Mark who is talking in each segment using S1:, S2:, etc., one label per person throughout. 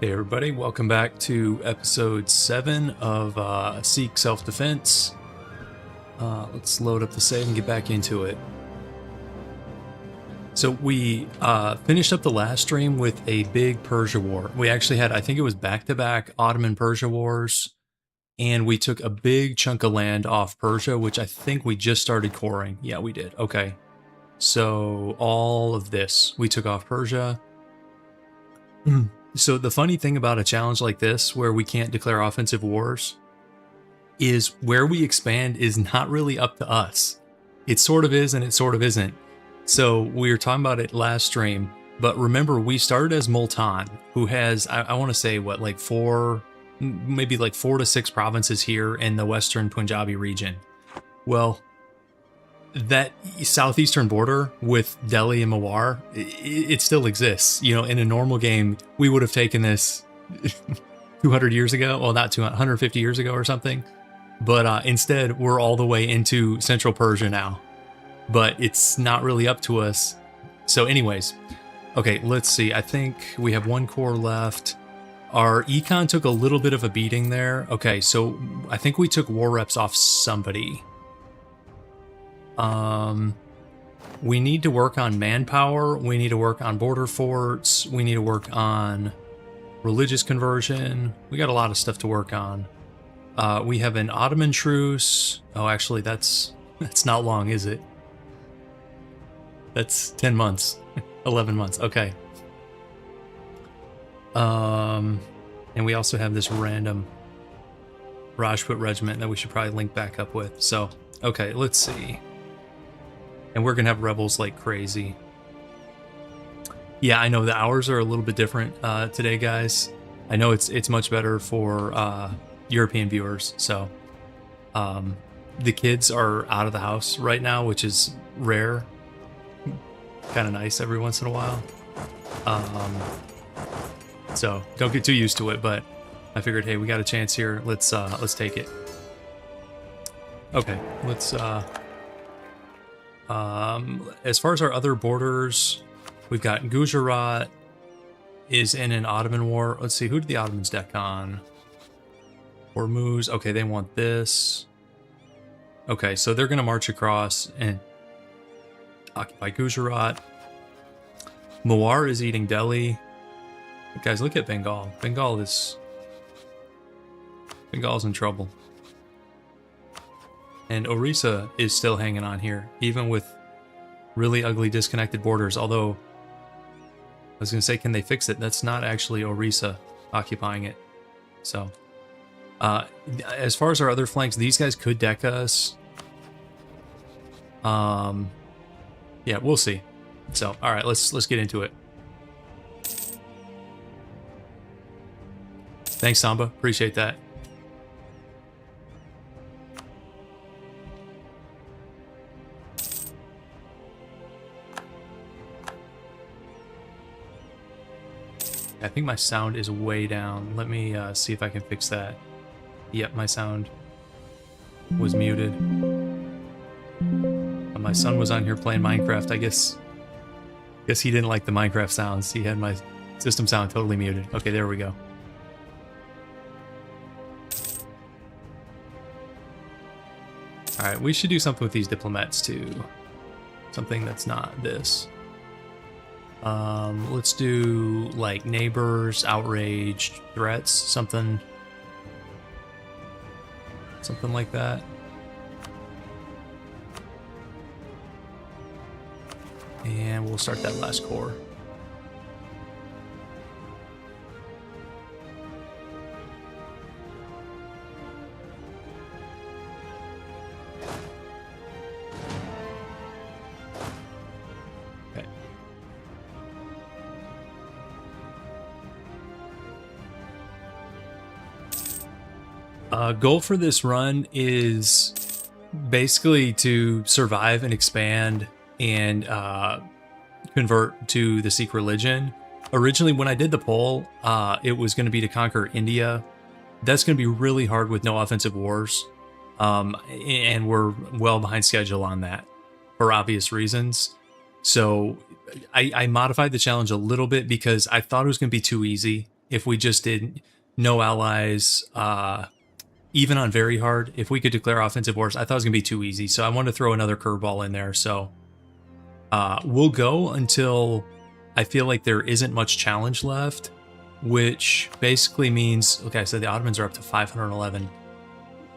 S1: Hey everybody, welcome back to episode 7 of Sikh Self-Defense. Let's load up the save and get back into it. So we finished up the last stream with a big Persia war. We actually had, I think it was back-to-back Ottoman-Persia wars, and we took a big chunk of land off Persia, which I think we just started coring. Yeah, we did. Okay. So all of this, we took off Persia. So the funny thing about a challenge like this, where we can't declare offensive wars, is where we expand is not really up to us. It sort of is and it sort of isn't. So we were talking about it last stream, but remember we started as Multan, who has, I want to say, what, like maybe like 4 to 6 provinces here in the western Punjabi region. Well, that southeastern border with Delhi and Mewar, it still exists. You know, in a normal game, we would have taken this 200 years ago. Well, not 200, 150 years ago or something. But instead, we're all the way into Central Persia now. But it's not really up to us. So anyways, okay, let's see. I think we have 1 core left. Our econ took a little bit of a beating there. Okay, so I think we took war reps off somebody. We need to work on manpower. We need to work on border forts. We need to work on religious conversion. We got a lot of stuff to work on. We have an Ottoman truce. Oh, actually, that's not long, is it? That's 10 months, 11 months. Okay. And we also have this random Rajput regiment that we should probably link back up with. So, okay, let's see. And we're gonna have rebels like crazy. Yeah, I know the hours are a little bit different today, guys. I know it's much better for European viewers. So the kids are out of the house right now, which is rare. Kind of nice every once in a while. So don't get too used to it. But I figured, hey, we got a chance here. Let's take it. Okay, let's. As far as our other borders, we've got Gujarat is in an Ottoman war. Let's see, who did the Ottomans deck on? Hormuz. Okay, they want this. Okay, so they're going to march across and occupy Gujarat. Mewar is eating Delhi. Guys, look at Bengal. Bengal's in trouble. And Orissa is still hanging on here, even with really ugly disconnected borders. Although, I was going to say, can they fix it? That's not actually Orissa occupying it. So, as far as our other flanks, these guys could deck us. Yeah, we'll see. So, all right, let's get into it. Thanks, Samba. Appreciate that. I think my sound is way down. Let me see if I can fix that. Yep, my sound was muted. My son was on here playing Minecraft. I guess he didn't like the Minecraft sounds. He had my system sound totally muted. Okay, there we go. Alright, we should do something with these diplomats too. Something that's not this. Let's do like neighbors, outraged, threats, something like that. And we'll start that last core. Goal for this run is basically to survive and expand and convert to the Sikh religion. Originally, when I did the poll, it was going to be to conquer India. That's going to be really hard with no offensive wars, and we're well behind schedule on that for obvious reasons. So I modified the challenge a little bit because I thought it was going to be too easy. if we just did no allies, even on very hard, if we could declare offensive wars. I thought it was going to be too easy, so I wanted to throw another curveball in there. So we'll go until I feel like there isn't much challenge left, which basically means, okay, so the Ottomans are up to 511.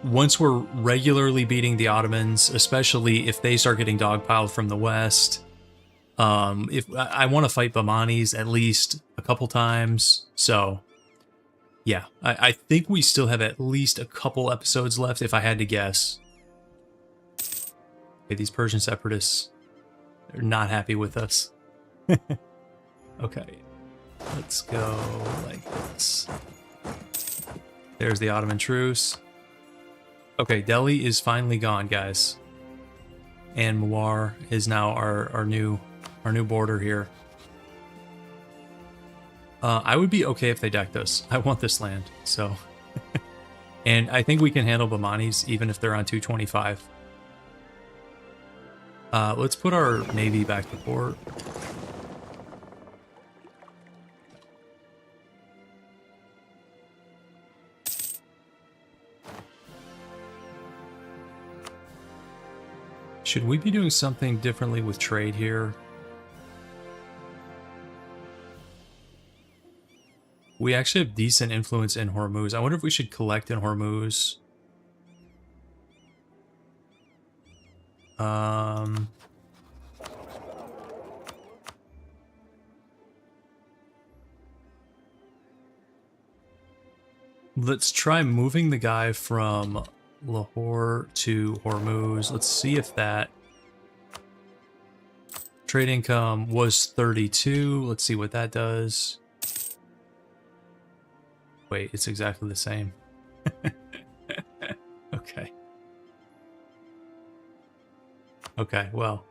S1: Once we're regularly beating the Ottomans, especially if they start getting dogpiled from the west, if I want to fight Bamanis at least a couple times, so yeah, I think we still have at least a couple episodes left if I had to guess. Okay, these Persian separatists are not happy with us. Okay, let's go like this. There's the Ottoman truce. Okay, Delhi is finally gone, guys. And Mewar is now our new border here. I would be okay if they decked us. I want this land, so. And I think we can handle Bamanis even if they're on 225. Let's put our navy back to port. Should we be doing something differently with trade here? We actually have decent influence in Hormuz. I wonder if we should collect in Hormuz. Let's try moving the guy from Lahore to Hormuz. Let's see if that trade income was 32. Let's see what that does. Wait, it's exactly the same. Okay. Okay, well.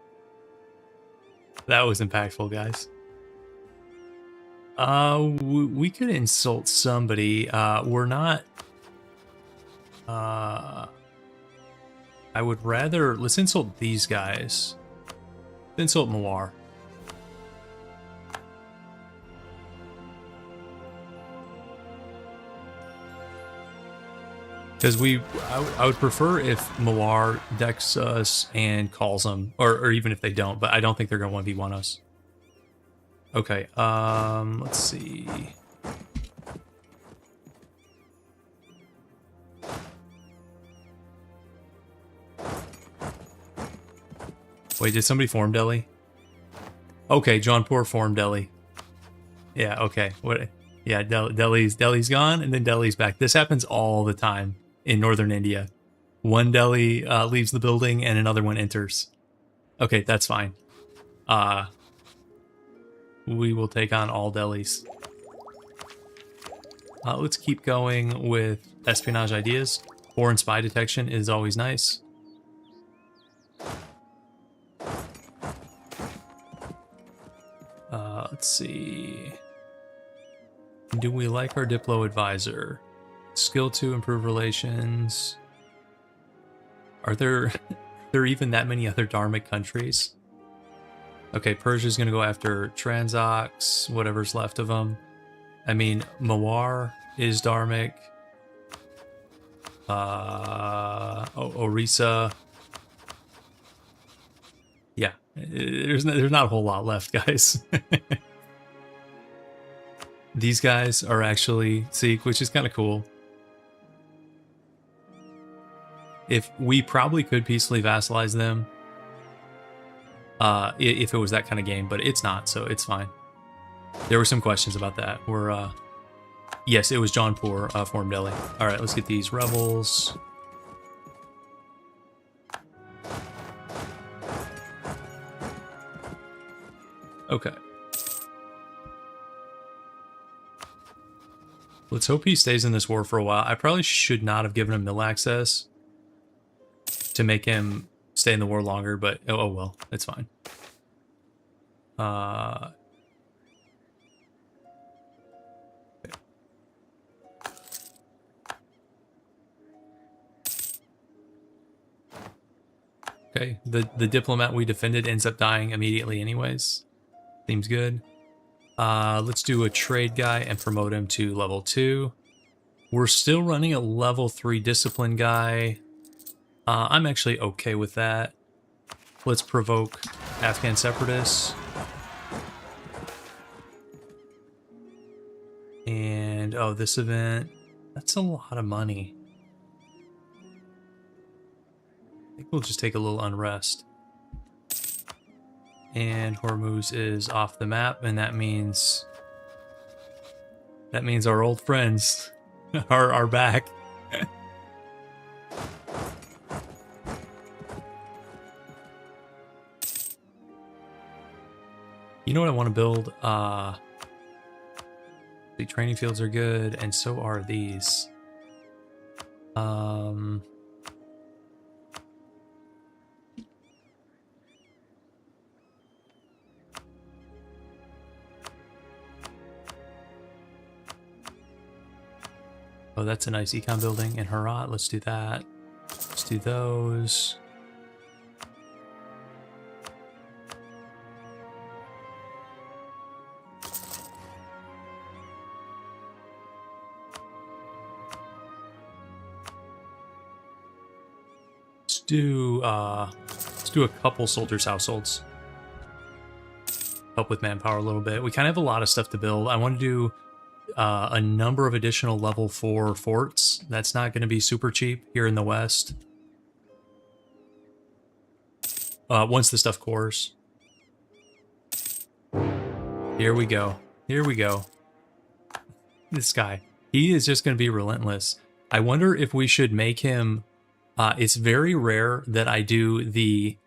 S1: That was impactful, guys. We could insult somebody. We're not... I would rather... Let's insult these guys. Let's insult Mewar. Because I would prefer if Mewar decks us and calls them, or even if they don't, but I don't think they're going to 1v1 us. Okay, let's see. Wait, did somebody form Delhi? Okay, Jaunpur formed Delhi. Yeah, okay. What? Yeah, Delhi's gone, and then Delhi's back. This happens all the time in northern India. One Delhi leaves the building, and another one enters. Okay, that's fine. We will take on all Delhis. Let's keep going with espionage ideas. Foreign spy detection is always nice. Let's see. Do we like our Diplo advisor? Skill to improve relations. Are there even that many other Dharmic countries? Okay, Persia's gonna go after Transox, whatever's left of them. I mean, Mewar is Dharmic. Orissa. Yeah, there's not a whole lot left, guys. These guys are actually Sikh, which is kind of cool. If we probably could peacefully vassalize them, if it was that kind of game, but it's not, so it's fine. There were some questions about that. Yes, it was Jaunpur formed Delhi. All right, let's get these rebels. Okay. Let's hope he stays in this war for a while. I probably should not have given him mill access to make him stay in the war longer, but oh well, it's fine. Okay, the diplomat we defended ends up dying immediately anyways. Seems good. Let's do a trade guy and promote him to level 2. We're still running a level 3 discipline guy. I'm actually okay with that. Let's provoke Afghan separatists. And, oh, this event, that's a lot of money. I think we'll just take a little unrest. And Hormuz is off the map, and that means our old friends are back. You know what I want to build? The training fields are good, and so are these. Oh, that's a nice econ building in Herat. Let's do that. Let's do those. Let's do a couple soldiers' households. Help with manpower a little bit. We kind of have a lot of stuff to build. I want to do a number of additional level 4 forts. That's not going to be super cheap here in the West. Once the stuff cores. Here we go. Here we go. This guy. He is just going to be relentless. I wonder if we should make him... it's very rare that I do the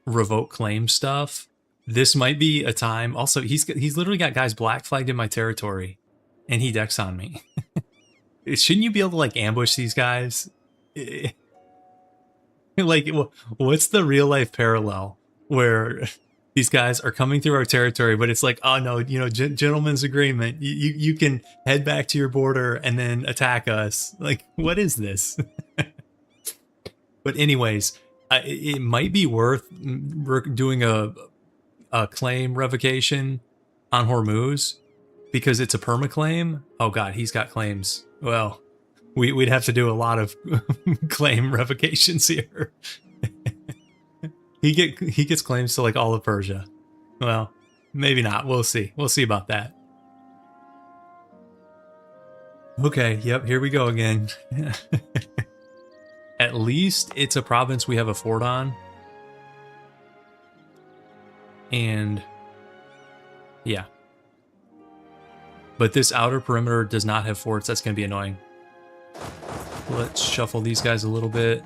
S1: revoke claim stuff. This might be a time. Also, he's literally got guys black flagged in my territory, and he decks on me. Shouldn't you be able to like ambush these guys? Like, what's the real life parallel where these guys are coming through our territory, but it's like, oh no, you know, gentleman's agreement. You can head back to your border and then attack us. Like, what is this? But anyways, it might be worth doing a claim revocation on Hormuz because it's a permaclaim. Oh god, he's got claims. Well, we'd have to do a lot of claim revocations here. He gets claims to like all of Persia. Well, maybe not. We'll see. We'll see about that. Okay, yep, here we go again. At least it's a province we have a fort on. And yeah. But this outer perimeter does not have forts. That's going to be annoying. Let's shuffle these guys a little bit.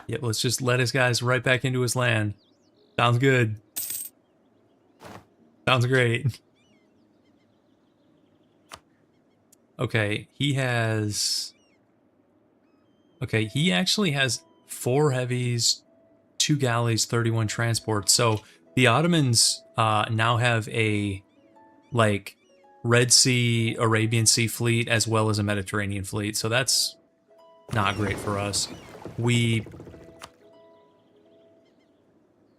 S1: Yep, let's just let his guys right back into his land. Sounds good. Sounds great. Okay, he has... Okay, he actually has 4 heavies, 2 galleys, 31 transports. So the Ottomans now have a, like, Red Sea, Arabian Sea fleet, as well as a Mediterranean fleet. So that's not great for us. We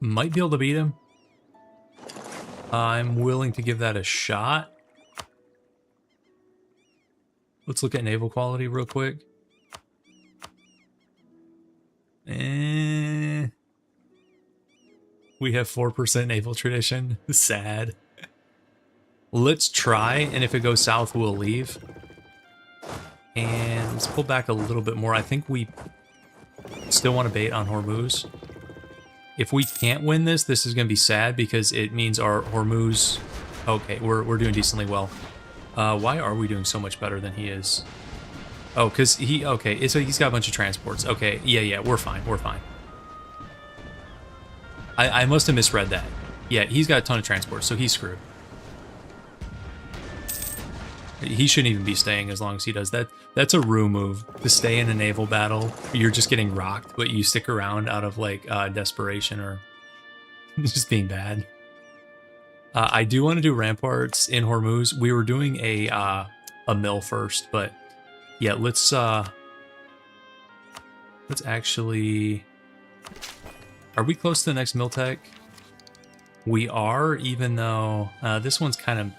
S1: might be able to beat him. I'm willing to give that a shot. Let's look at naval quality real quick. We have 4% naval tradition. Sad. Let's try, and if it goes south, we'll leave. And let's pull back a little bit more. I think we still want to bait on Hormuz. If we can't win this, this is going to be sad because it means our Hormuz... Okay, we're doing decently well. Why are we doing so much better than he is? Oh, because he... Okay, so he's got a bunch of transports. Okay, yeah, we're fine, we're fine. I must have misread that. Yeah, he's got a ton of transports, so he's screwed. He shouldn't even be staying as long as he does that. That's a Rue move, to stay in a naval battle. You're just getting rocked, but you stick around out of, like, desperation or just being bad. I do want to do ramparts in Hormuz. We were doing a mill first, but yeah, let's actually... Are we close to the next mill tech? We are, even though this one's kind of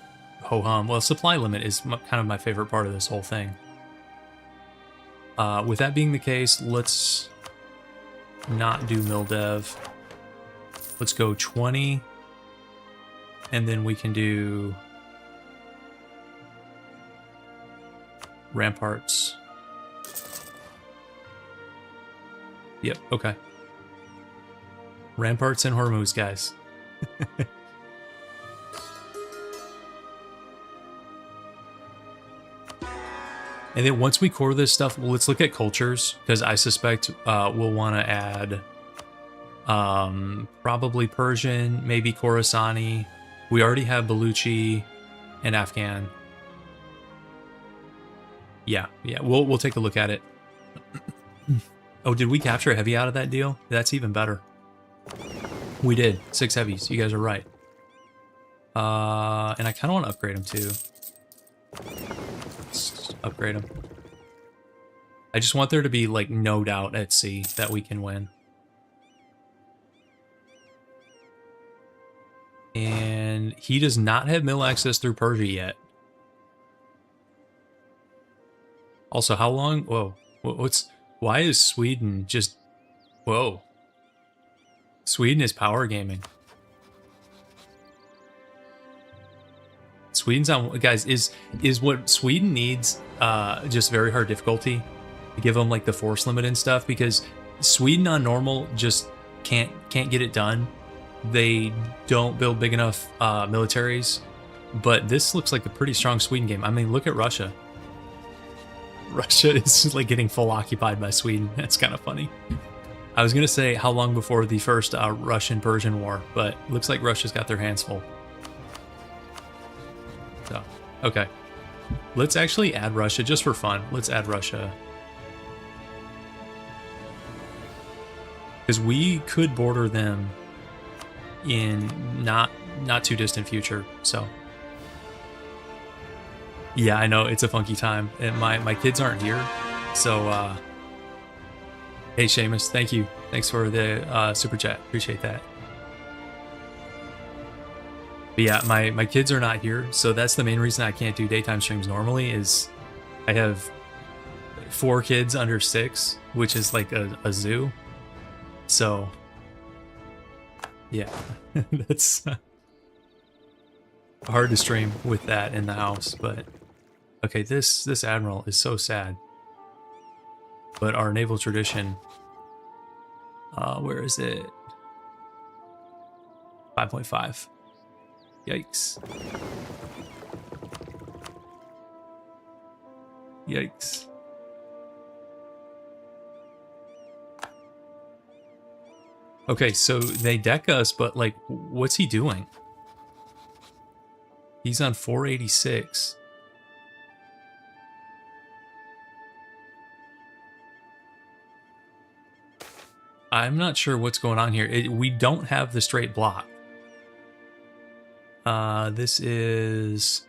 S1: ho-hum. Well, supply limit is kind of my favorite part of this whole thing. With that being the case, let's not do mill dev. Let's go 20. And then we can do ramparts. Yep, okay. Ramparts and Hormuz, guys. And then once we core this stuff, well, let's look at cultures, because I suspect we'll want to add probably Persian, maybe Khorasani. We already have Baluchi and Afghan. Yeah, we'll take a look at it. Oh, did we capture a heavy out of that deal? That's even better. We did. 6 heavies. You guys are right. And I kind of want to upgrade them too. Let's upgrade them. I just want there to be like no doubt at sea that we can win. And he does not have mill access through Persia yet. Also, how long? Whoa. Why is Sweden just... Whoa. Sweden is power gaming. Sweden's on... Guys, is what Sweden needs just very hard difficulty? To give them like the force limit and stuff? Because Sweden on normal just can't get it done. They don't build big enough militaries. But this looks like a pretty strong Sweden game. I mean, look at Russia. Russia is like getting full occupied by Sweden. That's kind of funny. I was going to say how long before the first Russian-Persian war, but looks like Russia's got their hands full. So, okay. Let's actually add Russia just for fun. Let's add Russia. Because we could border them in not too distant future, so... Yeah, I know, it's a funky time. And my kids aren't here, so... Hey, Seamus, thank you. Thanks for the super chat. Appreciate that. But yeah, my kids are not here, so that's the main reason I can't do daytime streams normally, is I have 4 kids under 6, which is like a zoo. So, yeah, that's hard to stream with that in the house, but... Okay, this admiral is so sad. But our naval tradition, where is it? 5.5. Yikes. Yikes. Okay, so they deck us, but like, what's he doing? He's on 486. I'm not sure what's going on here. We don't have the straight block. This is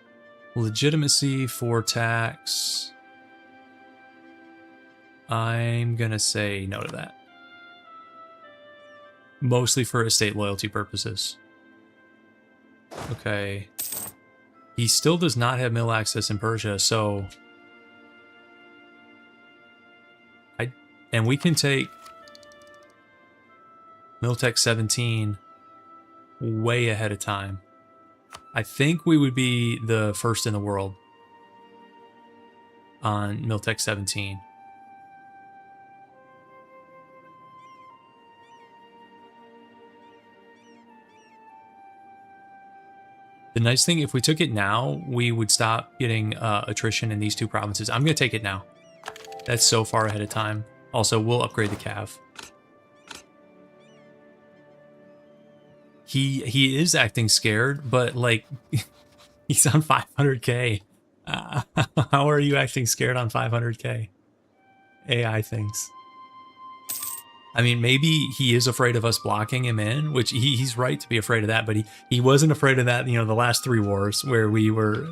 S1: legitimacy for tax. I'm gonna say no to that. Mostly for estate loyalty purposes. Okay. He still does not have mill access in Persia, so... And we can take... Miltech 17 way ahead of time. I think we would be the first in the world on Miltech 17. The nice thing, if we took it now, we would stop getting attrition in these 2 provinces. I'm going to take it now. That's so far ahead of time. Also, we'll upgrade the cav. He is acting scared, but like he's on 500k. How are you acting scared on 500k? AI things. I mean, maybe he is afraid of us blocking him in, which he's right to be afraid of that, but he wasn't afraid of that, you know, the last 3 wars where we were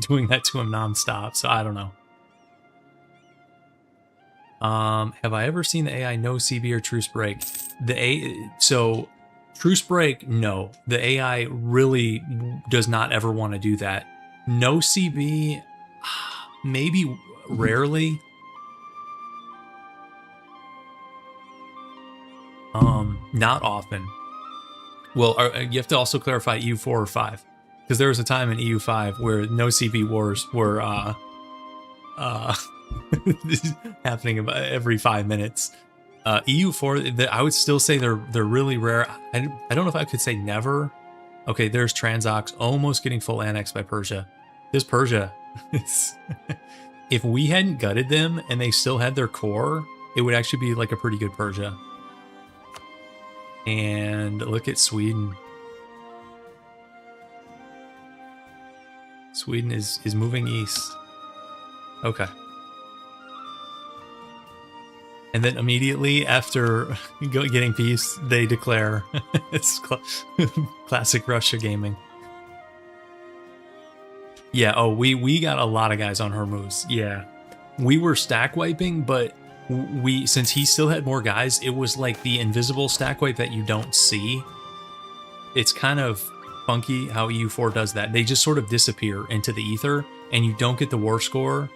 S1: doing that to him nonstop, so I don't know. Have I ever seen the AI no CB or truce break? So Truce break, no. The AI really does not ever want to do that. No CB, maybe rarely. Not often. Well, you have to also clarify EU4 or 5, because there was a time in EU5 where no CB wars were happening about every 5 minutes. EU4, I would still say they're really rare. I don't know if I could say never. Okay, there's Transox almost getting full annexed by Persia. This Persia, if we hadn't gutted them and they still had their core, it would actually be like a pretty good Persia. And look at Sweden. Sweden is moving east. Okay. And then immediately after getting peace, they declare. It's classic Russia gaming. Yeah, oh, we got a lot of guys on Hormuz. Yeah. We were stack wiping, but since he still had more guys, it was like the invisible stack wipe that you don't see. It's kind of funky how EU4 does that. They just sort of disappear into the ether, and you don't get the war score.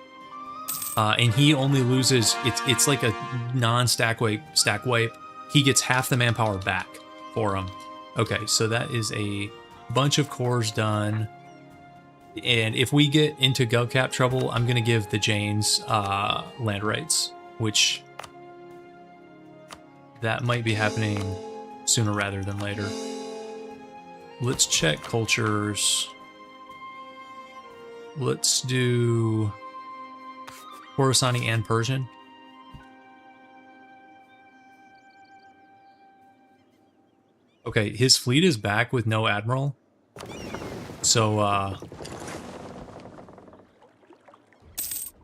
S1: And he only loses, it's like a non-stack wipe. He gets half the manpower back for him. Okay, so that is a bunch of cores done. And if we get into GovCap trouble, I'm going to give the Janes land rights, which that might be happening sooner rather than later. Let's check cultures. Let's do Khorasani and Persian. Okay, his fleet is back with no admiral. So,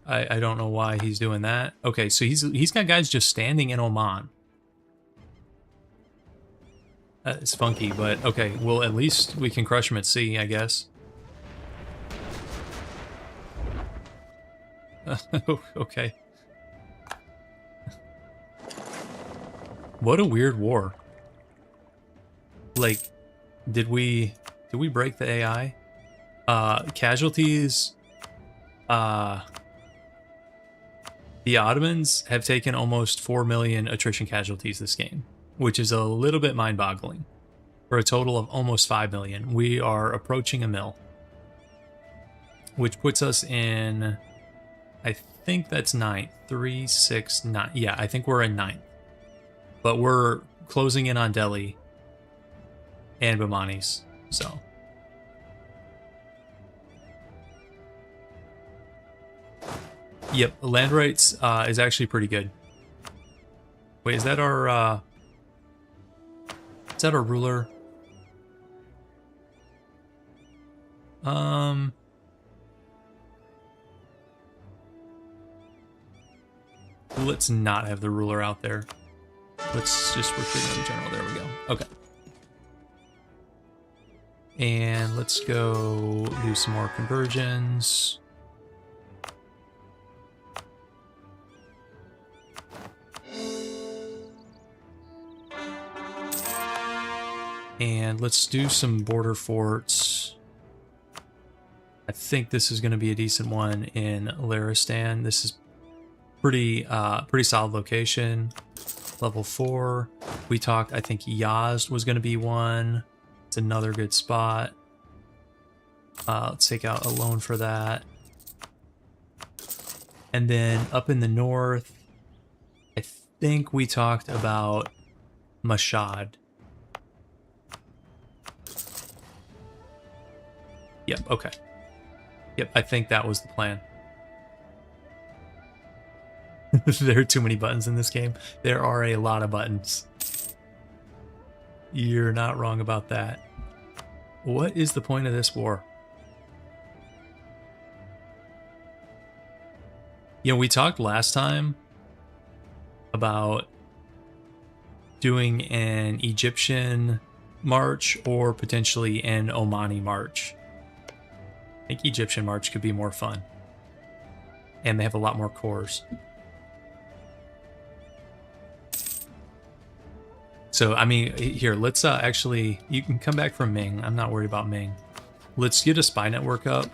S1: I don't know why he's doing that. Okay, so he's got guys just standing in Oman. It's funky, but okay. Well, at least we can crush him at sea, I guess. Okay. What a weird war. Like, did we break the AI? Casualties. The Ottomans have taken almost 4 million attrition casualties this game, which is a little bit mind-boggling. For a total of almost 5 million. We are approaching a mil, which puts us in, I think that's 9th. 3, 6, 9. Yeah, I think we're in 9th. But we're closing in on Delhi and Bamanis, so. Yep, land rights is actually pretty good. Wait, is that our ruler? Let's not have the ruler out there. Let's just recruit another general. There we go. Okay. And let's go do some more conversions. And let's do some border forts. I think this is going to be a decent one in Laristan. This is pretty solid location. Level 4. We talked, I think Yazd was going to be one. It's another good spot. Let's take out a loan for that. And then up in the north, I think we talked about Mashhad. Yep, okay. Yep, I think that was the plan. There are too many buttons in this game. There are a lot of buttons. You're not wrong about that. What is the point of this war? You know, we talked last time about doing an Egyptian march or potentially an Omani march. I think Egyptian march could be more fun. And they have a lot more cores. So, I mean, here, let's actually, you can come back from Ming. I'm not worried about Ming. Let's get a spy network up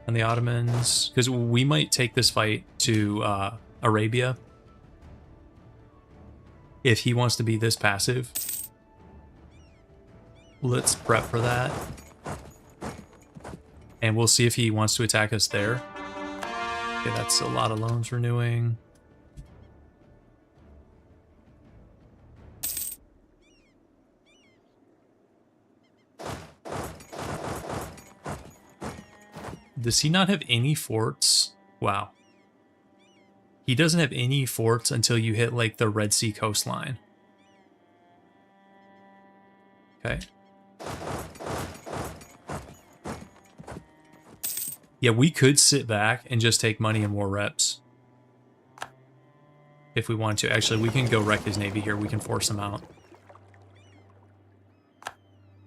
S1: on the Ottomans, because we might take this fight to Arabia if he wants to be this passive. Let's prep for that. And we'll see if he wants to attack us there. Okay, that's a lot of loans renewing. Does he not have any forts? Wow. He doesn't have any forts until you hit like the Red Sea coastline. Okay. Yeah, we could sit back and just take money and more reps. If we want to. Actually, we can go wreck his navy here. We can force him out.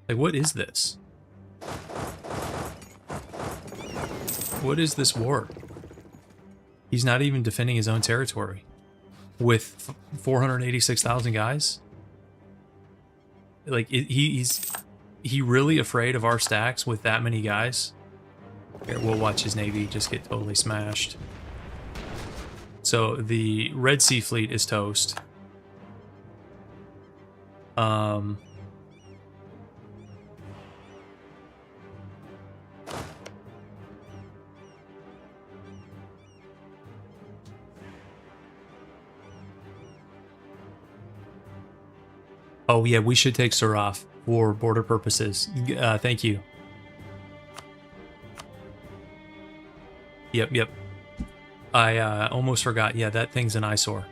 S1: Like, what is this? What is this war? He's not even defending his own territory with 486,000 guys. Like, he's really afraid of our stacks with that many guys. Here, we'll watch his navy just get totally smashed. So the Red Sea fleet is toast. Oh yeah, we should take Suraf for border purposes. Thank you. Yep. I almost forgot. Yeah, that thing's an eyesore.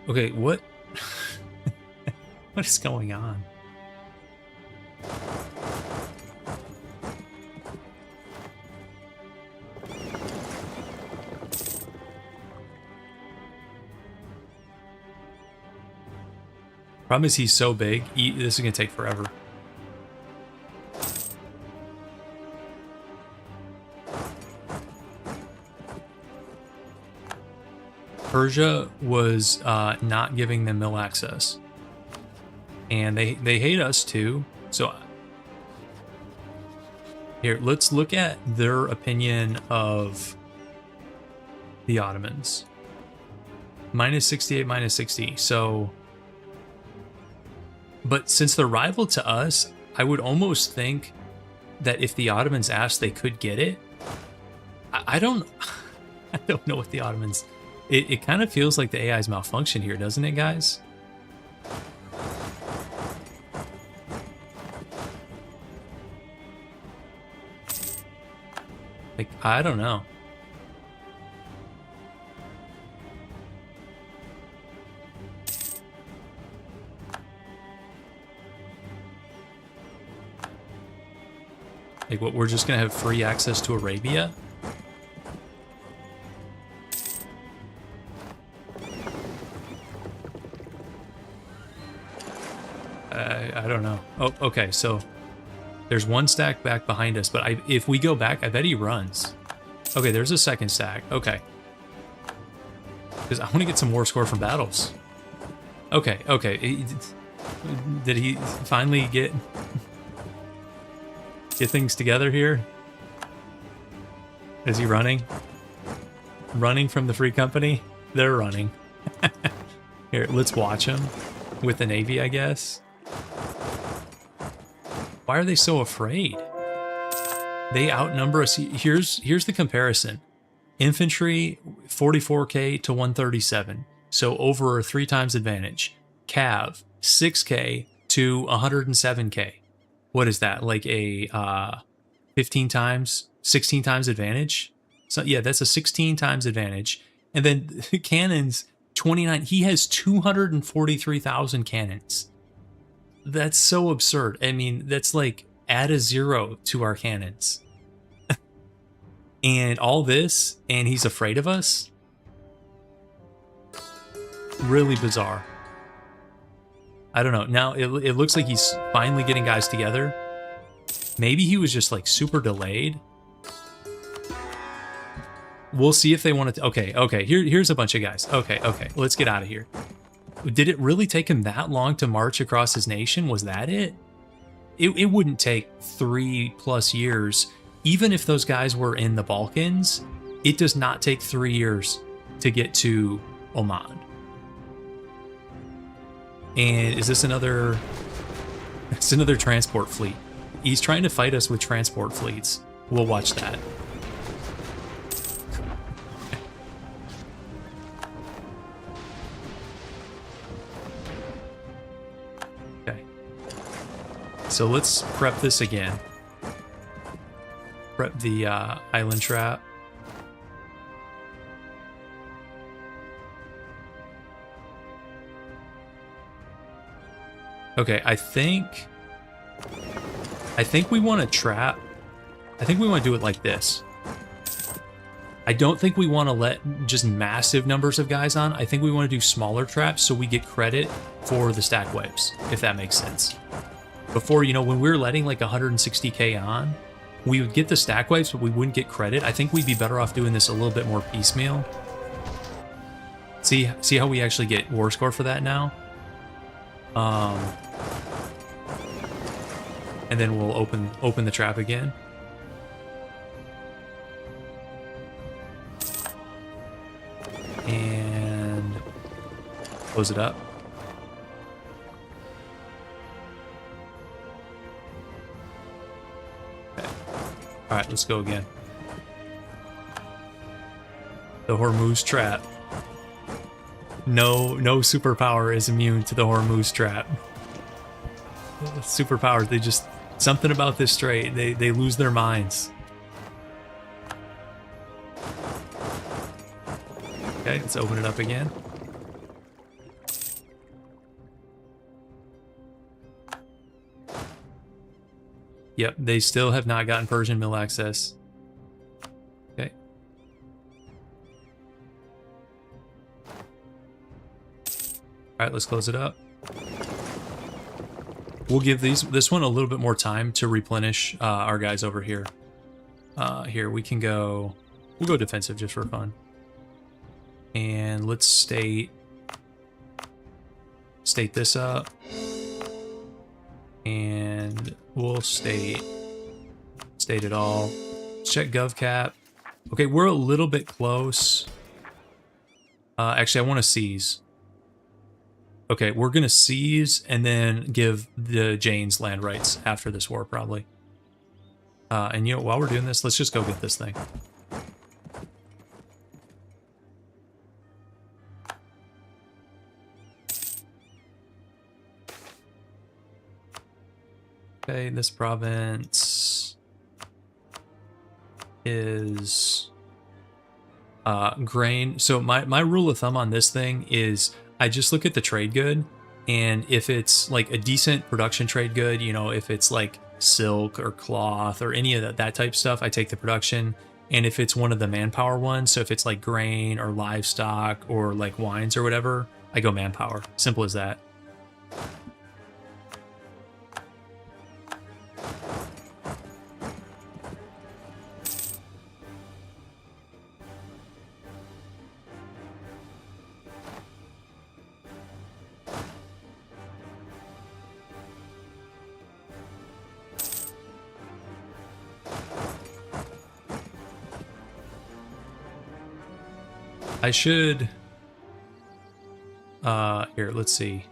S1: Okay, what? What is going on? Problem is he's so big, this is going to take forever. Persia was not giving them mill access. And they hate us too. So here, let's look at their opinion of the Ottomans. Minus 68, minus 60. So, but since they're rival to us, I would almost think that if the Ottomans asked, they could get it. I don't know what the Ottomans. It kind of feels like the AI's malfunction here, doesn't it, guys? Like, I don't know. Like, what, we're just gonna have free access to Arabia? I don't know. Oh, okay, so there's one stack back behind us, but if we go back, I bet he runs. Okay, there's a second stack. Okay. Because I want to get some war score from battles. Okay. Did he finally get things together here? Is he running? Running from the free company? They're running. Here, let's watch him with the Navy, I guess. Why are they so afraid? They outnumber us. Here's the comparison. Infantry, 44k to 137. So over 3 times advantage. Cav, 6k to 107k. What is that? Like a 15 times, 16 times advantage? So yeah, that's a 16 times advantage. And then cannons, 29. He has 243,000 cannons. That's so absurd. I mean, that's like add a 0 to our cannons. And all this, and he's afraid of us? Really bizarre. I don't know. Now, it looks like he's finally getting guys together. Maybe he was just like super delayed. We'll see if they want to. Okay, okay. Here's a bunch of guys. Okay, okay. Let's get out of here. Did it really take him that long to march across his nation? Was that it? It wouldn't take 3+ years. Even if those guys were in the Balkans, it does not take 3 years to get to Oman. And is this another... It's another transport fleet. He's trying to fight us with transport fleets. We'll watch that. Okay. So let's prep this again. Prep the island trap. Okay, I think we want to trap. I think we want to do it like this. I don't think we want to let just massive numbers of guys on. I think we want to do smaller traps so we get credit for the stack wipes, if that makes sense. Before, you know, when we were letting like 160k on, we would get the stack wipes, but we wouldn't get credit. I think we'd be better off doing this a little bit more piecemeal. See how we actually get war score for that now? And then we'll open the trap again. And close it up. Okay. All right, let's go again. The Hormuz trap. No superpower is immune to the Hormuz trap. Superpowers, they just... Something about this strait, they lose their minds. Okay, let's open it up again. Yep, they still have not gotten Persian mill access. Okay. Alright, let's close it up. We'll give this one a little bit more time to replenish our guys over here. Here, we can go... We'll go defensive just for fun. And let's state this up. And we'll state it all. Check gov cap. Okay, we're a little bit close. Actually, I want to seize. Okay, we're going to seize and then give the Jains land rights after this war, probably. And, you know, while we're doing this, let's just go get this thing. Okay, this province is grain. So my rule of thumb on this thing is... I just look at the trade good, and if it's like a decent production trade good, you know, if it's like silk or cloth or any of that type stuff, I take the production. And if it's one of the manpower ones, so if it's like grain or livestock or like wines or whatever, I go manpower. Simple as that. I should... here, let's see.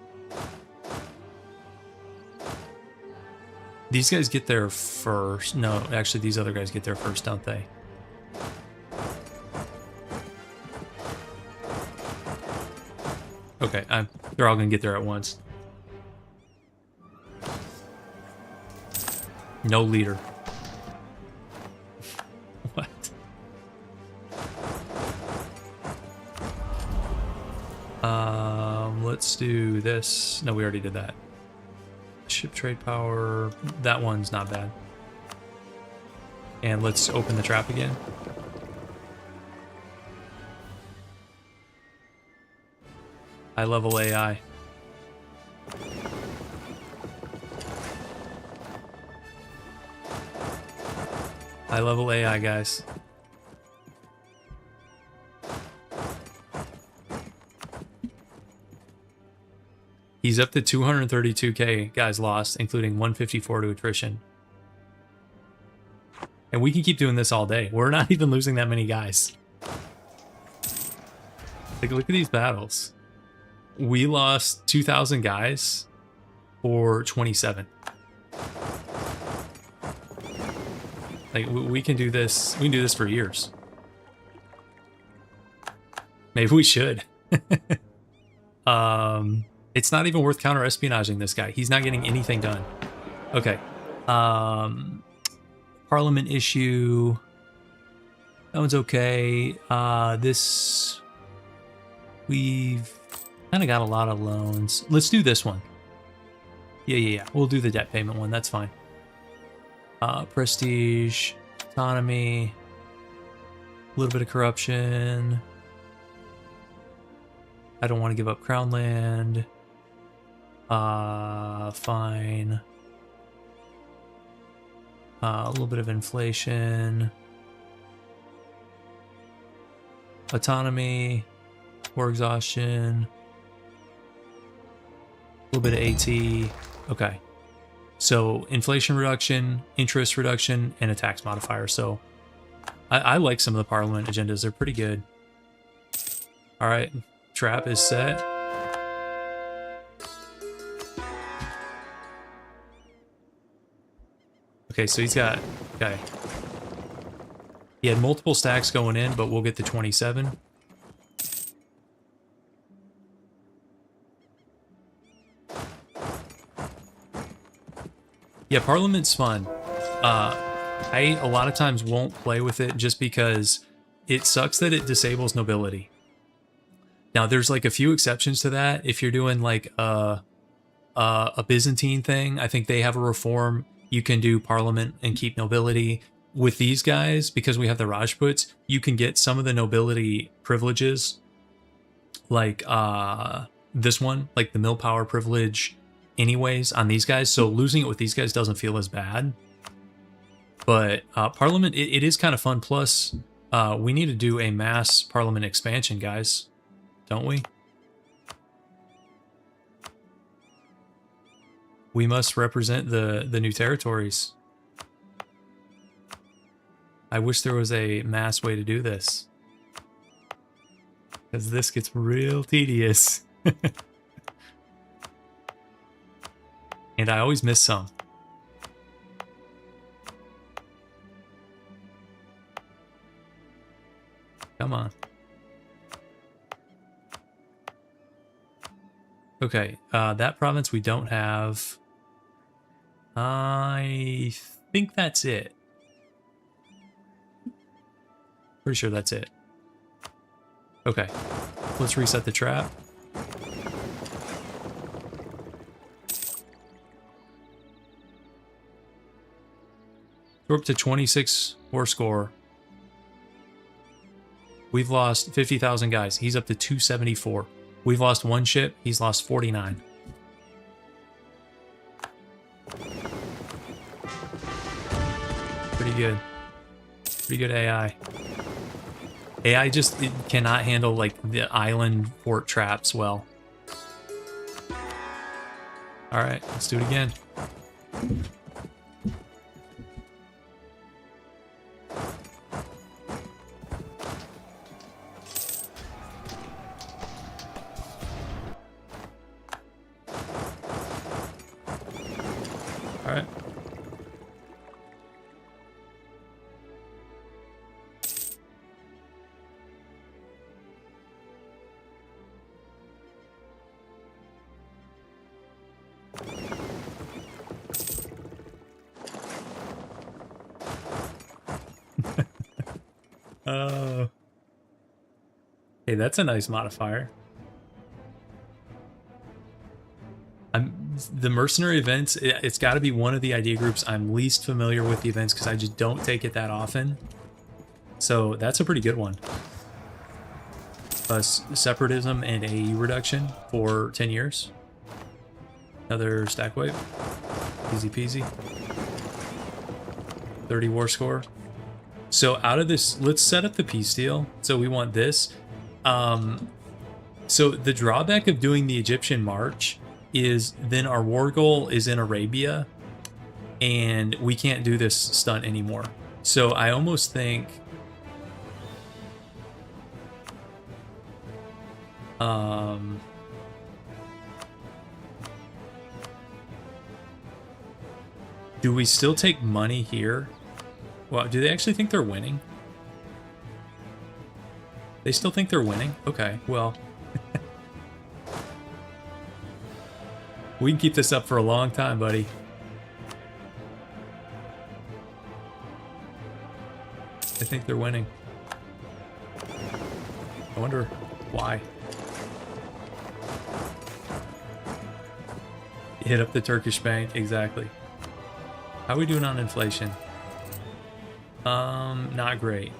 S1: These guys get there first. No, actually, these other guys get there first, don't they? Okay, they're all gonna get there at once. No leader. What? Let's do this. No, we already did that. Ship trade power. That one's not bad. And let's open the trap again. High level AI. High level AI, guys. He's up to 232k guys lost, including 154 to attrition. And we can keep doing this all day. We're not even losing that many guys. Like, look at these battles. We lost 2,000 guys for 27. Like, we can do this. We can do this for years. Maybe we should. It's not even worth counter-espionaging this guy. He's not getting anything done. Okay. Parliament issue. That one's okay. This... We've kind of got a lot of loans. Let's do this one. Yeah. We'll do the debt payment one. That's fine. Prestige, autonomy, a little bit of corruption. I don't want to give up crown land. Fine. A little bit of inflation. Autonomy. War exhaustion. A little bit of AT. Okay. So inflation reduction, interest reduction, and a tax modifier. So I like some of the parliament agendas. They're pretty good. All right. Trap is set. Okay, so he's got... Okay. He had multiple stacks going in, but we'll get to 27. Yeah, Parliament's fun. I a lot of times won't play with it just because it sucks that it disables nobility. Now, there's like a few exceptions to that. If you're doing like a Byzantine thing, I think they have a reform. You can do Parliament and keep nobility. With these guys, because we have the Rajputs, you can get some of the nobility privileges, like this one, like the mill power privilege, anyways, on these guys. So losing it with these guys doesn't feel as bad. But Parliament, it is kind of fun. Plus, we need to do a mass Parliament expansion, guys. Don't we? We must represent the new territories. I wish there was a mass way to do this, because this gets real tedious. And I always miss some. Come on. Okay, that province we don't have. I think that's it. Pretty sure that's it. Okay, let's reset the trap. We're up to 26 war score. We've lost 50,000 guys. He's up to 274. We've lost one ship. He's lost 49. Pretty good. Pretty good AI. AI just cannot handle like the island fort traps well. All right, let's do it again. All right. Hey, that's a nice modifier. The mercenary events, it's got to be one of the idea groups I'm least familiar with the events because I just don't take it that often. So that's a pretty good one. Separatism and AE reduction for 10 years. Another stack wipe. Easy peasy. 30 war score. So out of this, let's set up the peace deal. So we want this. So the drawback of doing the Egyptian march is then our war goal is in Arabia, and we can't do this stunt anymore. So I almost think do we still take money here? Well, do they actually think they're winning? They still think they're winning? Okay, well. We can keep this up for a long time, buddy. I think they're winning. I wonder why. Hit up the Turkish bank, exactly. How are we doing on inflation? Not great.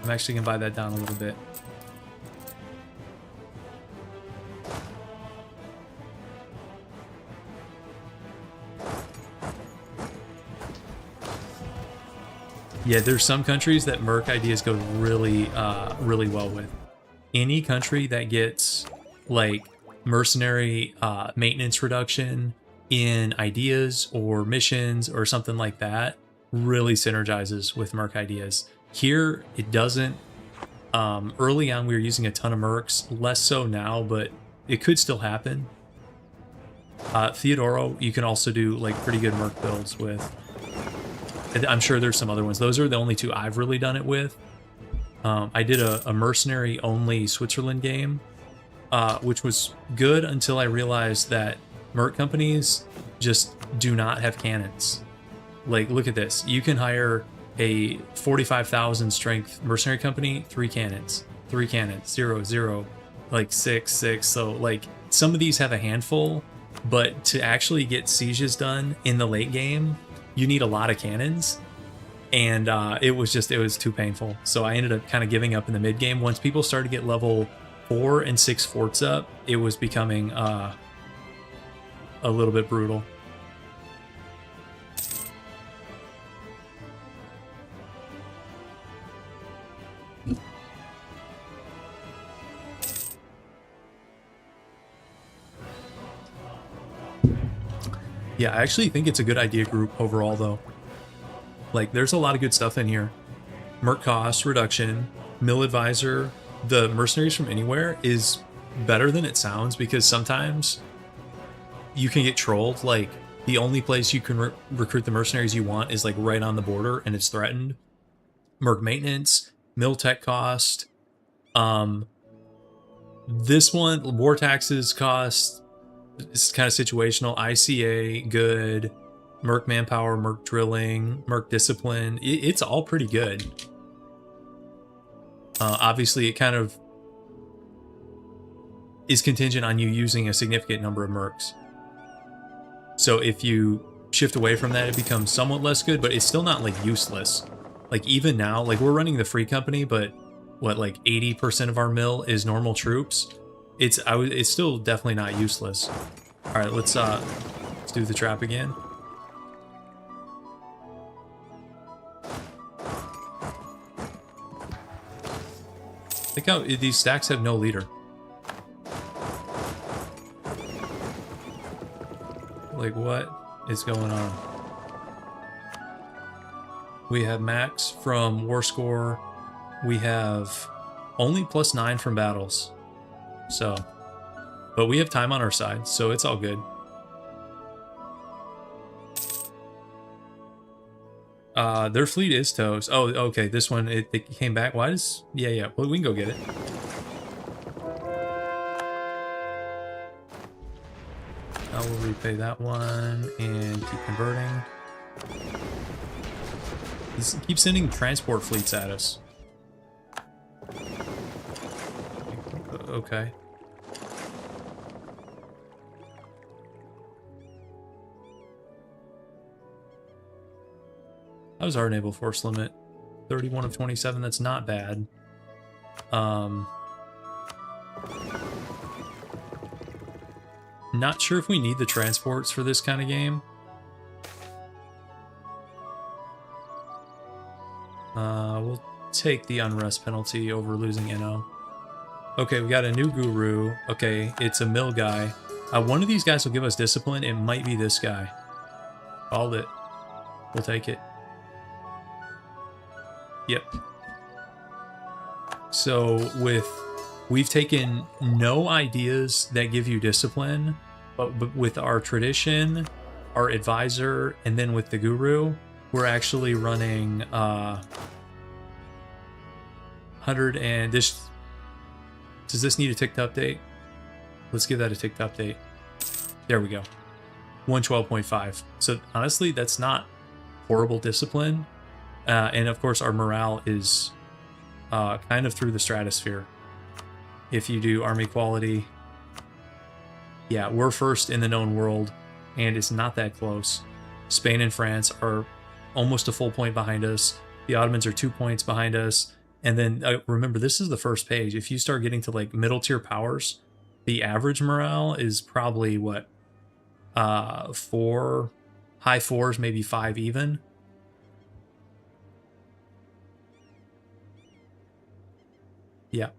S1: I'm actually gonna buy that down a little bit. Yeah, there's some countries that Merc ideas go really, really well with. Any country that gets like mercenary maintenance reduction in ideas or missions or something like that really synergizes with Merc ideas. Here, it doesn't. Early on, we were using a ton of Mercs, less so now, but it could still happen. Theodoro, you can also do like pretty good Merc builds with. I'm sure there's some other ones. Those are the only two I've really done it with. I did a mercenary-only Switzerland game, which was good until I realized that Merc companies just do not have cannons. Like, look at this. You can hire a 45,000 strength mercenary company, 3 cannons. 3 cannons. 0, 0, like 6, 6. So, like, some of these have a handful, but to actually get sieges done in the late game, you need a lot of cannons, and it was too painful. So I ended up kind of giving up in the mid game. Once people started to get level 4 and 6 forts up, it was becoming a little bit brutal. Yeah, I actually think it's a good idea group overall, though. Like, there's a lot of good stuff in here. Merc cost reduction, Mill Advisor, the Mercenaries from Anywhere is better than it sounds, because sometimes you can get trolled. Like, the only place you can recruit the mercenaries you want is like right on the border, and it's threatened. Merc maintenance, Mill tech cost. This one, war taxes cost. It's kind of situational. ICA, good. Merc manpower, Merc drilling, Merc discipline. It's all pretty good. Obviously, it kind of is contingent on you using a significant number of Mercs. So if you shift away from that, it becomes somewhat less good, but it's still not like useless. Like even now, like we're running the free company, but what, like 80% of our mill is normal troops. It's still definitely not useless. All right, let's do the trap again. Look how these stacks have no leader. Like, what is going on? We have max from war score. We have only +9 from battles. So, but we have time on our side, so it's all good. Their fleet is toast. Oh, okay, this one, it came back. Why does... Yeah, well, we can go get it. I will repay that one and keep converting. Keep sending transport fleets at us. Okay. That was our naval force limit. 31 of 27, that's not bad. Not sure if we need the transports for this kind of game. We'll take the unrest penalty over losing NO. Okay, we got a new guru. Okay, it's a mill guy. One of these guys will give us discipline. It might be this guy. Called it. We'll take it. Yep. So we've taken no ideas that give you discipline, but with our tradition, our advisor, and then with the guru, we're actually running 100 and this. Does this need a ticked update? Let's give that a ticked update. There we go. 112.5. So honestly, that's not horrible discipline. And of course, our morale is kind of through the stratosphere. If you do army quality, yeah, we're first in the known world, and it's not that close. Spain and France are almost a full point behind us. The Ottomans are 2 points behind us. And then remember, this is the first page. If you start getting to like middle tier powers, the average morale is probably what? 4, high 4s, maybe 5 even. Yeah.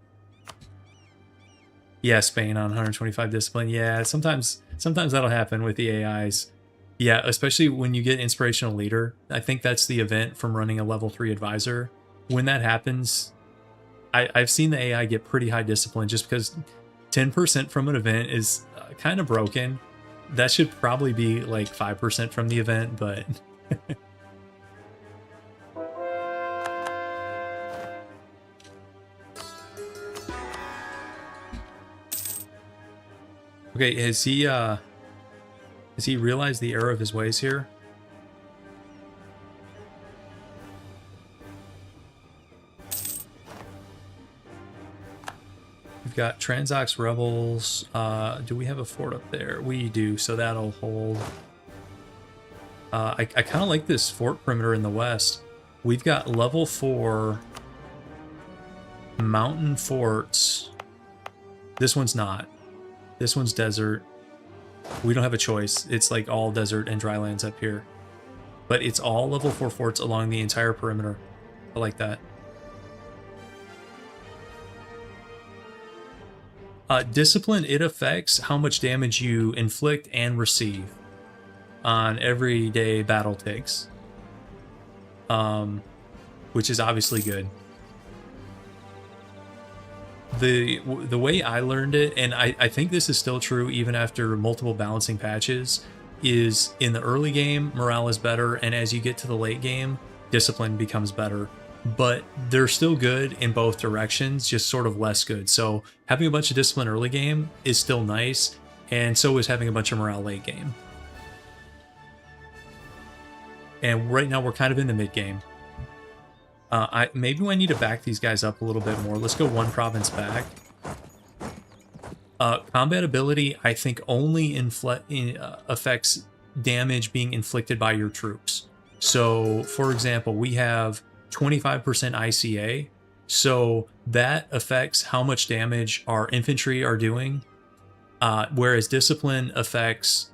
S1: Yeah, Spain on 125 discipline. Yeah, sometimes that'll happen with the AIs. Yeah, especially when you get inspirational leader. I think that's the event from running a level 3 advisor. When that happens, I've seen the AI get pretty high discipline just because 10% from an event is kind of broken. That should probably be like 5% from the event, but okay, has he realized the error of his ways here? We've got Transox Rebels. Do we have a fort up there? We do, so that'll hold. I kind of like this fort perimeter in the west. We've got level 4 mountain forts. This one's not. This one's desert. We don't have a choice. It's like all desert and dry lands up here. But it's all level 4 forts along the entire perimeter. I like that. Discipline, it affects how much damage you inflict and receive on everyday battle takes. Which is obviously good. The way I learned it, and I think this is still true even after multiple balancing patches, is in the early game, morale is better, and as you get to the late game, discipline becomes better. But they're still good in both directions, just sort of less good. So having a bunch of discipline early game is still nice, and so is having a bunch of morale late game. And right now we're kind of in the mid game. Maybe I need to back these guys up a little bit more. Let's go 1 province back. Combat ability, I think, only affects damage being inflicted by your troops. So, for example, we have 25% ICA, so that affects how much damage our infantry are doing, whereas discipline affects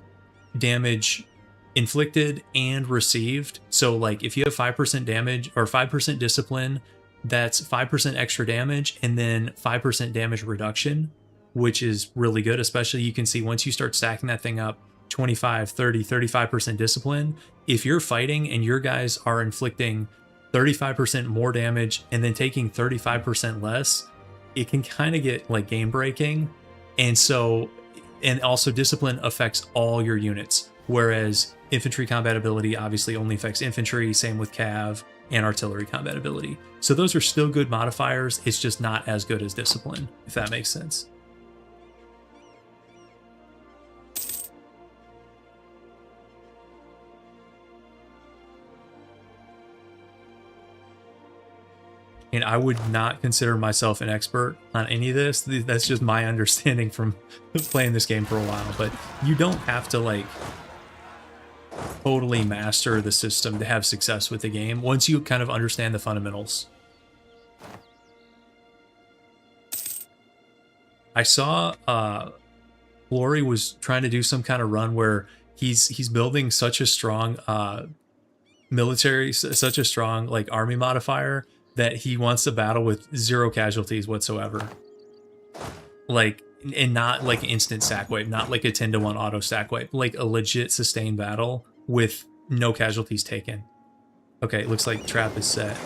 S1: damage inflicted and received. So like if you have 5% damage or 5% discipline, that's 5% extra damage and then 5% damage reduction, which is really good. Especially you can see once you start stacking that thing up, 25, 30, 35% discipline, if you're fighting and your guys are inflicting 35% more damage and then taking 35% less, it can kind of get like game breaking. And so, and also discipline affects all your units, whereas infantry combat ability obviously only affects infantry, same with cav, and artillery combat ability. So those are still good modifiers, it's just not as good as discipline, if that makes sense. And I would not consider myself an expert on any of this. That's just my understanding from playing this game for a while. But you don't have to like totally master the system to have success with the game once you kind of understand the fundamentals. I saw Flory was trying to do some kind of run where he's building such a strong military, such a strong like army modifier that he wants to battle with 0 casualties whatsoever. Like, and not like instant sack wipe, not like a 10-to-1 auto sack wipe, like a legit sustained battle with no casualties taken. Okay, it looks like trap is set.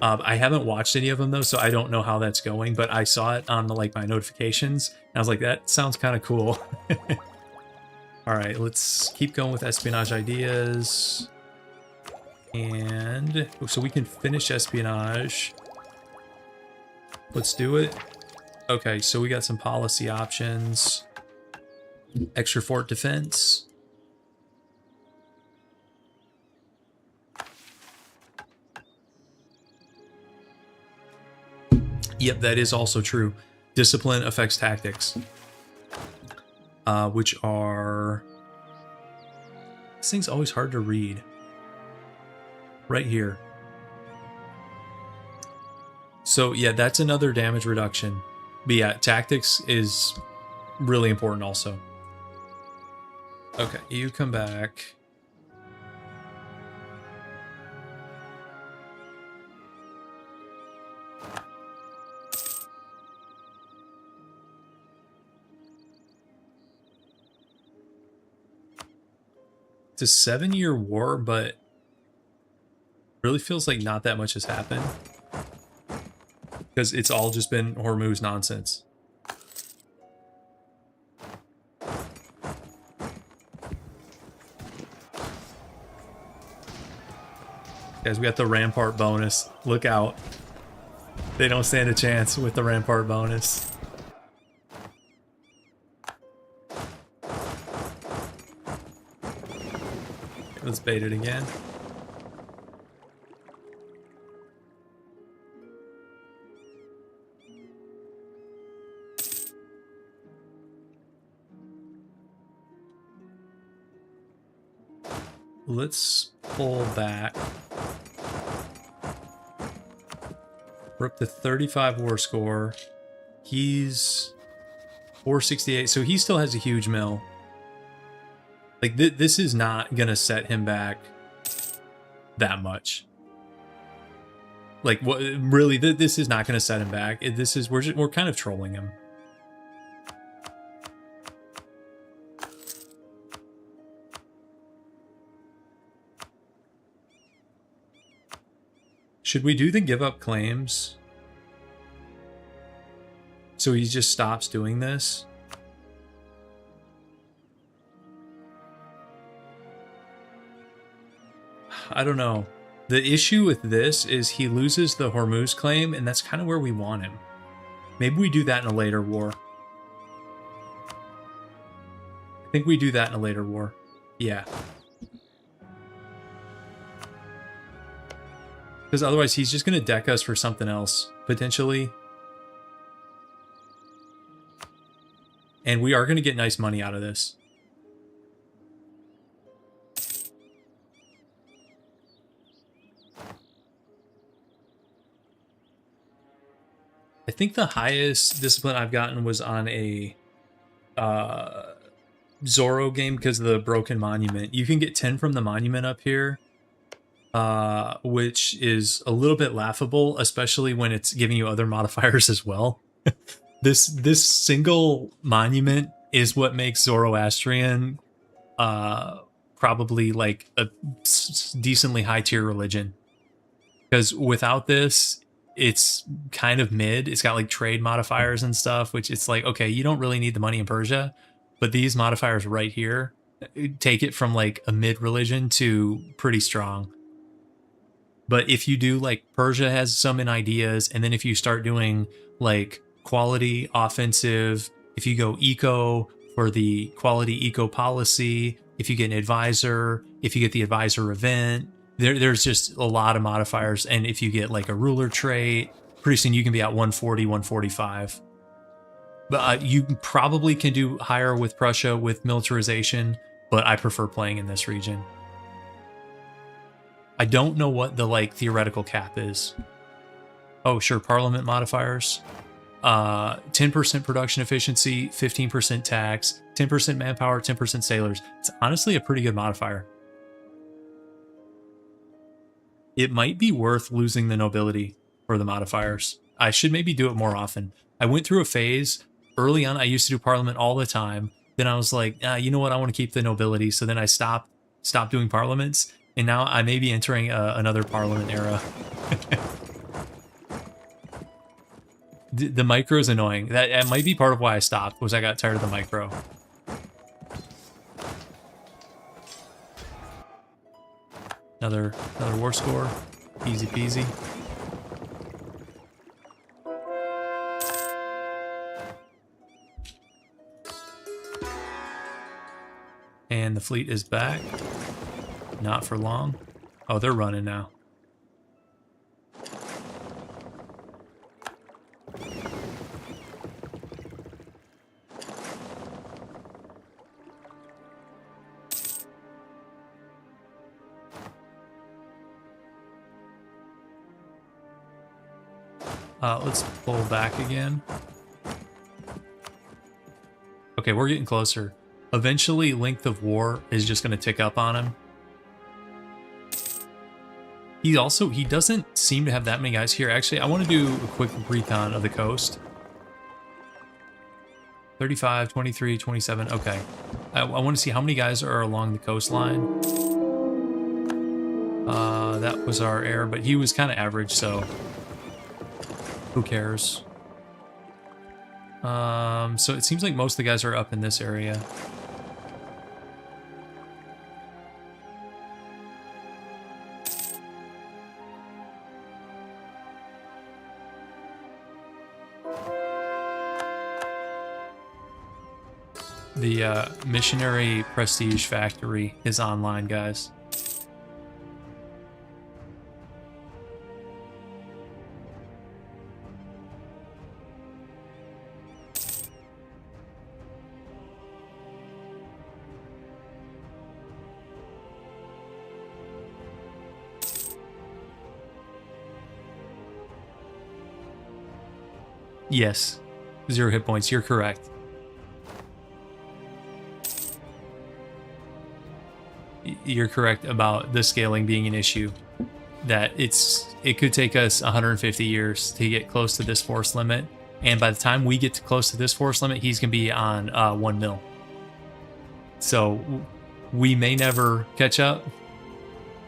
S1: I haven't watched any of them though, so I don't know how that's going, but I saw it on like my notifications, and I was like, that sounds kind of cool. All right, let's keep going with espionage ideas. And so we can finish espionage. Let's do it. Okay, so we got some policy options. Extra fort defense. Yep, that is also true. Discipline affects tactics. Which are... This thing's always hard to read. Right here. So yeah, that's another damage reduction. But yeah, tactics is really important also. Okay, you come back. It's a 7-year war, but really feels like not that much has happened. Because it's all just been Hormuz nonsense. Guys, we got the Rampart bonus. Look out. They don't stand a chance with the Rampart bonus. Let's bait it again. Let's pull back. We're up to 35 war score. He's 468, so he still has a huge mill. Like, this is not gonna set him back that much. Like, what? Really, this is not gonna set him back. This is we're kind of trolling him. Should we do the give up claims? So he just stops doing this? I don't know. The issue with this is he loses the Hormuz claim, and that's kind of where we want him. Maybe we do that in a later war. I think we do that in a later war. Yeah. Because otherwise he's just going to deck us for something else, potentially. And we are going to get nice money out of this. I think the highest discipline I've gotten was on a Zorro game because of the broken monument. You can get 10 from the monument up here. Which is a little bit laughable, especially when it's giving you other modifiers as well. This single monument is what makes Zoroastrian probably like a decently high tier religion. Because without this, it's kind of mid. It's got like trade modifiers and stuff, which it's like, okay, you don't really need the money in Persia, but these modifiers right here take it from like a mid religion to pretty strong. But if you do, like, Persia has some in ideas, and then if you start doing, like, quality, offensive, if you go eco for the quality eco policy, if you get an advisor, if you get the advisor event, there's just a lot of modifiers. And if you get, like, a ruler trait, pretty soon you can be at 140, 145. But you probably can do higher with Prussia with militarization, but I prefer playing in this region. I don't know what the, like, theoretical cap is. Oh, sure, parliament modifiers. 10% production efficiency, 15% tax, 10% manpower, 10% sailors. It's honestly a pretty good modifier. It might be worth losing the nobility for the modifiers. I should maybe do it more often. I went through a phase early on. I used to do Parliament all the time. Then I was like, you know what? I want to keep the nobility. So then I stopped doing Parliaments, and now I may be entering another Parliament era. The micro is annoying. That might be part of why I stopped, was I got tired of the micro. Another war score. Easy peasy. And the fleet is back. Not for long. Oh, they're running now. Let's pull back again. Okay, we're getting closer. Eventually, length of war is just going to tick up on him. He doesn't seem to have that many guys here. Actually, I want to do a quick recon of the coast. 35, 23, 27. Okay. I want to see how many guys are along the coastline. That was our heir, but he was kind of average, so who cares? So it seems like most of the guys are up in this area. The missionary prestige factory is online, guys. Yes, 0 hit points. You're correct. You're correct about the scaling being an issue. That it could take us 150 years to get close to this force limit, and by the time we get close to this force limit, he's gonna be on 1 mil. So we may never catch up,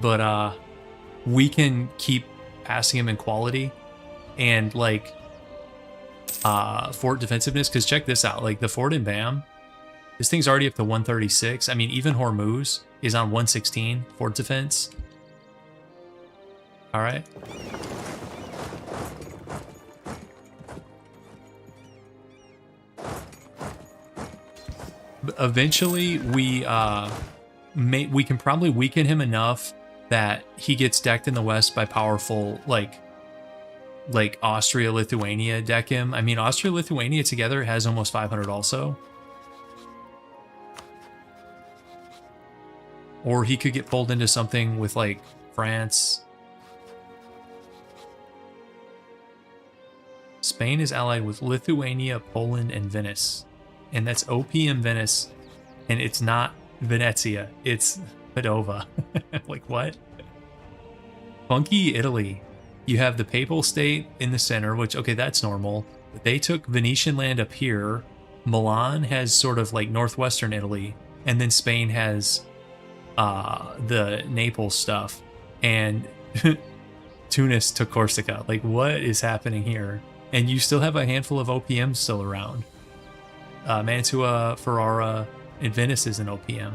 S1: but we can keep passing him in quality and like fort defensiveness. Because check this out, like the fort in Bam, this thing's already up to 136. I mean, even Hormuz is on 116 fort defense. All right. But eventually, we can probably weaken him enough that he gets decked in the west by powerful like Austria, Lithuania deck him. I mean, Austria, Lithuania together has almost 500 also. Or he could get pulled into something with like France. Spain is allied with Lithuania, Poland, and Venice. And that's OPM Venice. And it's not Venezia, it's Padova. Like what? Funky Italy. You have the Papal State in the center, which, okay, that's normal. But they took Venetian land up here. Milan has sort of like northwestern Italy. And then Spain has the Naples stuff. And Tunis took Corsica. Like, what is happening here? And you still have a handful of OPMs still around. Mantua, Ferrara, and Venice is an OPM.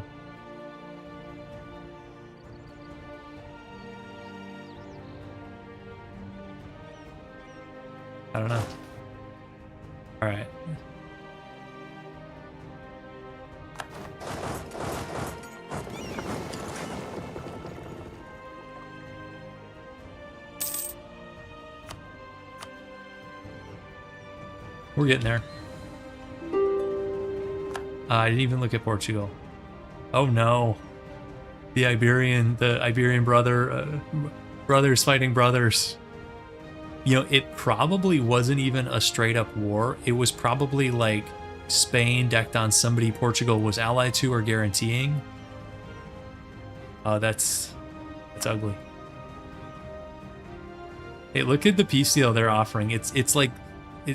S1: I don't know. All right. We're getting there. I didn't even look at Portugal. Oh no. The Iberian brothers fighting brothers. You know, it probably wasn't even a straight up war. It was probably like Spain decked on somebody Portugal was allied to or guaranteeing. That's ugly. Hey, look at the peace deal they're offering. It's like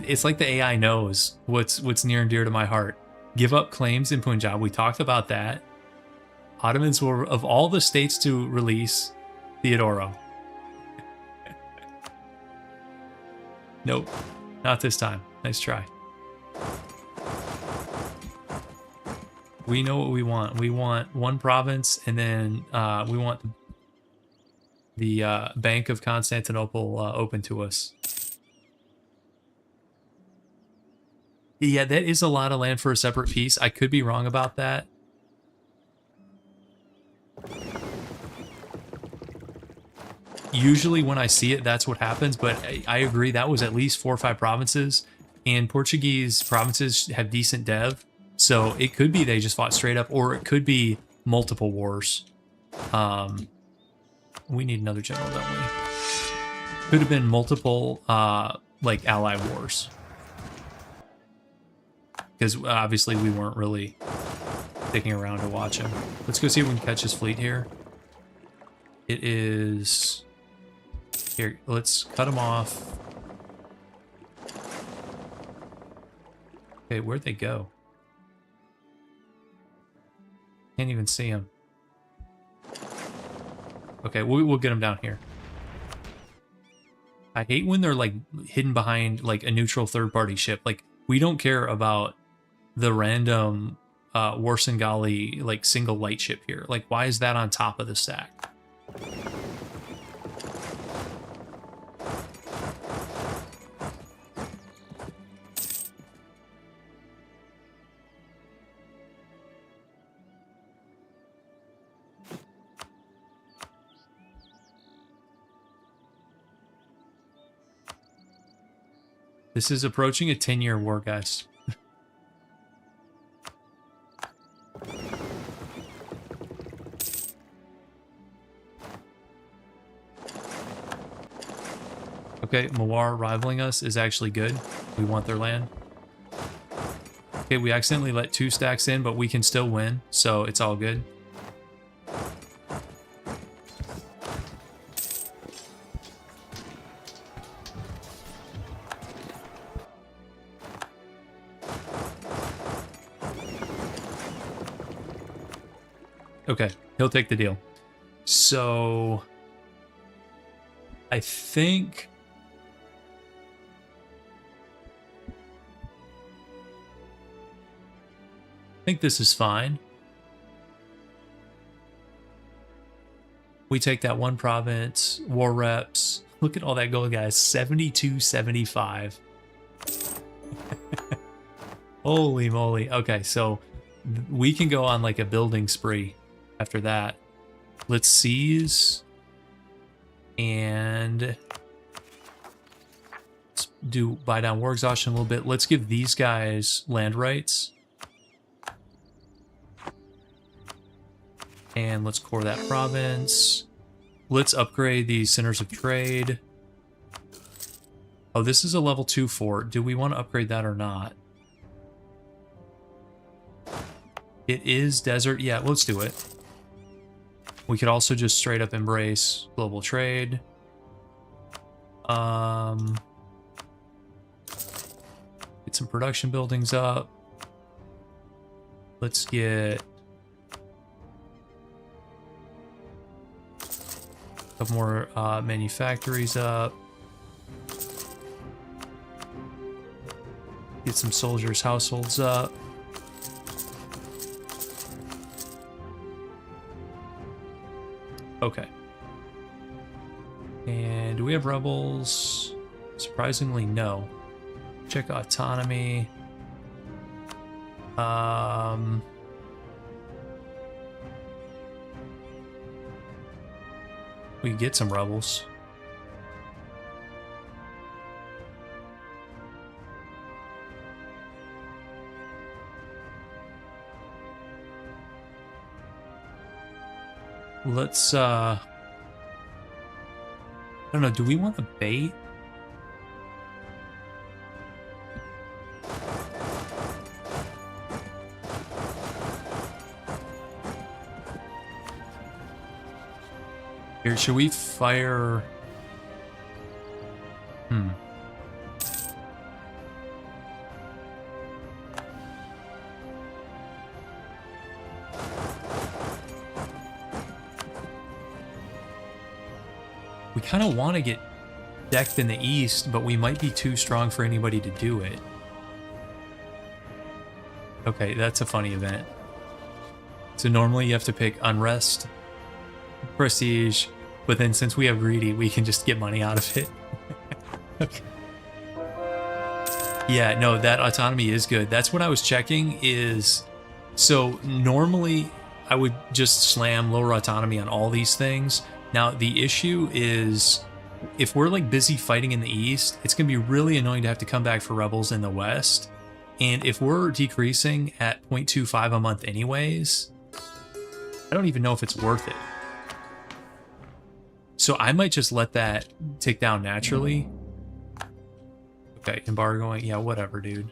S1: It's like the AI knows what's near and dear to my heart. Give up claims in Punjab. We talked about that. Ottomans will, of all the states to release, Theodoro. Nope, not this time. Nice try. We know what we want. We want one province, and then we want the Bank of Constantinople open to us. Yeah, that is a lot of land for a separate piece. I could be wrong about that. Usually when I see it, that's what happens, but I agree that was at least 4 or 5 provinces, and Portuguese provinces have decent dev, so it could be they just fought straight up, or it could be multiple wars. We need another general, don't we? Could have been multiple, like, ally wars. Because obviously we weren't really sticking around to watch him. Let's go see if we can catch his fleet here. It is... Here, let's cut him off. Okay, where'd they go? Can't even see him. Okay, we'll get him down here. I hate when they're, like, hidden behind, like, a neutral third-party ship. Like, we don't care about the random Warsangali, like, single light ship here. Like, why is that on top of the stack? This is approaching a 10-year war, guys. Okay, Mawar rivaling us is actually good. We want their land. Okay, we accidentally let 2 stacks in, but we can still win, so it's all good. Okay, he'll take the deal. So I think this is fine. We take that one province, war reps. Look at all that gold, guys. 72-75. Holy moly. Okay, so we can go on like a building spree after that. Let's seize and let's do buy down war exhaustion a little bit. Let's give these guys land rights. And let's core that province. Let's upgrade these centers of trade. Oh, this is a level 2 fort. Do we want to upgrade that or not? It is desert. Yeah, let's do it. We could also just straight up embrace global trade. Get some production buildings up. Let's get a couple more manufactories up. Get some soldiers' households up. Okay. And do we have rebels? Surprisingly, no. Check autonomy. We can get some rebels. Let's, I don't know, do we want to bait? Here, should we fire? We kind of want to get decked in the east, but we might be too strong for anybody to do it. Okay, that's a funny event. So normally you have to pick Unrest, Prestige, but then since we have Greedy, we can just get money out of it. Okay. Yeah, no, that autonomy is good. That's what I was checking is... So normally I would just slam lower autonomy on all these things. Now the issue is if we're like busy fighting in the east, it's going to be really annoying to have to come back for rebels in the west. And if we're decreasing at 0.25 a month anyways, I don't even know if it's worth it. So I might just let that tick down naturally. Okay, embargoing. Yeah, whatever, dude.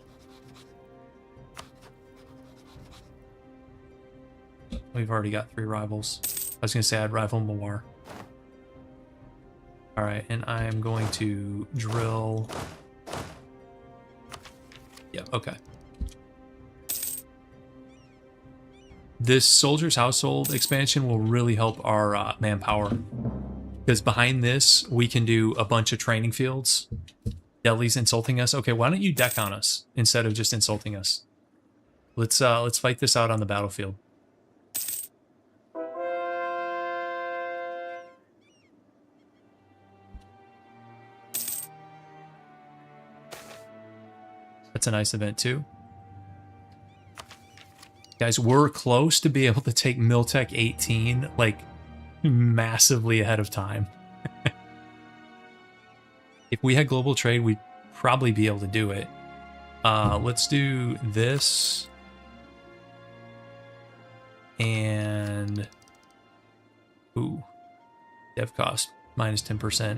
S1: We've already got 3 rivals. I was going to say I'd rival more. All right, and I am going to drill. Yep, okay. This Soldier's Household expansion will really help our manpower. Because behind this, we can do a bunch of training fields. Delhi's insulting us. Okay, why don't you deck on us instead of just insulting us? Let's fight this out on the battlefield. That's a nice event too. Guys, we're close to be able to take Miltech 18 like massively ahead of time. If we had global trade, we'd probably be able to do it. Let's do this. And... Ooh. Dev cost, minus 10%.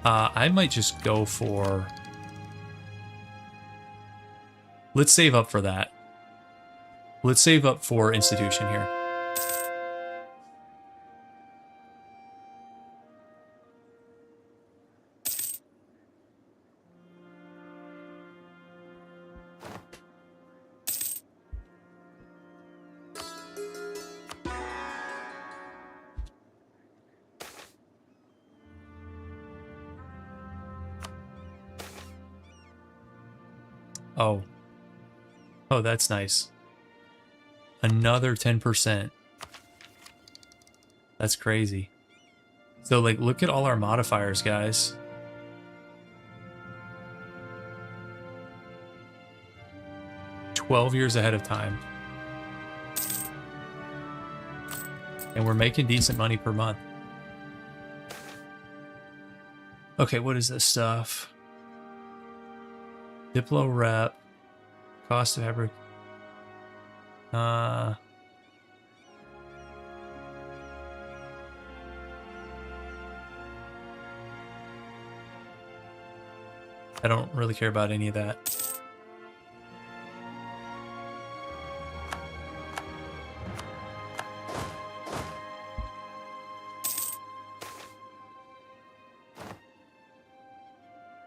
S1: I might just go for... Let's save up for that. Let's save up for institution here. Oh. Oh, that's nice. Another 10%. That's crazy. So, like, look at all our modifiers, guys. $12 ahead of time. And we're making decent money per month. Okay, what is this stuff? Diplo rep. Cost of fabric. I don't really care about any of that.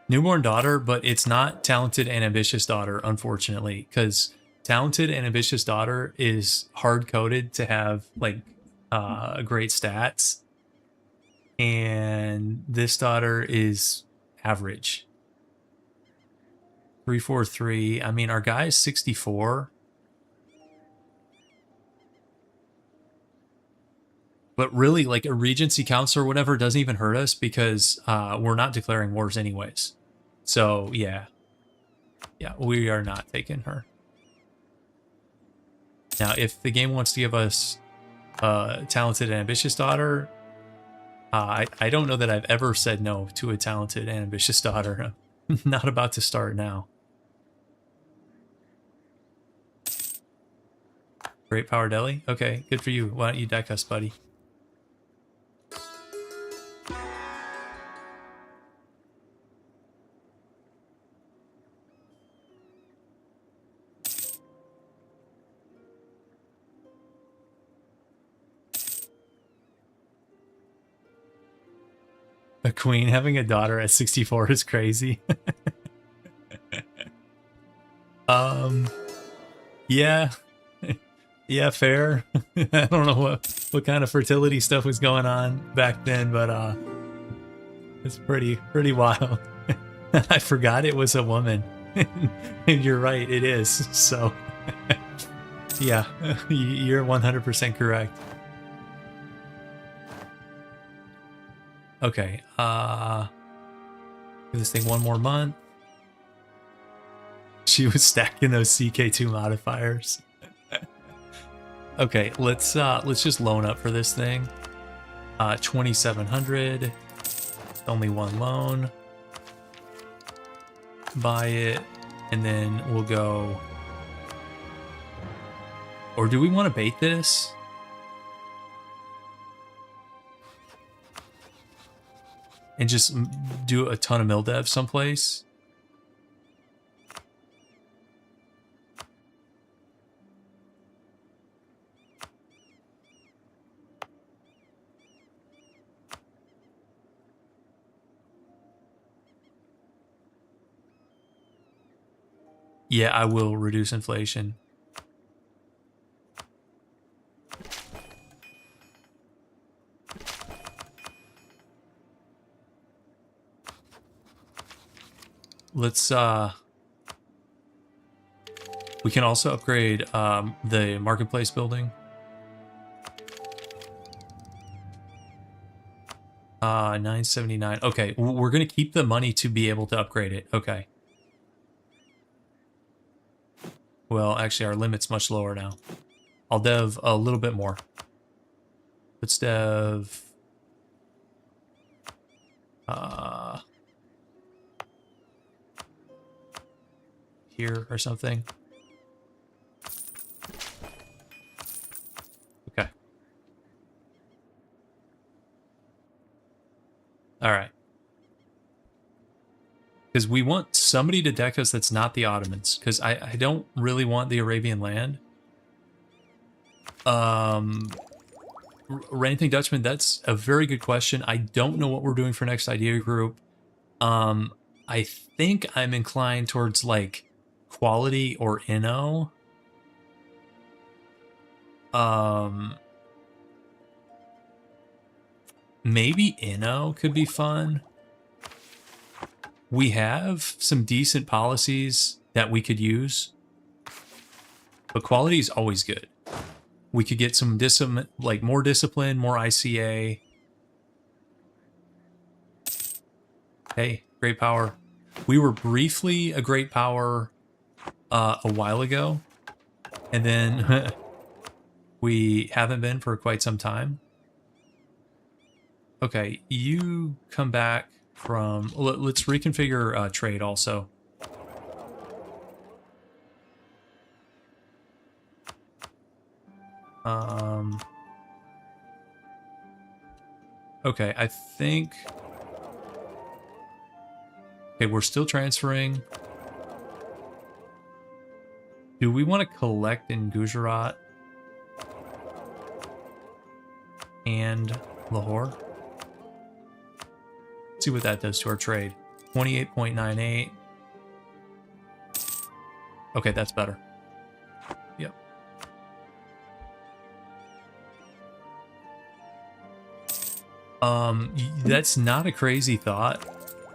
S1: Newborn daughter, but it's not talented and ambitious daughter, unfortunately, because talented and ambitious daughter is hard coded to have like great stats, and this daughter is average. 343. I mean, our guy is 64. But really, like a Regency Council or whatever doesn't even hurt us because we're not declaring wars anyways. So, yeah. Yeah, we are not taking her. Now, if the game wants to give us a talented and ambitious daughter, I don't know that I've ever said no to a talented and ambitious daughter. I'm not about to start now. Great Power Deli? Okay, good for you. Why don't you deck us, buddy? A queen having a daughter at 64 is crazy. Yeah. Yeah, fair. I don't know what kind of fertility stuff was going on back then, but It's pretty wild. I forgot it was a woman. And you're right, it is. So, yeah, you're 100% correct. Okay, give this thing one more month. She was stacking those CK2 modifiers. Okay, let's just loan up for this thing. 2,700. Only one loan. Buy it, and then we'll go. Or do we want to bait this? And just do a ton of mill dev someplace? Yeah, I will reduce inflation. Let's we can also upgrade the marketplace building. 979. Okay, we're gonna keep the money to be able to upgrade it. Okay. Well, actually, our limit's much lower now. I'll dev a little bit more. Let's dev... here or something. Okay. All right. Because we want somebody to deck us that's not the Ottomans. Because I don't really want the Arabian land. Anything Dutchman, that's a very good question. I don't know what we're doing for next idea group. I think I'm inclined towards like quality or Inno. Maybe Inno could be fun. We have some decent policies that we could use, but quality is always good. We could get some more discipline, more ICA. Hey, great power. We were briefly a great power a while ago, and then we haven't been for quite some time. Okay, you come back from... Let's reconfigure trade also. Okay, I think... Okay, we're still transferring. Do we want to collect in Gujarat and Lahore? Let's see what that does to our trade. 28.98. Okay, that's better. Yep. That's not a crazy thought.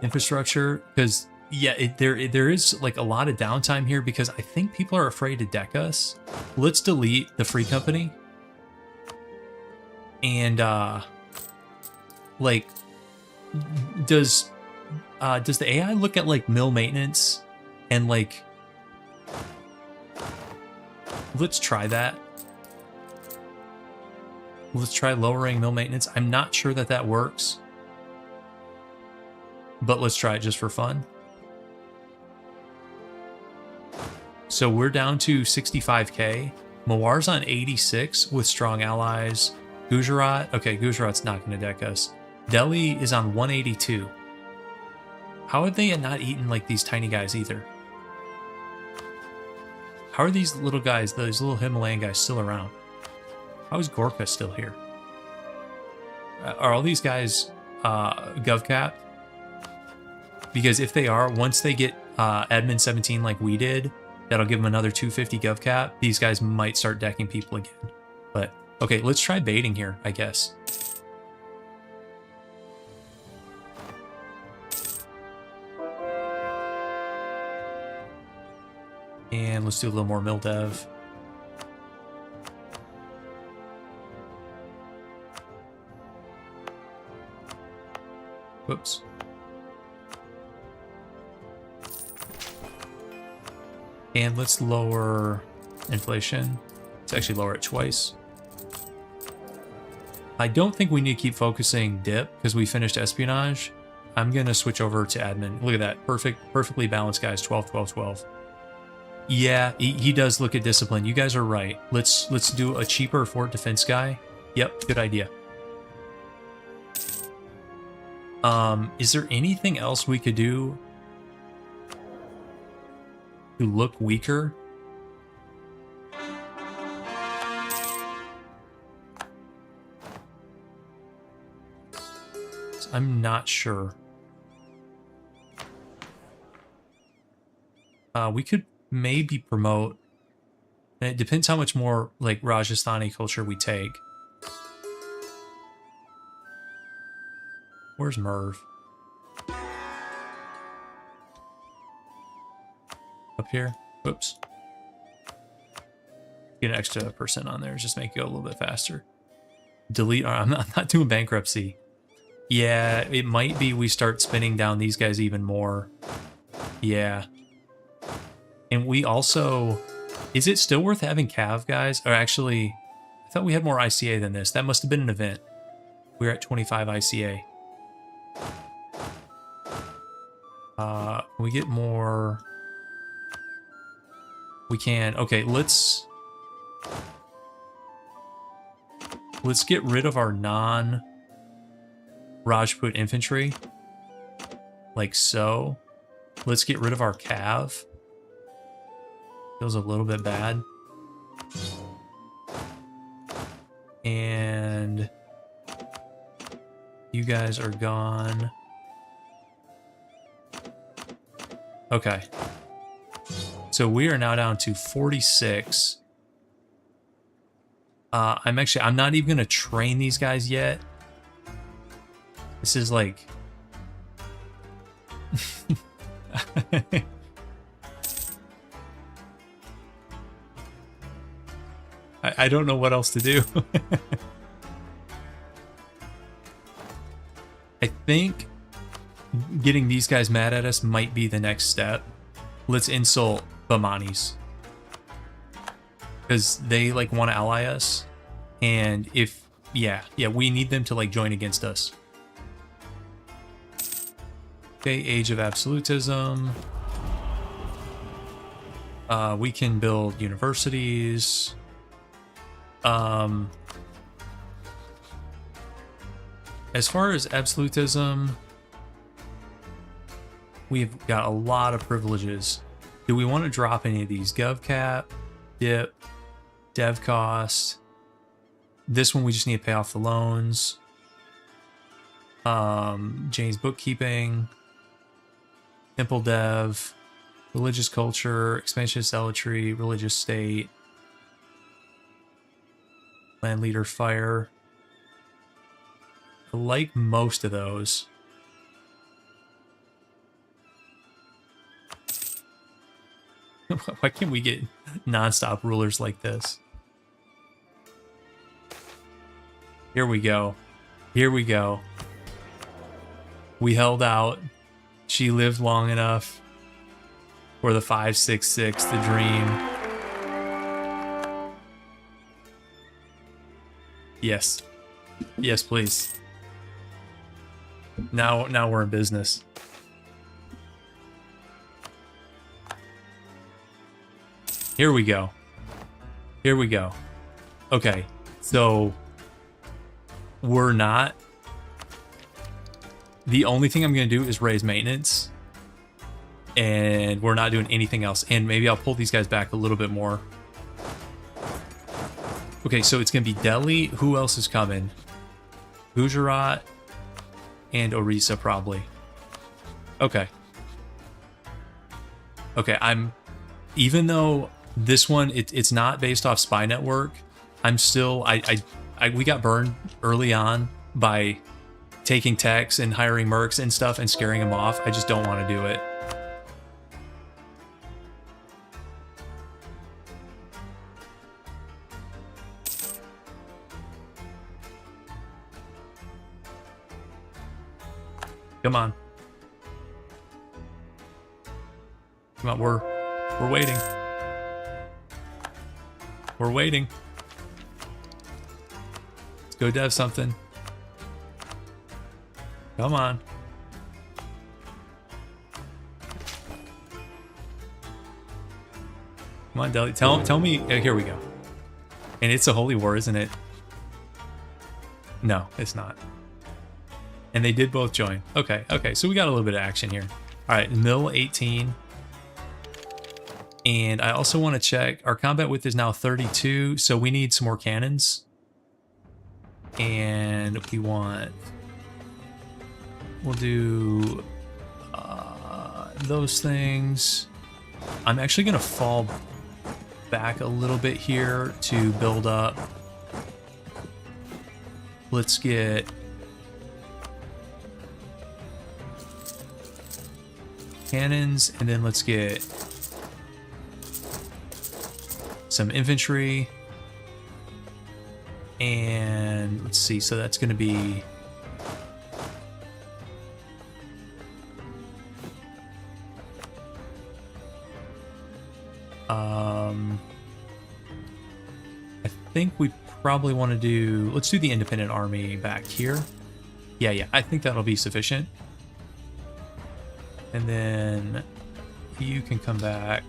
S1: Infrastructure, because yeah, there is like a lot of downtime here because I think people are afraid to deck us. Let's delete the free company. And like, does the AI look at like mill maintenance and like, let's try that. Let's try lowering mill maintenance. I'm not sure that that works, but let's try it just for fun. So we're down to 65k. Mawar's on 86 with strong allies. Gujarat, okay, Gujarat's not going to deck us. Delhi is on 182. How are they not eating like these tiny guys either? How are these little guys, those little Himalayan guys, still around? How is Gorkha still here? Are all these guys gov capped? Because if they are, once they get admin 17 like we did, that'll give them another 250 gov cap. These guys might start decking people again. But okay, let's try baiting here, I guess. And let's do a little more mill dev. Whoops. And let's lower inflation. Let's actually lower it twice. I don't think we need to keep focusing dip because we finished espionage. I'm going to switch over to admin. Look at that. Perfectly balanced, guys. 12, 12, 12. Yeah, he does look at discipline. You guys are right. Let's do a cheaper fort defense guy. Yep, good idea. Is there anything else we could do to look weaker? I'm not sure. We could maybe promote. It depends how much more like Rajasthani culture we take. Where's Merv? Up here? Whoops. Get an extra % on there. Just make it go a little bit faster. Delete. I'm not doing bankruptcy. Yeah, it might be we start spinning down these guys even more. Yeah. And we also... Is it still worth having Cav, guys? Or actually, I thought we had more ICA than this. That must have been an event. We're at 25 ICA. Can we get more? We can. Okay, let's get rid of our non-Rajput infantry. Like so. Let's get rid of our Cav. Feels a little bit bad. And you guys are gone. Okay. So we are now down to 46. I'm not even gonna train these guys yet. This is like I don't know what else to do. I think getting these guys mad at us might be the next step. Let's insult Bamanis. Because they like want to ally us. And if yeah, we need them to like join against us. Okay, Age of Absolutism. We can build universities. As far as absolutism, we've got a lot of privileges. Do we want to drop any of these? Gov cap, dip, dev cost. This one we just need to pay off the loans. Jane's bookkeeping, temple dev, religious culture, expansion zealotry, religious state, land leader fire. I like most of those. Why can't we get non-stop rulers like this? Here we go. Here we go. We held out. She lived long enough for the 566, the dream. Yes. Yes, please. Now we're in business. Here we go. Here we go. Okay, so we're not. The only thing I'm going to do is raise maintenance. And we're not doing anything else. And maybe I'll pull these guys back a little bit more. Okay, so it's going to be Delhi. Who else is coming? Gujarat and Orissa, probably. Okay. Okay, even though this one, it's not based off spy network, I'm still, we got burned early on by taking techs and hiring mercs and stuff and scaring them off. I just don't want to do it. Come on. Come on, we're waiting. We're waiting. Let's go dev something. Come on. Come on, Deli. Tell me. Here we go. And it's a holy war, isn't it? No, it's not. And they did both join. Okay, okay. So we got a little bit of action here. All right, mill 18. And I also want to check. Our combat width is now 32, so we need some more cannons. And we want... We'll do those things. I'm actually going to fall back a little bit here to build up. Let's get... cannons, and then let's get some infantry. And let's see, so that's going to be... I think we probably want to do... Let's do the independent army back here. Yeah, I think that'll be sufficient. And then you can come back.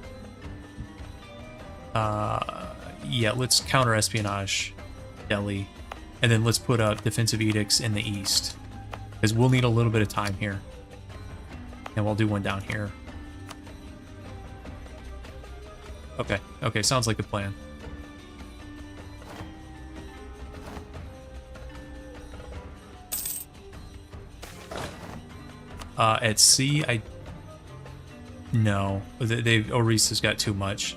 S1: Yeah, let's counter espionage Delhi. And then let's put up defensive edicts in the east, because we'll need a little bit of time here. And we'll do one down here. Okay, sounds like a plan. At sea, no, Orisa's got too much.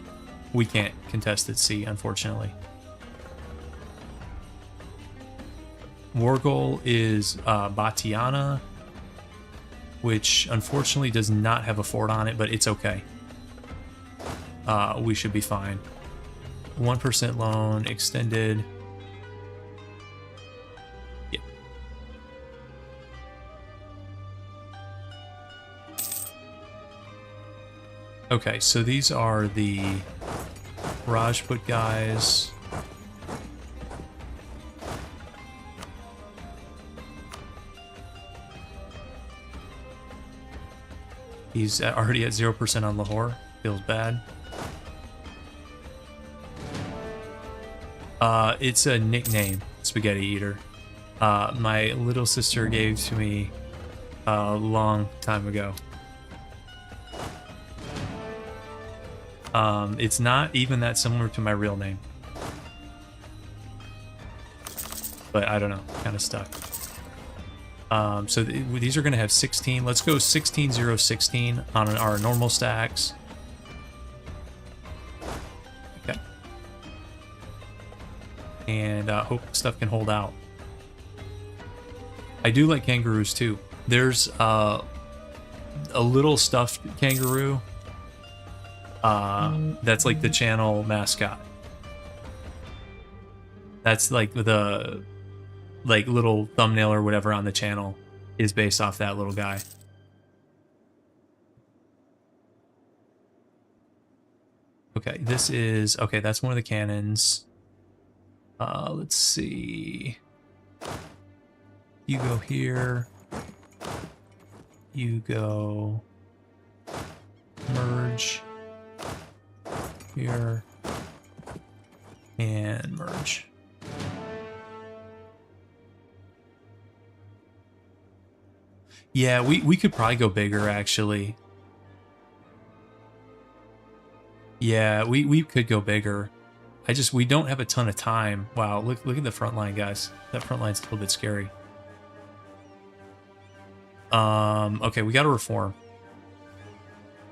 S1: We can't contest at sea, unfortunately. War goal is Batiana, which unfortunately does not have a fort on it, but it's okay. We should be fine. 1% loan extended. Yeah. Okay, so these are the Rajput guys. He's already at 0% on Lahore. Feels bad. It's a nickname, Spaghetti Eater. My little sister gave to me a long time ago. It's not even that similar to my real name. But I don't know, kind of stuck. So these are going to have 16. Let's go 16, 0, 16 on our normal stacks. Okay. And hope stuff can hold out. I do like kangaroos too. There's a little stuffed kangaroo. That's like the channel mascot. That's like the little thumbnail or whatever on the channel is based off that little guy. Okay, this is okay. That's one of the cannons. Let's see. You go here. You go merge here and merge. Yeah, we could probably go bigger, actually. Yeah, we could go bigger. We don't have a ton of time. Wow, look at the front line, guys. That front line's a little bit scary. Okay, we got to reform.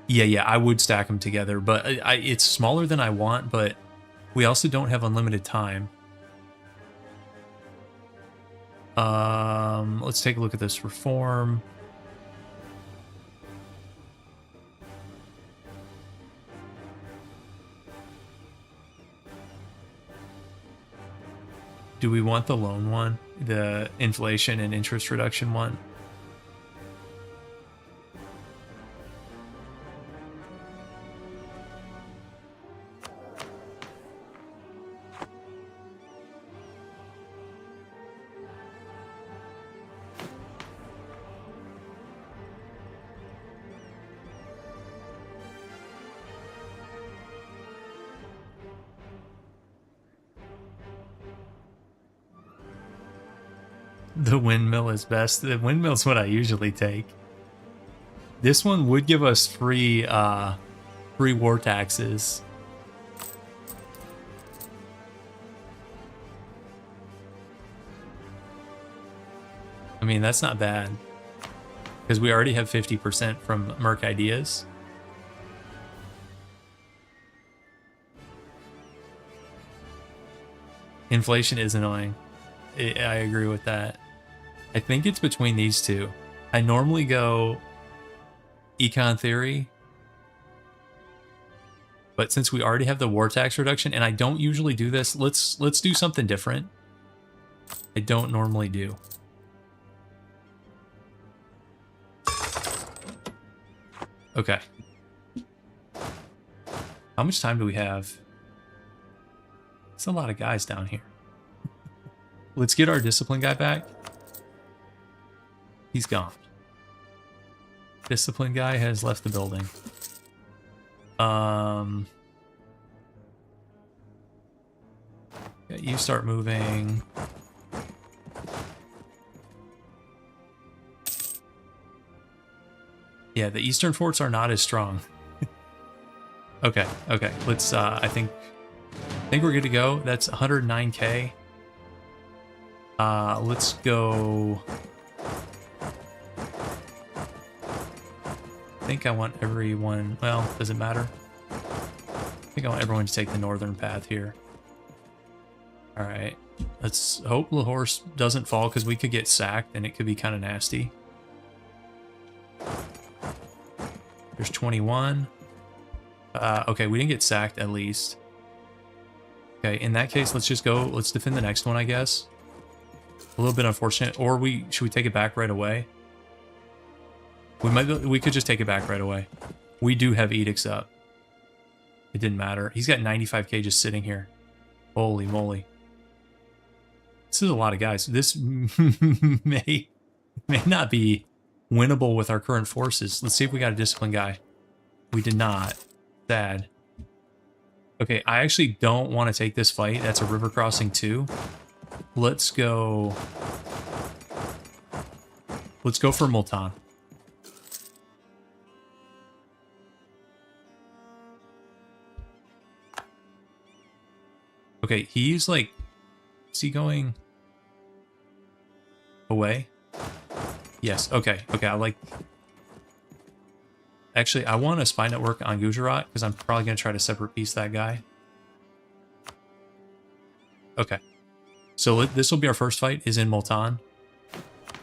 S1: Yeah, I would stack them together, but it's smaller than I want, but we also don't have unlimited time. Let's take a look at this reform. Do we want the loan one? The inflation and interest reduction one? The windmill is best. The windmill's what I usually take. This one would give us free war taxes. I mean, that's not bad. Because we already have 50% from Merc Ideas. Inflation is annoying. I agree with that. I think it's between these two. I normally go Econ Theory. But since we already have the war tax reduction, and I don't usually do this, let's do something different. I don't normally do. Okay. How much time do we have? It's a lot of guys down here. Let's get our discipline guy back. He's gone. Discipline guy has left the building. Yeah, you start moving. Yeah, the eastern forts are not as strong. Okay, let's I think we're good to go. That's 109k. Let's go. I think I want everyone, well, does it matter? I think I want everyone to take the northern path here. All right, let's hope Lahore doesn't fall because we could get sacked and it could be kind of nasty. There's 21. Okay, we didn't get sacked at least. Okay, in that case, let's just go. Let's defend the next one, I guess. A little bit unfortunate. Or should we take it back right away? We could just take it back right away. We do have edicts up. It didn't matter. He's got 95k just sitting here. Holy moly. This is a lot of guys. This may not be winnable with our current forces. Let's see if we got a disciplined guy. We did not. Sad. Okay, I actually don't want to take this fight. That's a river crossing too. Let's go. Let's go for Multan. Okay, he's like, is he going away? Yes, okay, I like... Actually, I want a spy network on Gujarat because I'm probably going to try to separate piece that guy. Okay. So this will be our first fight, is in Multan.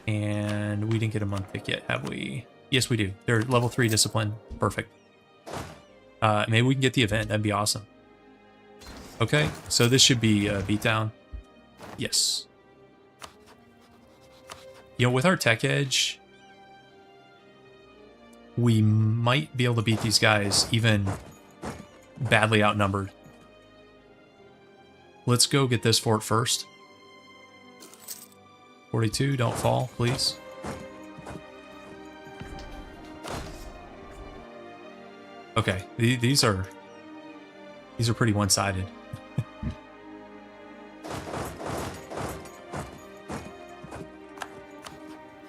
S1: And we didn't get a month pick yet, have we? Yes, we do. They're level 3 discipline. Perfect. Maybe we can get the event. That'd be awesome. Okay, so this should be a beatdown. Yes. You know, with our tech edge, we might be able to beat these guys even badly outnumbered. Let's go get this fort first. 42, don't fall, please. Okay, these are pretty one-sided.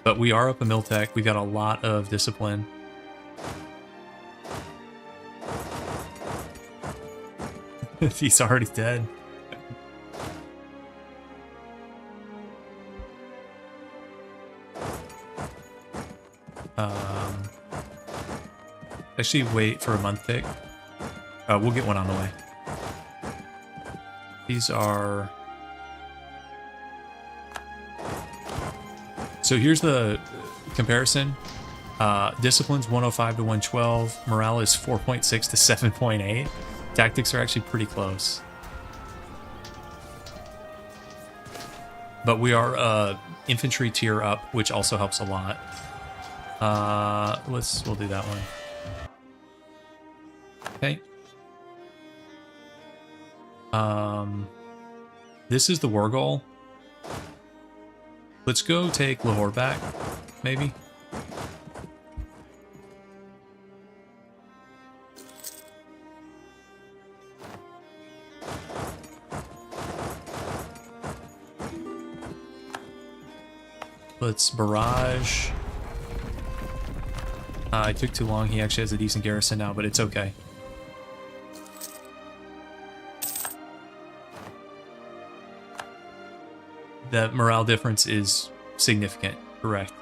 S1: But we are up a Miltech. We got a lot of discipline. He's already dead. Actually, wait for a month pick. We'll get one on the way. These are... So here's the comparison. Discipline's 105 to 112. Morale is 4.6 to 7.8. Tactics are actually pretty close. But we are infantry tier up, which also helps a lot. We'll do that one. Okay. This is the war goal. Let's go take Lahore back, maybe. Let's barrage. I took too long. He actually has a decent garrison now, but it's okay. The morale difference is significant, correct.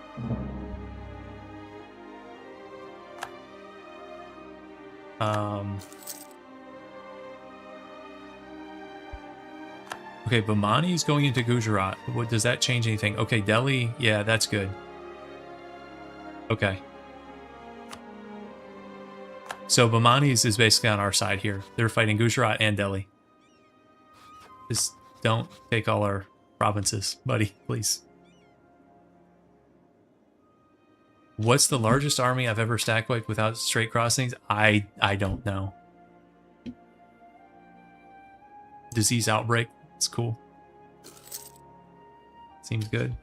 S1: Okay, Bamani's going into Gujarat. What does that change anything? Okay, Delhi, yeah, that's good. Okay. So Bamani's is basically on our side here. They're fighting Gujarat and Delhi. Just don't take all our provinces, buddy, please. What's the largest army I've ever stack wiped without straight crossings? I don't know. Disease outbreak. It's cool. Seems good.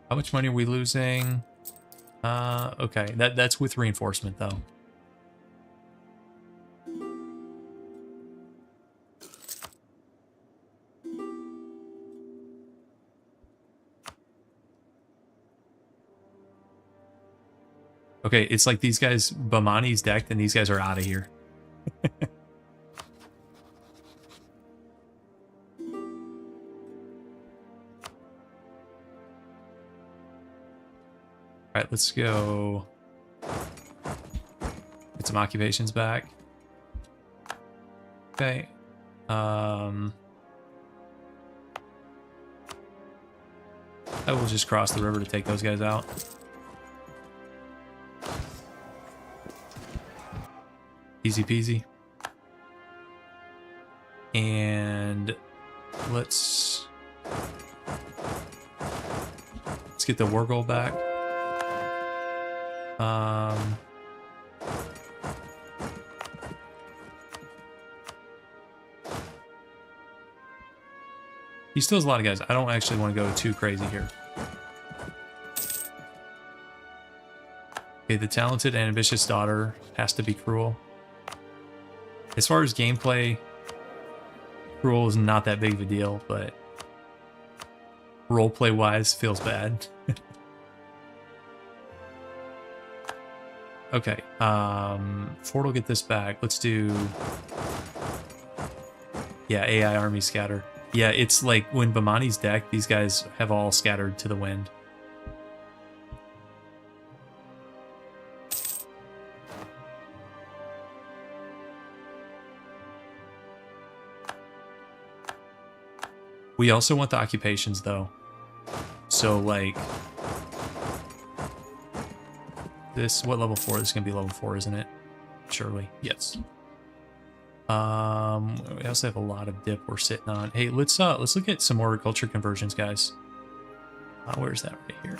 S1: How much money are we losing? Okay, that's with reinforcement though. Okay, it's like these guys, Bamani's decked and these guys are out of here. Alright, let's go get some occupations back. Okay. I will just cross the river to take those guys out. Easy peasy. And let's get the war goal back. He still has a lot of guys. I don't actually want to go too crazy here. Okay, the talented and ambitious daughter has to be cruel. As far as gameplay, cruel is not that big of a deal, but roleplay wise feels bad. Okay, Ford will get this back. Let's do, yeah, AI army scatter. Yeah, it's like when Bamani's decked, these guys have all scattered to the wind. We also want the occupations though. So like this, what level 4? This is gonna be level 4, isn't it? Surely. Yes. We also have a lot of dip we're sitting on. Hey, let's look at some more culture conversions, guys. Where's that right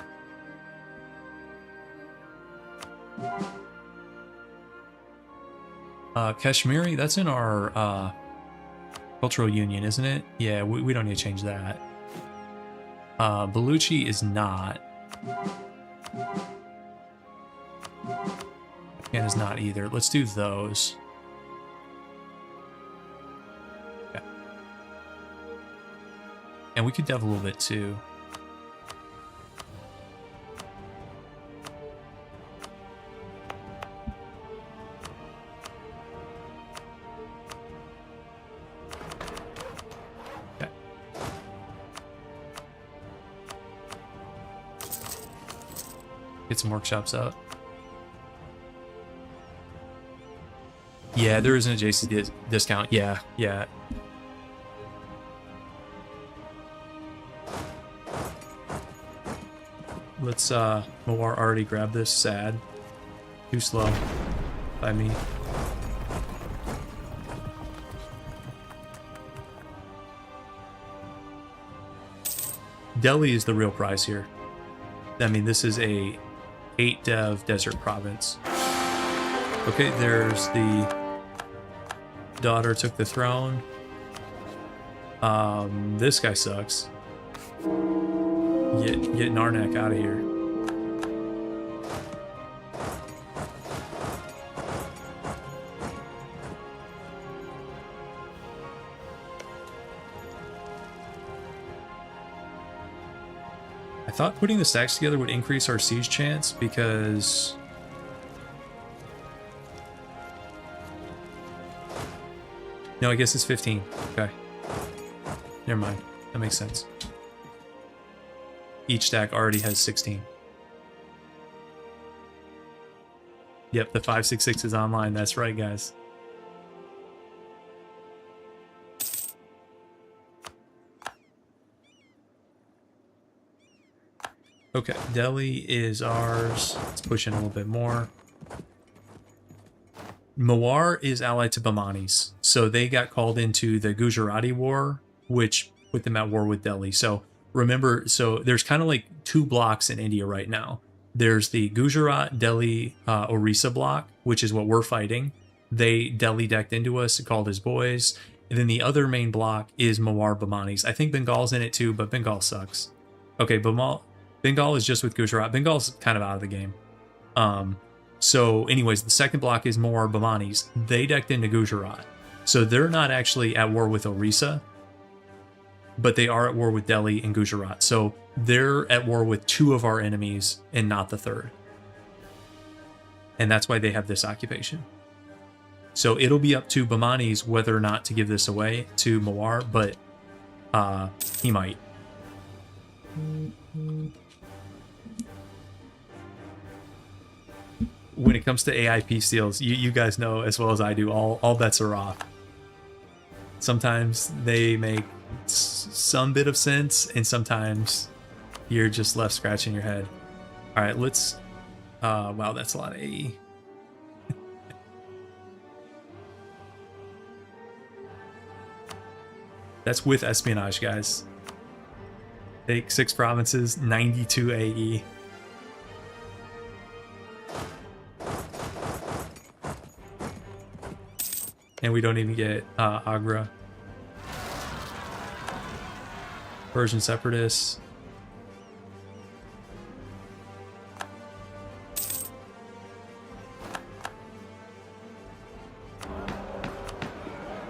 S1: here? Kashmiri, that's in our cultural union, isn't it? Yeah, we don't need to change that. Baluchi is not. And is not either. Let's do those. Okay. And we could dev a little bit too. Okay. Get some workshops up. Yeah, there is an adjacent discount. Yeah, yeah. Let's, Mawar already grab this. Sad. Too slow by me. Delhi is the real prize here. I mean, this is a 8 dev desert province. Okay, there's the daughter took the throne. This guy sucks. Get Narnak out of here. thought putting the stacks together would increase our siege chance because... No, I guess it's 15. Okay. Never mind. That makes sense. Each stack already has 16. Yep, the 566 is online. That's right, guys. Okay, Delhi is ours. Let's push in a little bit more. Mewar is allied to Bamanis, so they got called into the Gujarati War, which put them at war with Delhi. So remember, so there's kind of like two blocks in India right now. There's the Gujarat, Delhi, Orissa block, which is what we're fighting. They Delhi decked into us, called his boys. And then the other main block is Mewar Bamanis. I think Bengal's in it too, but Bengal sucks. Okay, Bengal is just with Gujarat. Bengal's kind of out of the game. So anyways, the second block is Mewar Bamanis. They decked into Gujarat. So they're not actually at war with Orissa, but they are at war with Delhi and Gujarat. So they're at war with two of our enemies and not the third. And that's why they have this occupation. So it'll be up to Bamanis whether or not to give this away to Mewar, but he might. When it comes to AIP steals, you guys know as well as I do, all bets are off. Sometimes they make some bit of sense, and sometimes you're just left scratching your head. All right, let's... wow, that's a lot of AE. That's with espionage, guys. Take 6 provinces, 92 AE. And we don't even get Agra. Persian separatists.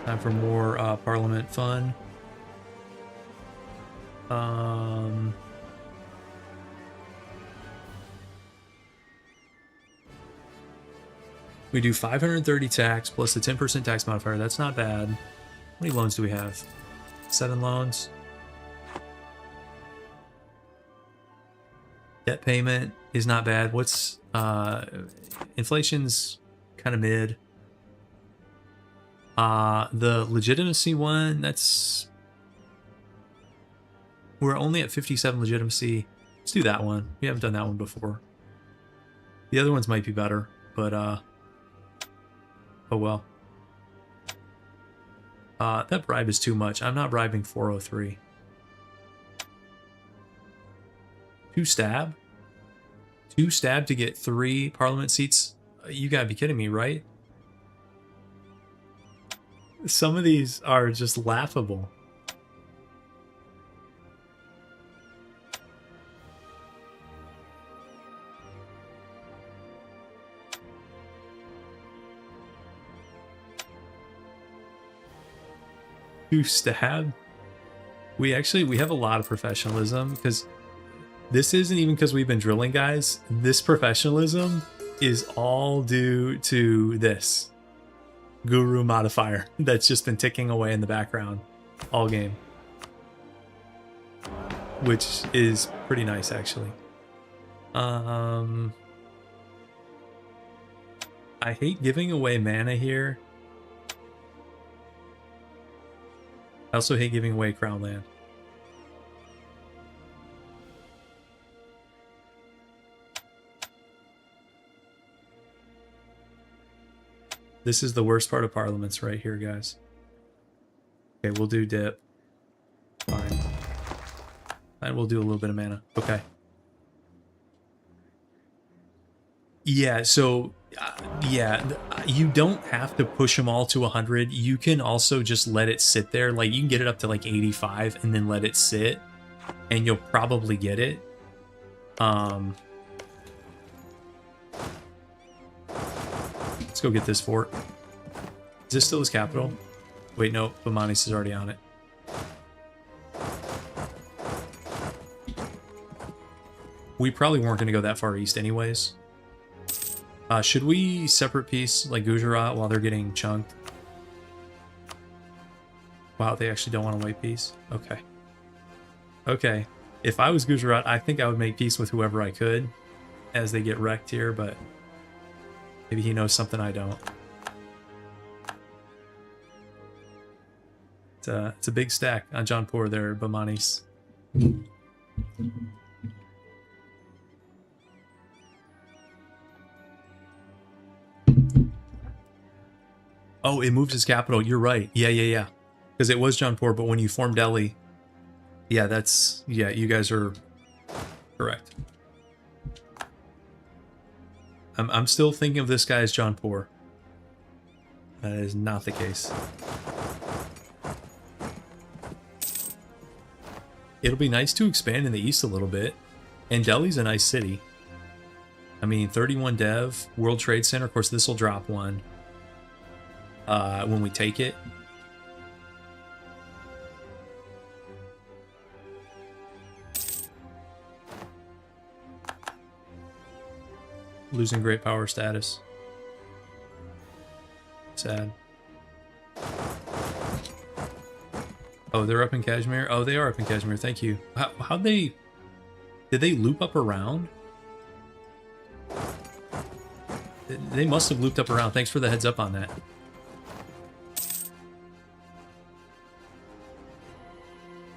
S1: Time for more parliament fun. We do 530 tax plus the 10% tax modifier. That's not bad. How many loans do we have? 7 loans. Debt payment is not bad. What's inflation's kind of mid. The legitimacy one, that's... We're only at 57 legitimacy. Let's do that one. We haven't done that one before. The other ones might be better, but oh well. That bribe is too much. I'm not bribing 403. 2 stab? 2 stab to get 3 parliament seats? You gotta be kidding me, right? Some of these are just laughable. Stab. We have a lot of professionalism because this isn't even because we've been drilling, guys. This professionalism is all due to this guru modifier that's just been ticking away in the background all game, which is pretty nice actually. I hate giving away mana here. I also hate giving away crown land. This is the worst part of parliaments right here, guys. Okay, we'll do dip. Fine. And we'll do a little bit of mana. Okay. Yeah, so... yeah, you don't have to push them all to 100. You can also just let it sit there. Like, you can get it up to like 85 and then let it sit, and you'll probably get it. Let's go get this fort. Is this still his capital? Wait, no, Bamanis is already on it. we probably weren't going to go that far east anyways. Should we separate piece like Gujarat while they're getting chunked? Wow, they actually don't want to wait peace? Okay. Okay. If I was Gujarat, I think I would make peace with whoever I could as they get wrecked here, but maybe he knows something I don't. It's a big stack on Jaunpur there, Bamanis. Oh, it moved his capital. You're right. Yeah. Because it was Jaunpur, but when you form Delhi, yeah, you guys are correct. I'm still thinking of this guy as Jaunpur. That is not the case. It'll be nice to expand in the east a little bit. And Delhi's a nice city. I mean, 31 dev, World Trade Center. Of course, this will drop one when we take it. Losing great power status. Sad. Oh, they're up in Kashmir? Oh, they are up in Kashmir. Thank you. How'd they... Did they loop up around? They must have looped up around. Thanks for the heads up on that.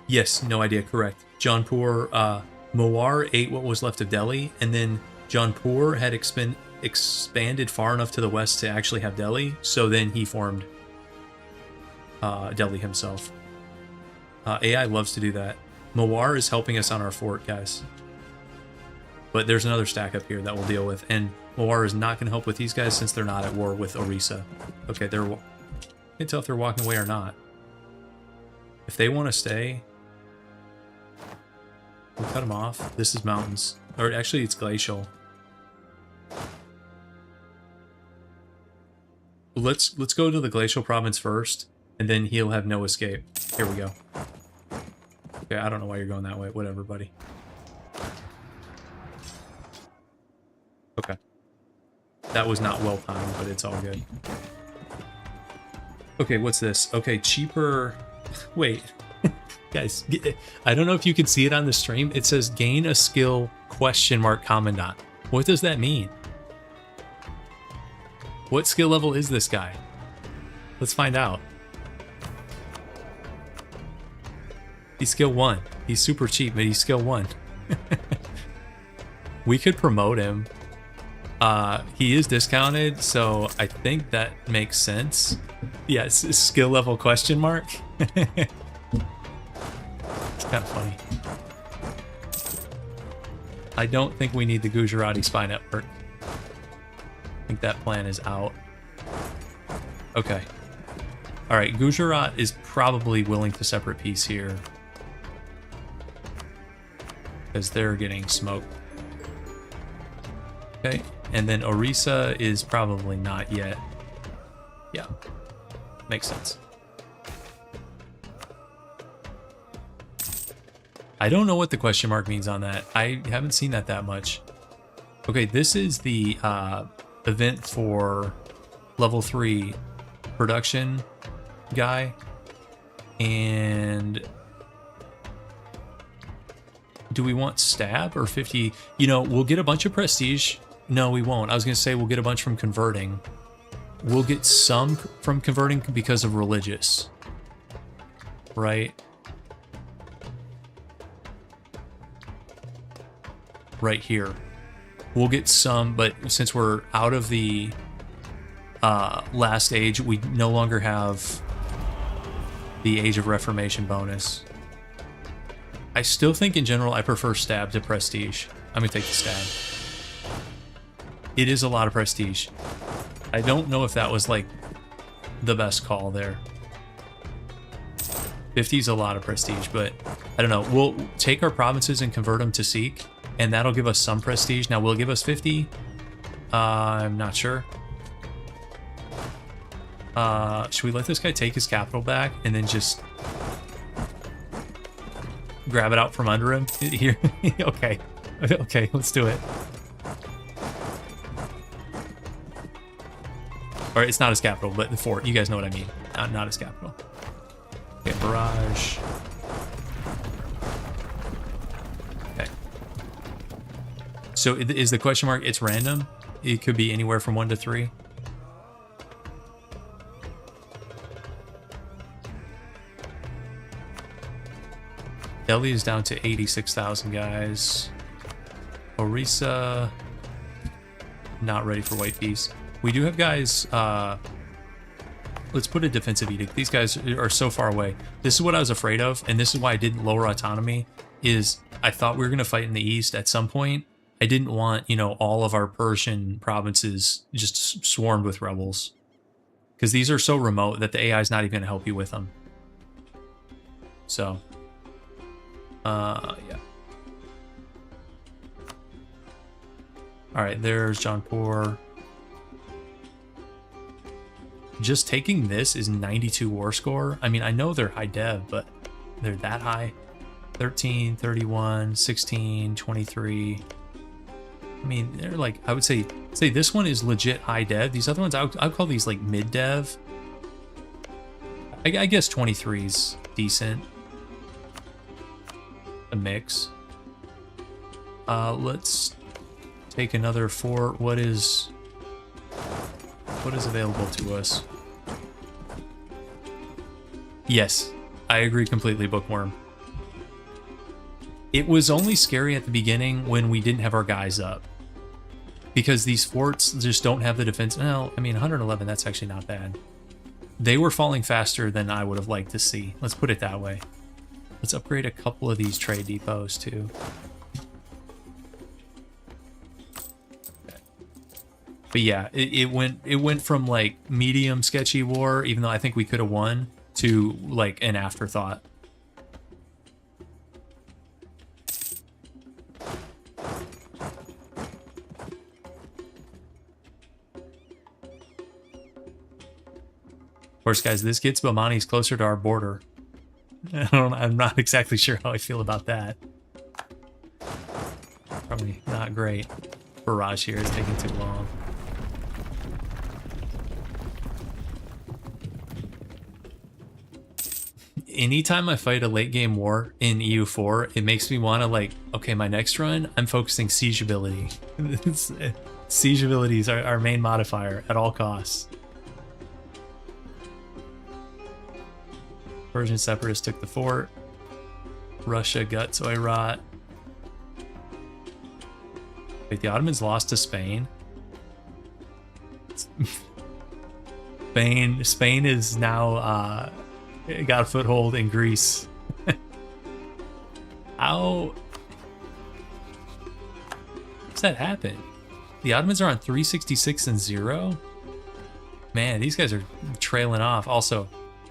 S1: Yes, no idea. Correct. Jaunpur, Mewar ate what was left of Delhi, and then Jaunpur had expanded far enough to the west to actually have Delhi, so then he formed Delhi himself. AI loves to do that. Mewar is helping us on our fort, guys. But there's another stack up here that we'll deal with, and Mewar is not going to help with these guys since they're not at war with Orissa. Okay, I can't tell if they're walking away or not. If they want to stay, we'll cut them off. This is mountains. Or actually, it's glacial. Let's go to the glacial province first, and then he'll have no escape. Here we go. Okay, I don't know why you're going that way. Whatever, buddy. Okay. That was not well timed, but it's all good. Okay, what's this? Okay, cheaper... Wait. Guys, I don't know if you can see it on the stream. It says gain a skill ? Commandant. What does that mean? What skill level is this guy? Let's find out. He's skill 1. He's super cheap, but he's skill 1. We could promote him. He is discounted, so I think that makes sense. Yes, skill level ? It's kind of funny. I don't think we need the Gujarati spy network. I think that plan is out. Okay. Alright, Gujarat is probably willing to separate peace here. Because they're getting smoked. Okay, and then Orissa is probably not yet. Yeah, makes sense. I don't know what the question mark means on that. I haven't seen that much. Okay, this is the event for level 3 production guy. And do we want stab or 50? You know, we'll get a bunch of prestige. No, we won't. I was going to say we'll get a bunch from converting. We'll get some from converting because of religious. Right? Right here. We'll get some, but since we're out of the last age, we no longer have the Age of Reformation bonus. I still think in general I prefer stab to prestige. I'm going to take the stab. It is a lot of prestige. I don't know if that was like the best call there. 50 is a lot of prestige, but I don't know. We'll take our provinces and convert them to Sikh, and that'll give us some prestige. Now, will it give us 50? I'm not sure. Should we let this guy take his capital back and then just grab it out from under him? Here, okay. Okay, let's do it. Or it's not his capital, but the fort. You guys know what I mean. Not his capital. Okay, barrage. Okay. So is the question mark, it's random? It could be anywhere from 1 to 3. Delhi is down to 86,000 guys. Orissa, not ready for white peace. We do have guys, let's put a defensive edict. These guys are so far away. This is what I was afraid of, and this is why I didn't lower autonomy, is I thought we were going to fight in the east at some point. I didn't want, you know, all of our Persian provinces just swarmed with rebels. Because these are so remote that the AI is not even going to help you with them. So, yeah. Alright, there's Jaunpur. Just taking this is 92 war score. I mean, I know they're high dev, but they're that high. 13, 31, 16, 23. I mean, they're like, I would say this one is legit high dev. These other ones, I would call these like mid dev. I guess 23 is decent. A mix. Let's take another fort. What is available to us? Yes, I agree completely, Bookworm. It was only scary at the beginning when we didn't have our guys up. Because these forts just don't have the defense. Well, I mean, 111, that's actually not bad. They were falling faster than I would have liked to see. Let's put it that way. Let's upgrade a couple of these trade depots too. But yeah, it went from like medium sketchy war, even though I think we could have won, to like an afterthought. Of course, guys, this gets Bomani's closer to our border. I'm not exactly sure how I feel about that. Probably not great. Barrage here is taking too long. Anytime I fight a late game war in EU4, it makes me want to like, okay, my next run, I'm focusing siege ability. Siege ability is our main modifier at all costs. Persian separatists took the fort. Russia got Zoirat. Wait, the Ottomans lost to Spain? Spain is now got a foothold in Greece. How does that happen? The Ottomans are on 366 and 0? Man, these guys are trailing off. Also,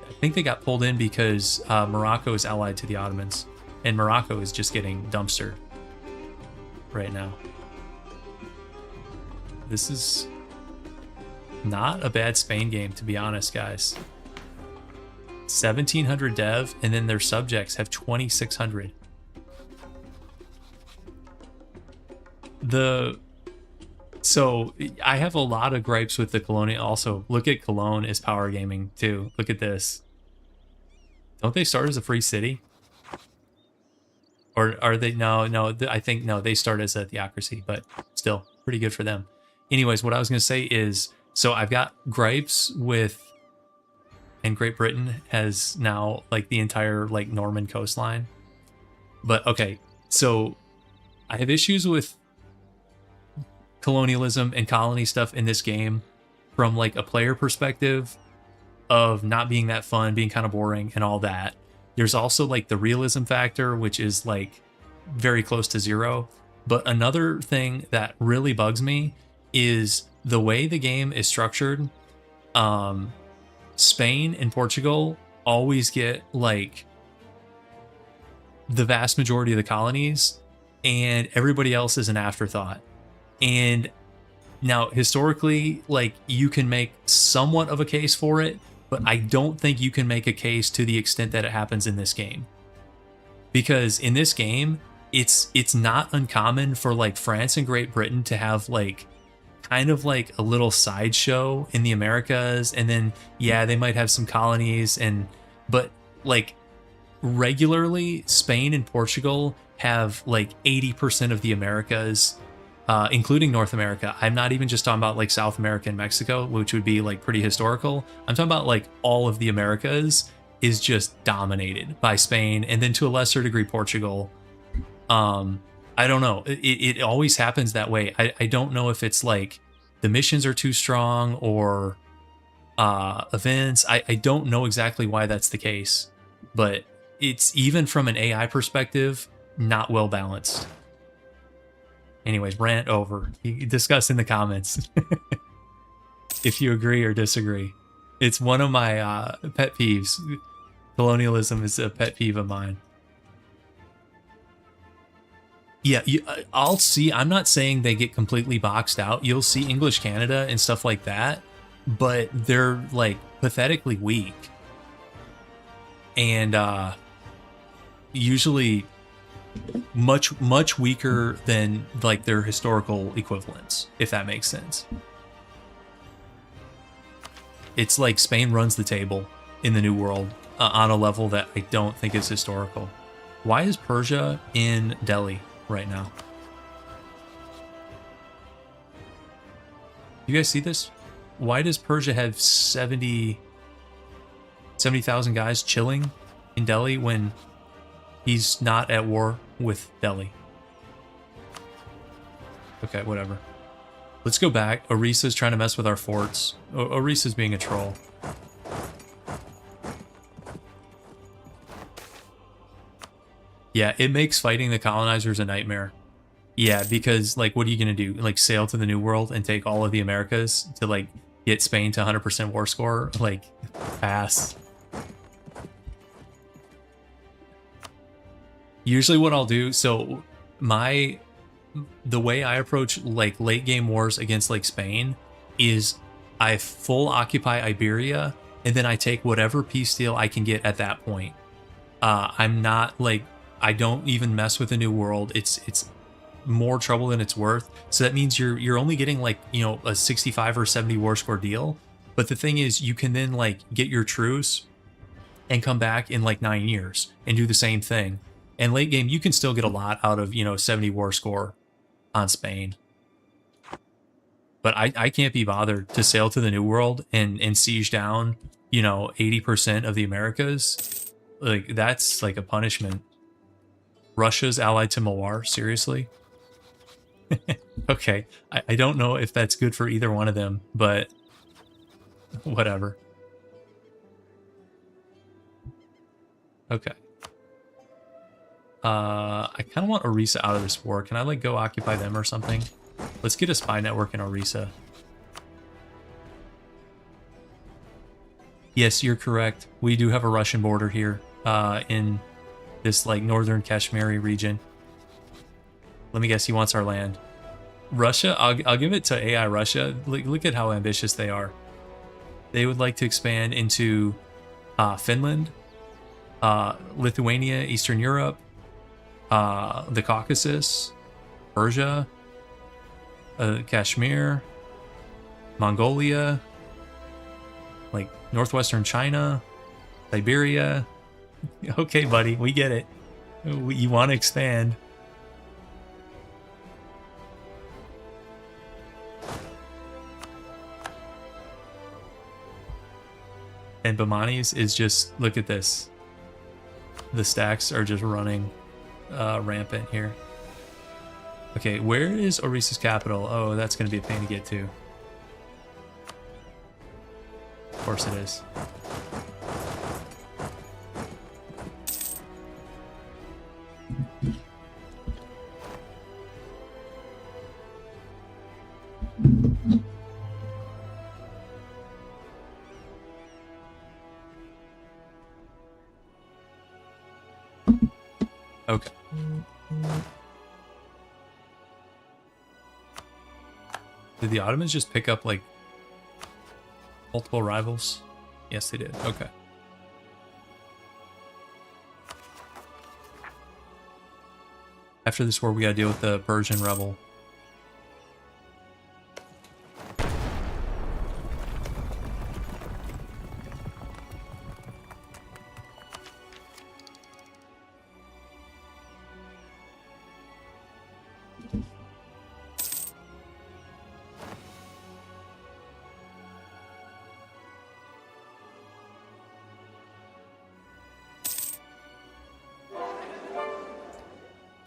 S1: I think they got pulled in because Morocco is allied to the Ottomans, and Morocco is just getting dumpstered right now. This is not a bad Spain game, to be honest, guys. 1,700 dev, and then their subjects have 2,600. So I have a lot of gripes with the Colonial. Also, look at Cologne as power gaming too. Look at this. Don't they start as a free city? Or are they? No, I think no, they start as a theocracy, but still pretty good for them. Anyways, what I was going to say is, so I've got gripes with, and Great Britain has now like the entire like Norman coastline. But okay, so I have issues with colonialism and colony stuff in this game from like a player perspective of not being that fun, being kind of boring and all that. There's also like the realism factor, which is like very close to 0. But another thing that really bugs me is the way the game is structured. Spain and Portugal always get like the vast majority of the colonies, and everybody else is an afterthought. And now historically, like, you can make somewhat of a case for it, but I don't think you can make a case to the extent that it happens in this game. Because in this game, it's not uncommon for like France and Great Britain to have like kind of like a little sideshow in the Americas, and then yeah, they might have some colonies, and but like regularly Spain and Portugal have like 80% of the Americas, including North America. I'm not even just talking about like South America and Mexico, which would be like pretty historical. I'm talking about like all of the Americas is just dominated by Spain, and then to a lesser degree Portugal. I don't know. It always happens that way. I don't know if it's like the missions are too strong or events. I don't know exactly why that's the case, but it's even from an AI perspective, not well balanced. Anyways, rant over. Discuss in the comments if you agree or disagree. It's one of my pet peeves. Colonialism is a pet peeve of mine. Yeah, I'll see. I'm not saying they get completely boxed out. You'll see English Canada and stuff like that, but they're like pathetically weak. And usually much weaker than like their historical equivalents, if that makes sense. It's like Spain runs the table in the New World on a level that I don't think is historical. Why is Persia in Delhi right now? You guys see this? Why does Persia have 70,000 guys chilling in Delhi when he's not at war with Delhi? Okay, whatever. Let's go back. Orisa's trying to mess with our forts. Orisa's being a troll. Yeah, it makes fighting the colonizers a nightmare. Yeah, because, like, what are you going to do? Like, sail to the New World and take all of the Americas to, like, get Spain to 100% war score? Like, pass. Usually what I'll do, so the way I approach, like, late game wars against, like, Spain is I full occupy Iberia, and then I take whatever peace deal I can get at that point. I'm not, like, I don't even mess with the New World. It's more trouble than it's worth. So that means you're only getting like, you know, a 65 or 70 war score deal. But the thing is, you can then like get your truce and come back in like 9 years and do the same thing. And late game, you can still get a lot out of, you know, 70 war score on Spain. But I can't be bothered to sail to the New World and siege down, you know, 80% of the Americas. Like, that's like a punishment. Russia's allied to Mawar? Seriously? Okay. I don't know if that's good for either one of them, but whatever. Okay. I kind of want Orisa out of this war. Can I, like, go occupy them or something? Let's get a spy network in Orisa. Yes, you're correct. We do have a Russian border here in this, like, northern Kashmiri region. Let me guess, he wants our land. Russia, I'll give it to AI Russia. Look at how ambitious they are. They would like to expand into Finland, Lithuania, Eastern Europe, the Caucasus, Persia, Kashmir, Mongolia, like northwestern China, Siberia. Okay, buddy, we get it. You want to expand. And Bamani's is just, look at this. The stacks are just running rampant here. Okay, where is Orisa's capital? Oh, that's going to be a pain to get to. Of course it is. Okay. Did the Ottomans just pick up, like, multiple rivals? Yes, they did. Okay. After this war, we gotta deal with the Persian rebel.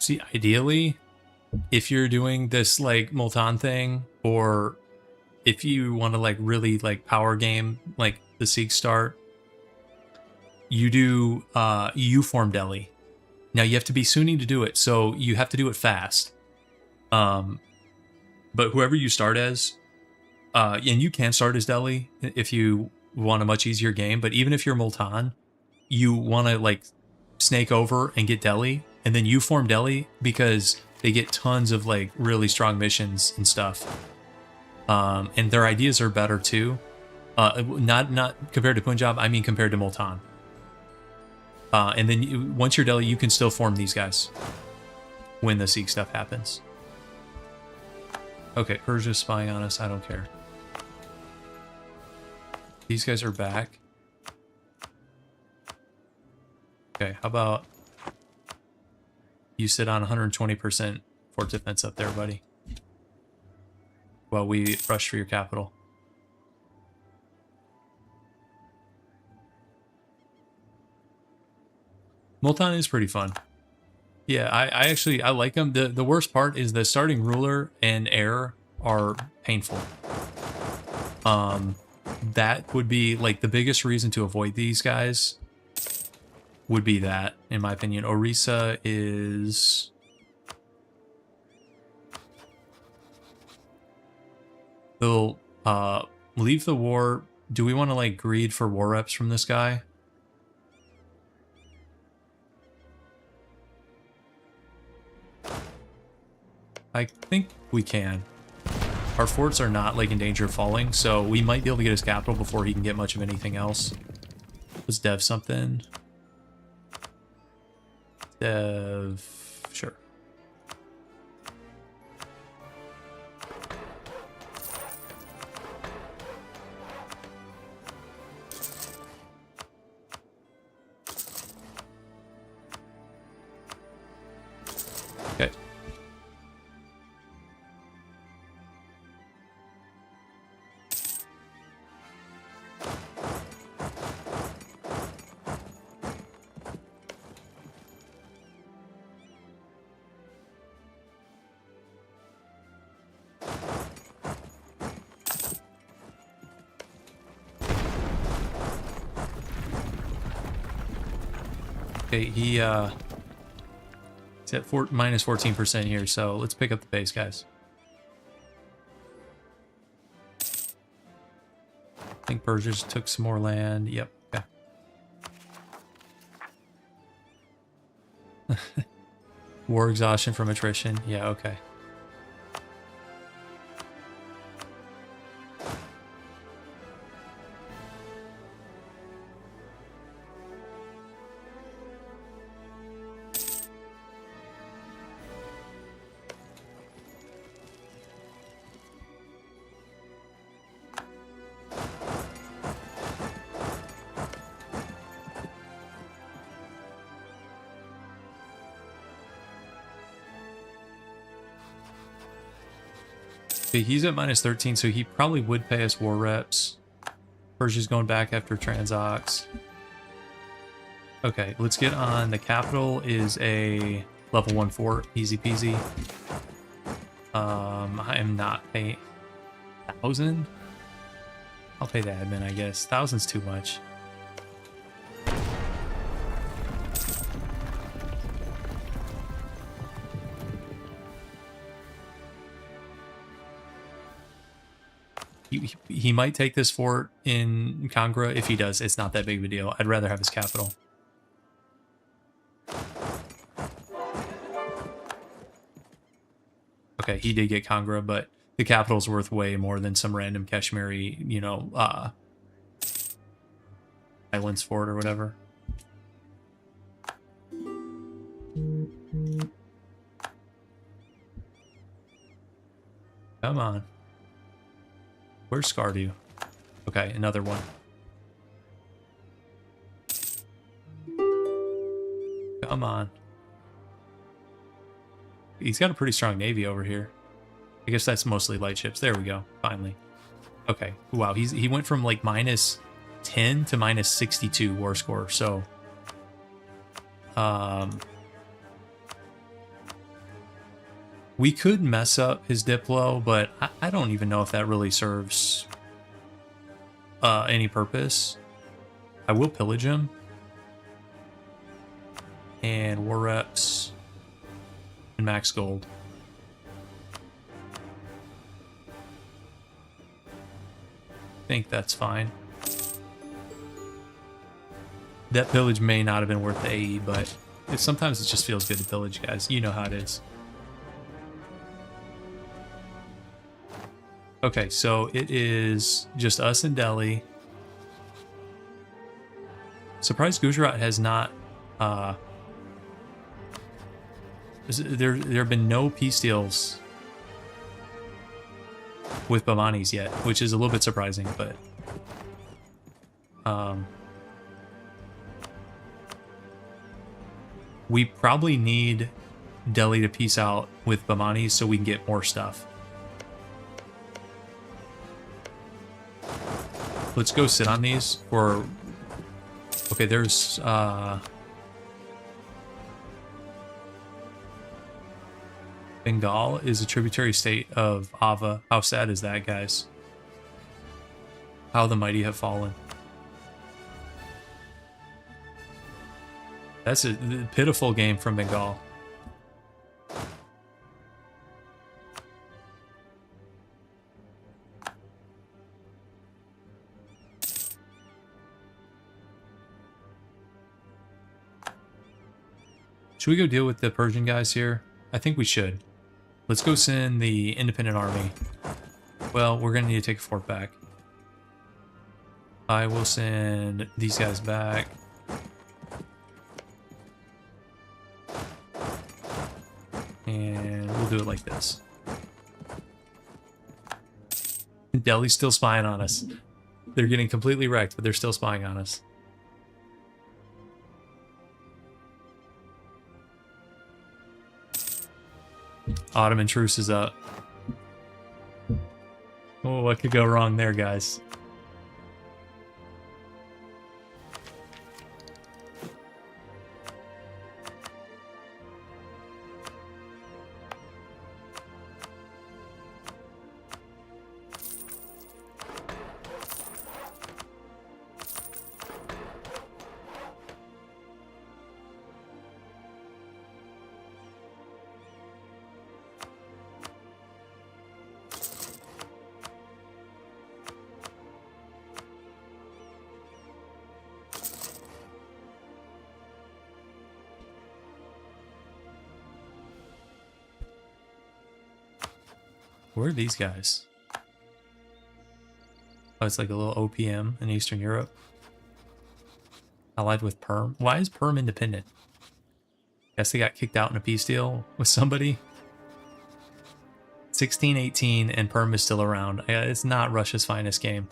S1: See, ideally, if you're doing this like Multan thing, or if you want to like really like power game like the Sikh start, you do EU form Delhi. Now you have to be Sunni to do it, so you have to do it fast. But whoever you start as, and you can start as Delhi if you want a much easier game, but even if you're Multan, you want to like snake over and get Delhi, and then you form Delhi because they get tons of like really strong missions and stuff. And their ideas are better too. Not compared to Punjab, I mean compared to Multan. And then once you're Delhi, you can still form these guys when the Sikh stuff happens. Okay, Persia's spying on us. I don't care. These guys are back. Okay, how about you sit on 120% fort defense up there, buddy, while we rush for your capital. Multan is pretty fun. Yeah, I actually like them. The worst part is the starting ruler and heir are painful. That would be like the biggest reason to avoid these guys. Would be that, in my opinion. Orissa is... They'll leave the war. Do we want to like greed for war reps from this guy? I think we can. Our forts are not like in danger of falling, so we might be able to get his capital before he can get much of anything else. Let's dev something. Dev, sure. Okay. Okay, he's at minus 14% here, so let's pick up the pace, guys. I think Persia just took some more land. Yep, okay. War exhaustion from attrition. Yeah, okay. Okay, he's at minus 13, so he probably would pay us war reps. Persia's going back after Transox. Okay, let's get on. The capital is a level 1 fort, easy peasy. I am not paying 1,000. I'll pay the admin, I guess. 1,000's too much. He might take this fort in Kangra. If he does, it's not that big of a deal. I'd rather have his capital. Okay, he did get Kangra, but the capital's worth way more than some random Kashmiri, you know, islands fort or whatever. Come on. Where's Scardu? Okay, another one. Come on. He's got a pretty strong navy over here. I guess that's mostly light ships. There we go. Finally. Okay. Wow, he went from like minus 10 to minus 62 war score. So, we could mess up his Diplo, but I don't even know if that really serves any purpose. I will pillage him. And war reps and max gold. I think that's fine. That pillage may not have been worth the AE, but sometimes it just feels good to pillage, guys. You know how it is. Okay, so it is just us and Delhi. Surprised Gujarat has not... there have been no peace deals with Bamanis yet, which is a little bit surprising, but... we probably need Delhi to peace out with Bamanis so we can get more stuff. Let's go sit on these, or... Okay, there's, Bengal is a tributary state of Ava. How sad is that, guys? How the mighty have fallen. That's a pitiful game from Bengal. Should we go deal with the Persian guys here? I think we should. Let's go send the independent army. Well, we're going to need to take a fort back. I will send these guys back. And we'll do it like this. Delhi's still spying on us. They're getting completely wrecked, but they're still spying on us. Ottoman truce is up. Oh, what could go wrong there, guys? Where are these guys? Oh, it's like a little OPM in Eastern Europe. Allied with Perm. Why is Perm independent? Guess they got kicked out in a peace deal with somebody. 1618 and Perm is still around. It's not Russia's finest game.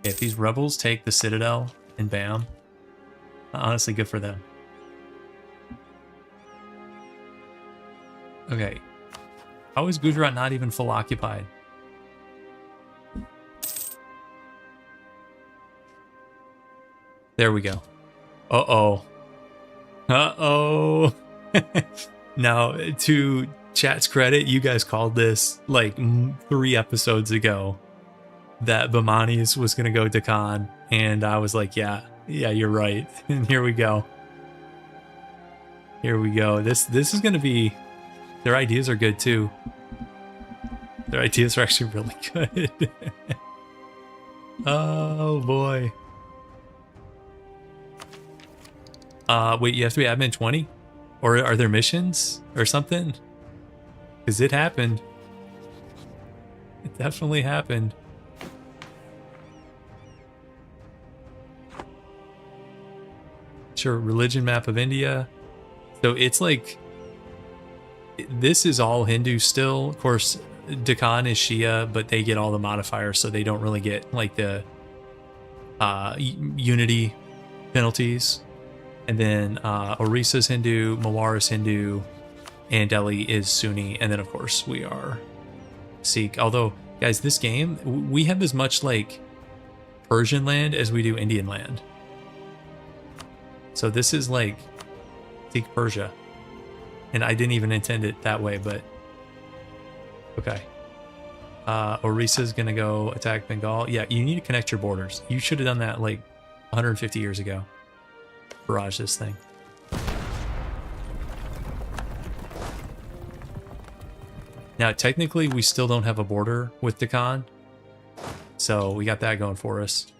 S1: If these rebels take the Citadel and bam, honestly good for them. Okay. How is Gujarat not even full occupied? There we go. Uh-oh. Uh-oh. Now, to chat's credit, you guys called this like 3 episodes ago that Bamanis was going to go to Khan, and I was like, yeah, you're right. And here we go. Here we go. This is going to be... Their ideas are good too. Their ideas are actually really good. Oh boy. Wait, you have to be admin 20? Or are there missions or something? Because it happened. It definitely happened. Sure, religion map of India. So it's like this is all Hindu still. Of course, Deccan is Shia, but they get all the modifiers, so they don't really get like the unity penalties. And then Orisa's Hindu, Mawara's Hindu, and Delhi is Sunni. And then, of course, we are Sikh. Although, guys, this game, we have as much like Persian land as we do Indian land. So this is like Sikh Persia. And I didn't even intend it that way, but okay. Orisa's gonna go attack Bengal. Yeah, you need to connect your borders. You should have done that like 150 years ago. Barrage this thing. Now, technically, we still don't have a border with Deccan, so we got that going for us.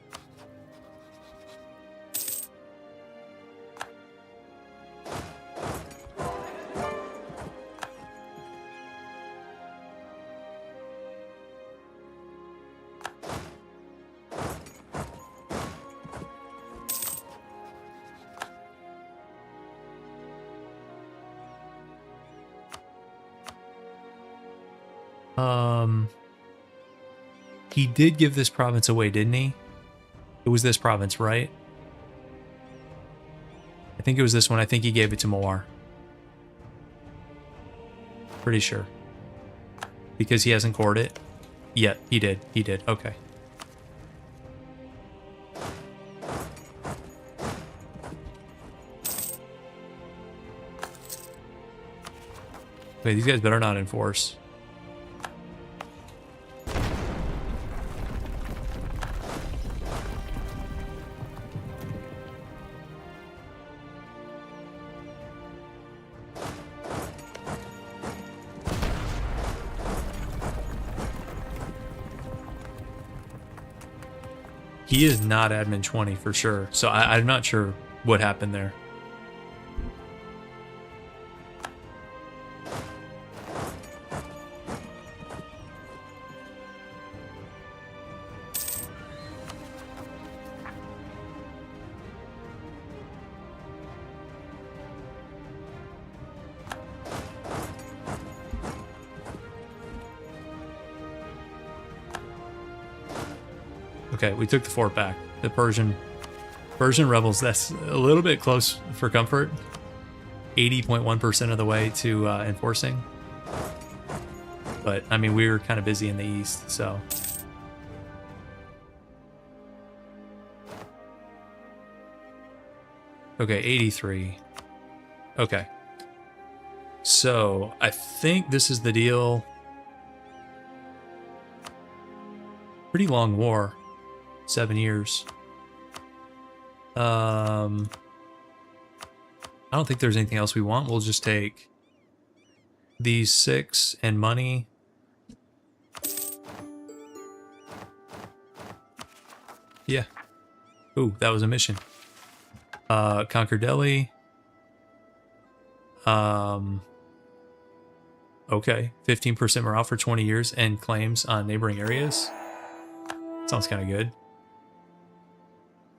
S1: He did give this province away, didn't he? It was this province, right? I think it was this one. I think he gave it to Mawar. Pretty sure. Because he hasn't cored it yet. He did. He did. Okay. Wait, these guys better not enforce. He is not admin 20 for sure, so I'm not sure what happened there. Okay, we took the fort back. The Persian rebels, that's a little bit close for comfort. 80.1% of the way to enforcing. But, I mean, we were kind of busy in the east, so. Okay, 83. Okay. So, I think this is the deal. Pretty long war. 7 years. I don't think there's anything else we want. We'll just take these 6 and money. Yeah. Ooh, that was a mission. Conquer Delhi. Okay. 15% morale for 20 years and claims on neighboring areas. Sounds kind of good.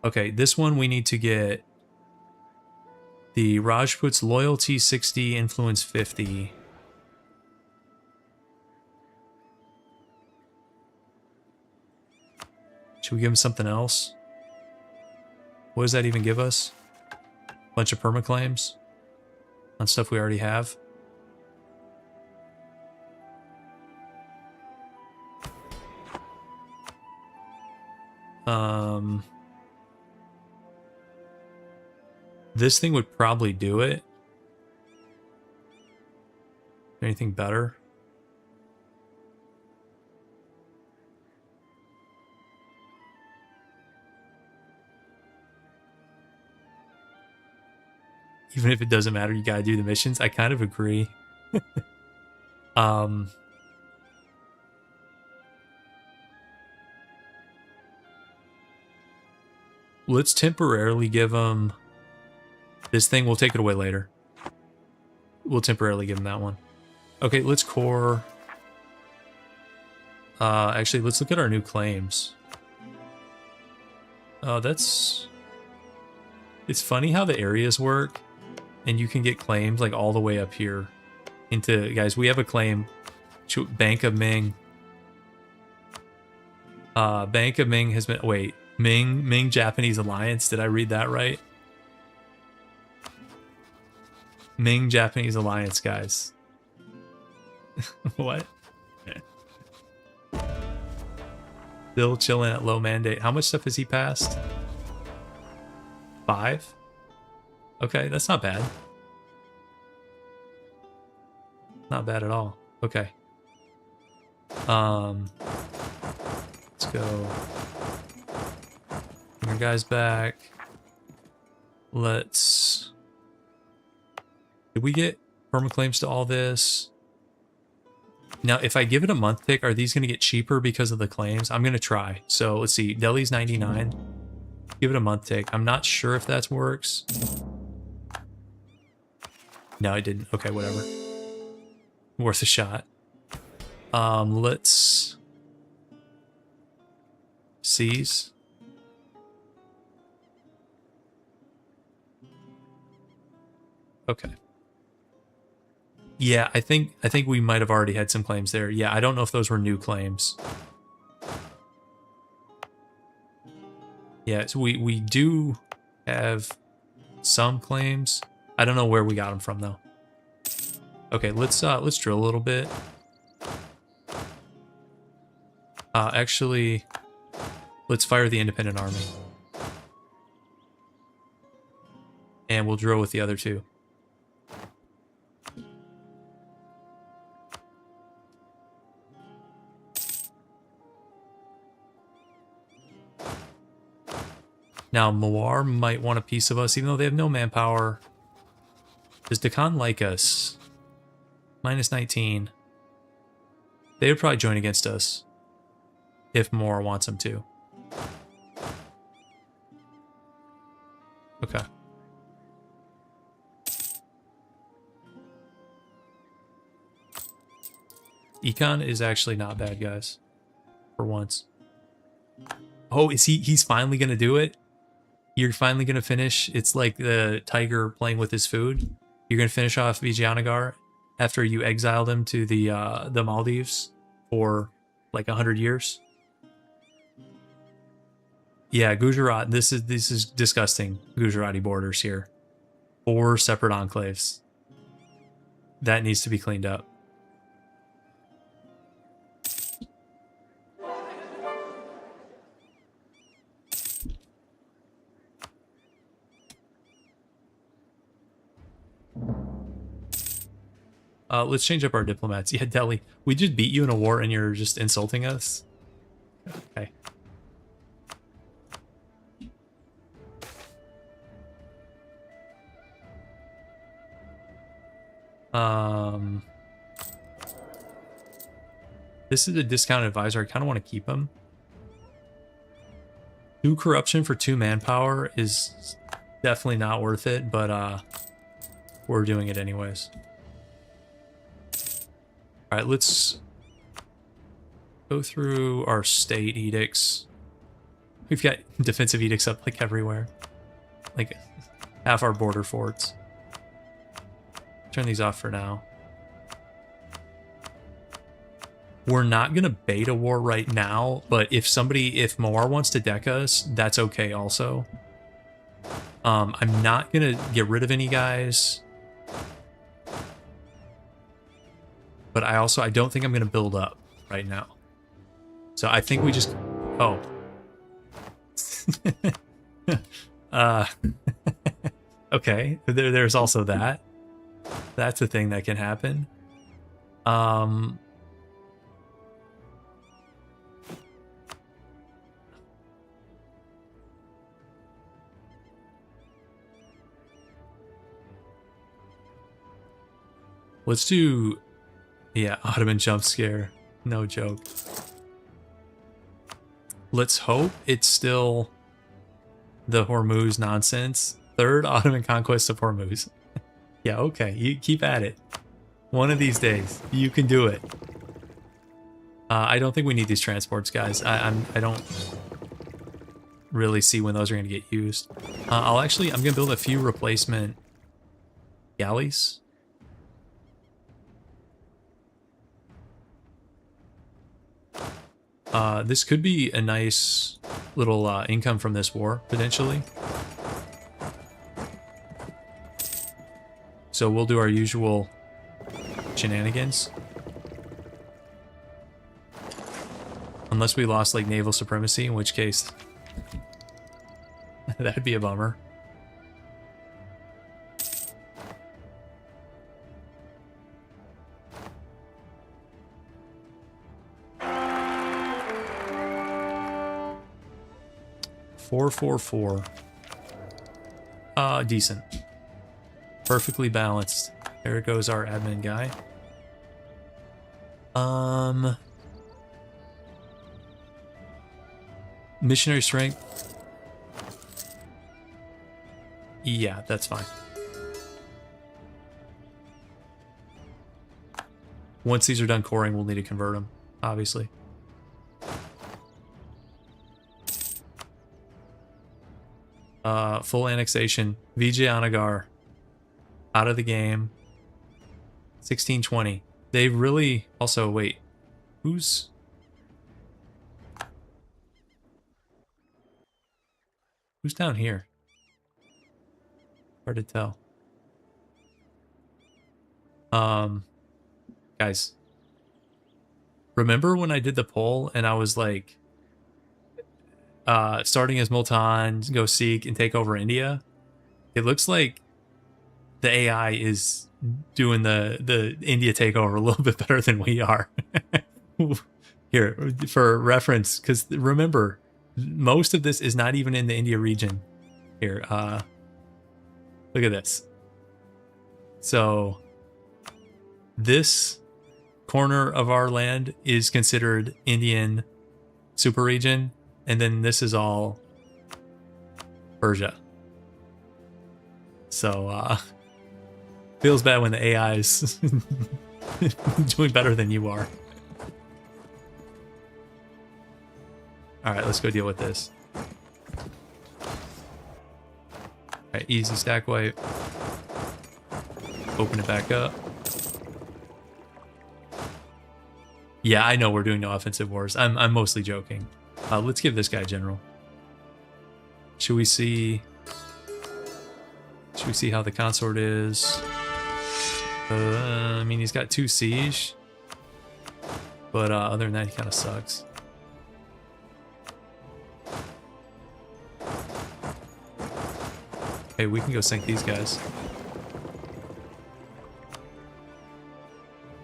S1: Okay, this one we need to get the Rajput's loyalty 60, influence 50. Should we give him something else? What does that even give us? A bunch of permaclaims on stuff we already have. This thing would probably do it. Anything better? Even if it doesn't matter, you gotta do the missions. I kind of agree. Let's temporarily give them this thing. We'll take it away later. We'll temporarily give them that one. Okay, let's core. Actually, let's look at our new claims. It's funny how the areas work, and you can get claims like all the way up here. into, guys, we have a claim. Bank of Ming. Bank of Ming has been, wait, Ming Japanese Alliance. Did I read that right? Ming Japanese Alliance, guys. What? Still chilling at low mandate. How much stuff has he passed? 5? Okay, that's not bad. Not bad at all. Okay. Let's go. Bring our guys back. Let's... Did we get permaclaims to all this? Now, if I give it a month tick, are these going to get cheaper because of the claims? I'm going to try. So, let's see. Delhi's 99. Give it a month tick. I'm not sure if that works. No, I didn't. Okay, whatever. Worth a shot. Let's... Seize. Okay. Yeah, I think we might have already had some claims there. Yeah, I don't know if those were new claims. Yeah, so we do have some claims. I don't know where we got them from though. Okay, let's drill a little bit. Actually, let's fire the independent army. And we'll drill with the other two. Now, Mawar might want a piece of us, even though they have no manpower. Does Deccan like us? Minus 19. They would probably join against us. If Mawar wants them to. Okay. Econ is actually not bad, guys. For once. Oh, is he's finally gonna do it? You're finally gonna finish. It's like the tiger playing with his food. You're gonna finish off Vijayanagar after you exiled him to the Maldives for like 100 years. Yeah, Gujarat. This is disgusting. Gujarati borders here. 4 separate enclaves. That needs to be cleaned up. Let's change up our diplomats. Yeah, Delhi. We just beat you in a war and you're just insulting us? Okay. This is a discount advisor. I kind of want to keep him. 2 corruption for 2 manpower is definitely not worth it, but we're doing it anyways. All right, let's go through our state edicts. We've got defensive edicts up like everywhere. Like half our border forts. Turn these off for now. We're not going to bait a war right now, but if Mawar wants to deck us, that's okay also. I'm not going to get rid of any guys. But I don't think I'm going to build up right now. So I think we just... Oh. Okay, there's also that. That's a thing that can happen. Let's do... Yeah, Ottoman jump scare. No joke. Let's hope it's still the Hormuz nonsense. 3rd Ottoman conquest of Hormuz. Yeah, okay. You keep at it. One of these days, you can do it. I don't think we need these transports, guys. I don't really see when those are going to get used. I'm going to build a few replacement galleys. This could be a nice little income from this war, potentially. So we'll do our usual shenanigans. Unless we lost, like, naval supremacy, in which case that'd be a bummer. $444. Decent. Perfectly balanced. There goes our admin guy. Missionary strength. Yeah, that's fine. Once these are done coring, we'll need to convert them, obviously. Full annexation. Vijayanagar out of the game. 1620. They really also wait. Who's down here? Hard to tell. Guys, remember when I did the poll and I was like, starting as Multan, go Sikh and take over India? It looks like the AI is doing the India takeover a little bit better than we are. Here, for reference, because remember, most of this is not even in the India region. Here, look at this. So, this corner of our land is considered Indian super region, and then this is all Persia. So, feels bad when the AI is doing better than you are. Alright, let's go deal with this. Alright, easy stack wipe. Open it back up. Yeah, I know we're doing no offensive wars. I'm mostly joking. Let's give this guy general. Should we see how the consort is? I mean, he's got 2 siege. But other than that, he kind of sucks. Hey, we can go sink these guys.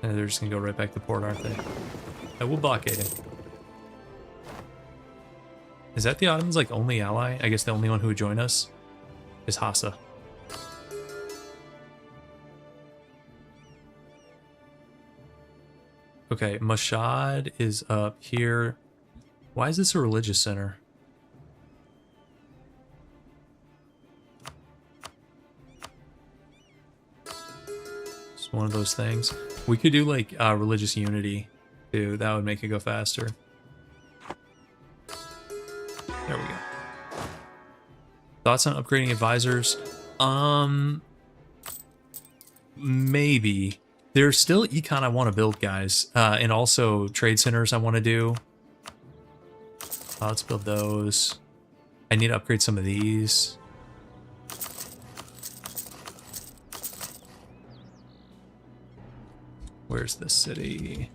S1: And they're just gonna go right back to port, aren't they? And we'll blockade him. Is that the Ottomans' like only ally? I guess the only one who would join us is Hassa. Okay, Mashhad is up here. Why is this a religious center? It's one of those things. We could do like religious unity too. That would make it go faster. There we go. Thoughts on upgrading advisors? Maybe. There's still econ I want to build, guys. And also trade centers I want to do. Let's build those. I need to upgrade some of these. Where's the city?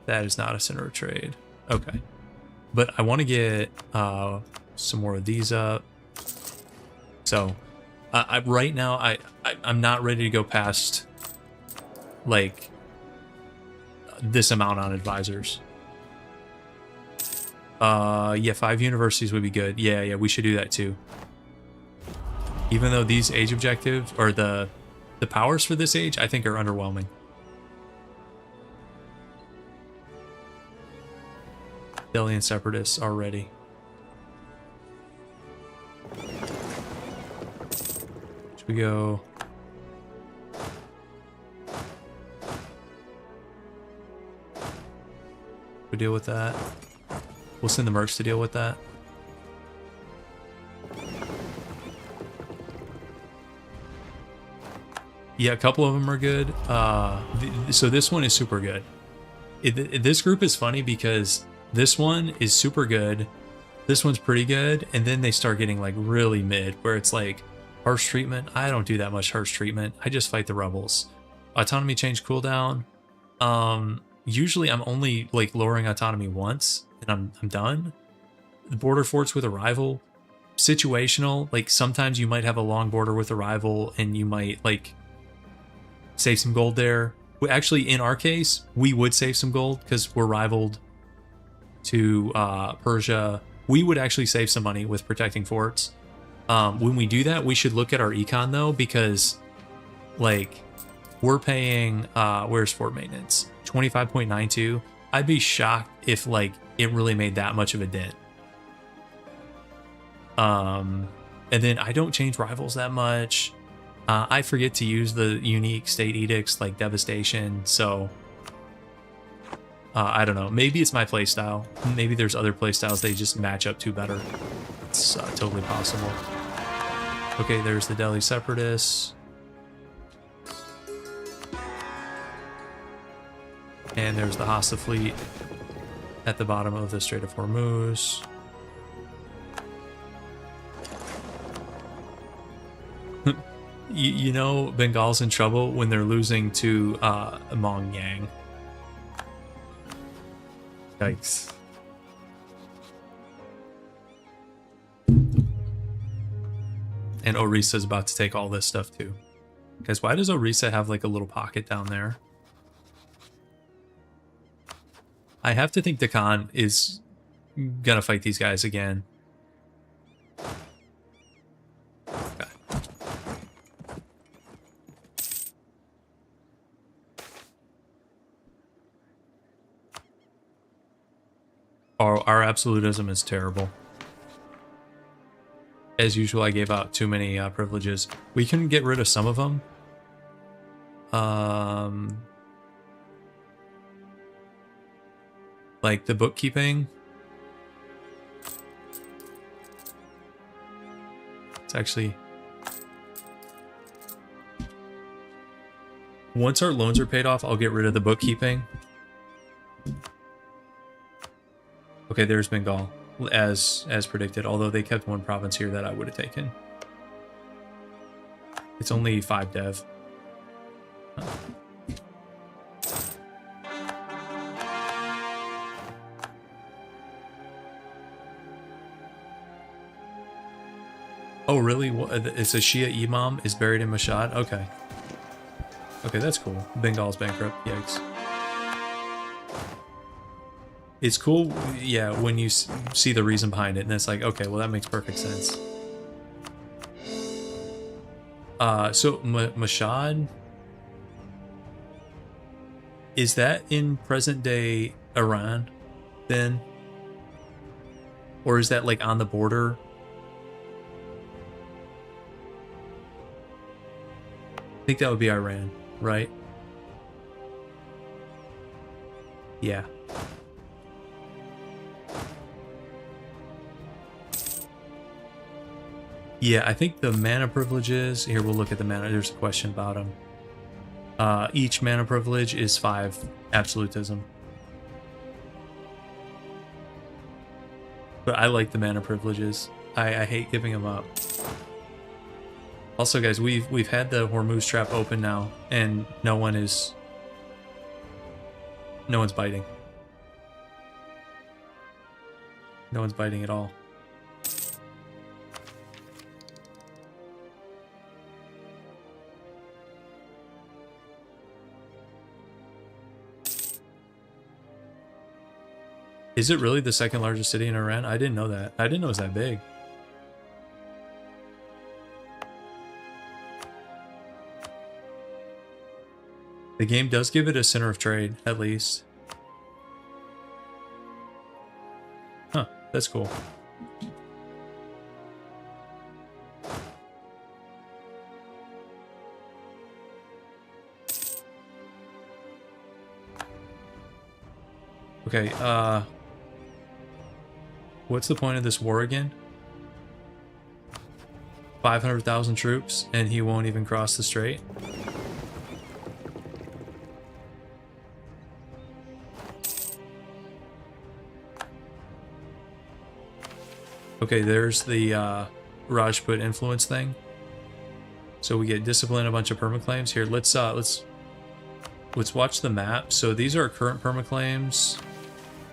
S1: That is not a center of trade. Okay. But I want to get some more of these up. So, right now, I'm not ready to go past, like, this amount on advisors. Yeah, 5 universities would be good. Yeah, we should do that too. Even though these age objectives, or the powers for this age, I think are underwhelming. Delian separatists are ready. Should we go? We deal with that. We'll send the mercs to deal with that. Yeah, a couple of them are good. So this one is super good. This group is funny because this one is super good. This one's pretty good, and then they start getting like really mid, where it's like harsh treatment. I don't do that much harsh treatment. I just fight the rebels. Autonomy change cooldown. Usually I'm only like lowering autonomy once, and I'm done. The border forts with a rival, situational. Like sometimes you might have a long border with a rival, and you might like save some gold there. Actually, in our case, we would save some gold because we're rivaled to Persia. We would actually save some money with protecting forts. When we do that, we should look at our econ though, because like we're paying where's fort maintenance 25.92. I'd be shocked if like it really made that much of a dent. And then I don't change rivals that much. I forget to use the unique state edicts like devastation, so I don't know. Maybe it's my playstyle. Maybe there's other playstyles they just match up to better. It's totally possible. Okay, there's the Delhi Separatists. And there's the Hassa fleet at the bottom of the Strait of Hormuz. You know Bengal's in trouble when they're losing to Mong Yang. Yikes. And Orisa's about to take all this stuff too. Guys, why does Orisa have like a little pocket down there? I have to think Deccan is gonna fight these guys again. Okay. Our absolutism is terrible. As usual, I gave out too many privileges. We can get rid of some of them. Like the bookkeeping. It's actually... Once our loans are paid off, I'll get rid of the bookkeeping. Okay, there's Bengal, as predicted, although they kept one province here that I would have taken. It's only 5 dev. Oh, really? It's a Shia Imam is buried in Mashhad? Okay. Okay, that's cool. Bengal's bankrupt. Yikes. It's cool, yeah, when you see the reason behind it, and it's like, okay, well, that makes perfect sense. So Mashhad, is that in present-day Iran, then? Or is that, like, on the border? I think that would be Iran, right? Yeah. Yeah, I think the mana privileges... Here, we'll look at the mana. There's a question about them. Each mana privilege is 5 absolutism. But I like the mana privileges. I hate giving them up. Also, guys, we've had the Hormuz trap open now, and no one's biting. No one's biting at all. Is it really the second largest city in Iran? I didn't know that. I didn't know it was that big. The game does give it a center of trade, at least. Huh, that's cool. Okay, what's the point of this war again? 500,000 troops, and he won't even cross the strait? Okay, there's the Rajput influence thing. So we get discipline, a bunch of permaclaims. Here, let's watch the map. So these are our current permaclaims.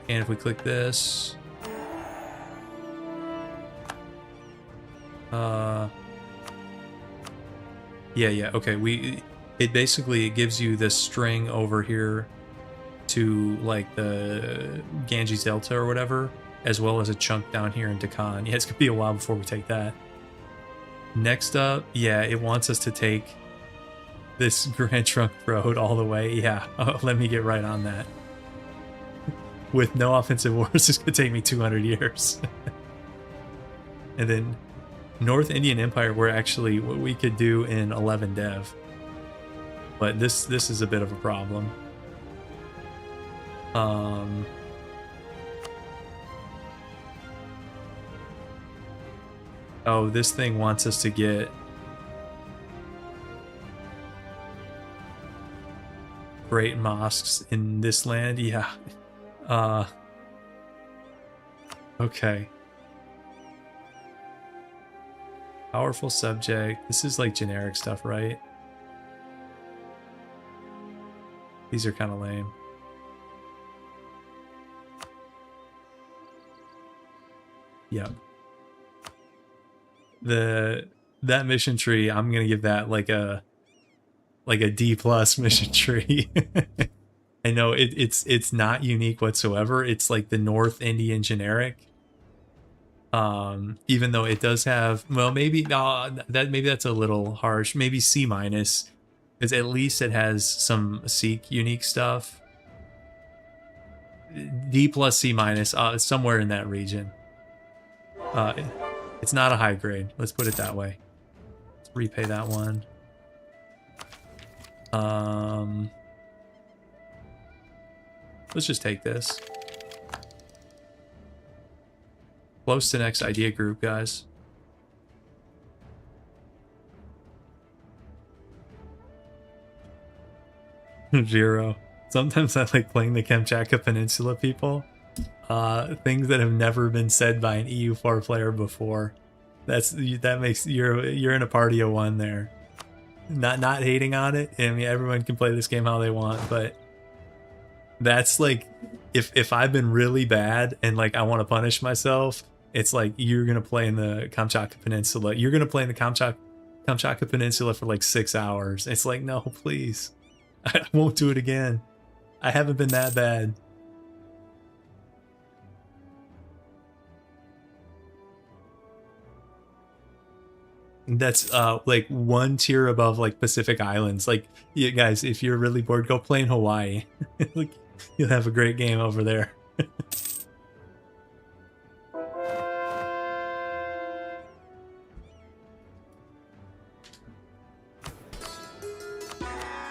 S1: And if we click this, yeah, okay. It basically gives you this string over here to like the Ganges Delta or whatever, as well as a chunk down here in Deccan. Yeah, it's gonna be a while before we take that. Next up, yeah, it wants us to take this Grand Trunk Road all the way. Yeah, let me get right on that. With no offensive wars, it's gonna take me 200 years. And then North Indian Empire, we're actually what we could do in 11 dev. But this is a bit of a problem. Oh, this thing wants us to get great mosques in this land. Yeah. Okay. Powerful subject. This is like generic stuff, right? These are kind of lame. Yep. That mission tree, I'm gonna give that like a D+ mission tree. I know it's not unique whatsoever. It's like the North Indian generic. Even though it does have, well, maybe that's a little harsh. Maybe C-, because at least it has some Sikh unique stuff. D+, C-, somewhere in that region. It's not a high grade. Let's put it that way. Let's repay that one. Let's just take this. Close to next idea group, guys. Zero. Sometimes I like playing the Kamchatka Peninsula people. Things that have never been said by an EU4 player before. That makes you're in a party of one there. Not hating on it. I mean, everyone can play this game how they want, but that's like if I've been really bad and like I want to punish myself, it's like you're gonna play in the Kamchatka Peninsula. You're gonna play in the Kamchatka Peninsula for like 6 hours. It's like, no, please. I won't do it again. I haven't been that bad. That's like one tier above like Pacific Islands. Like, you guys, if you're really bored, go play in Hawaii. Like, you'll have a great game over there.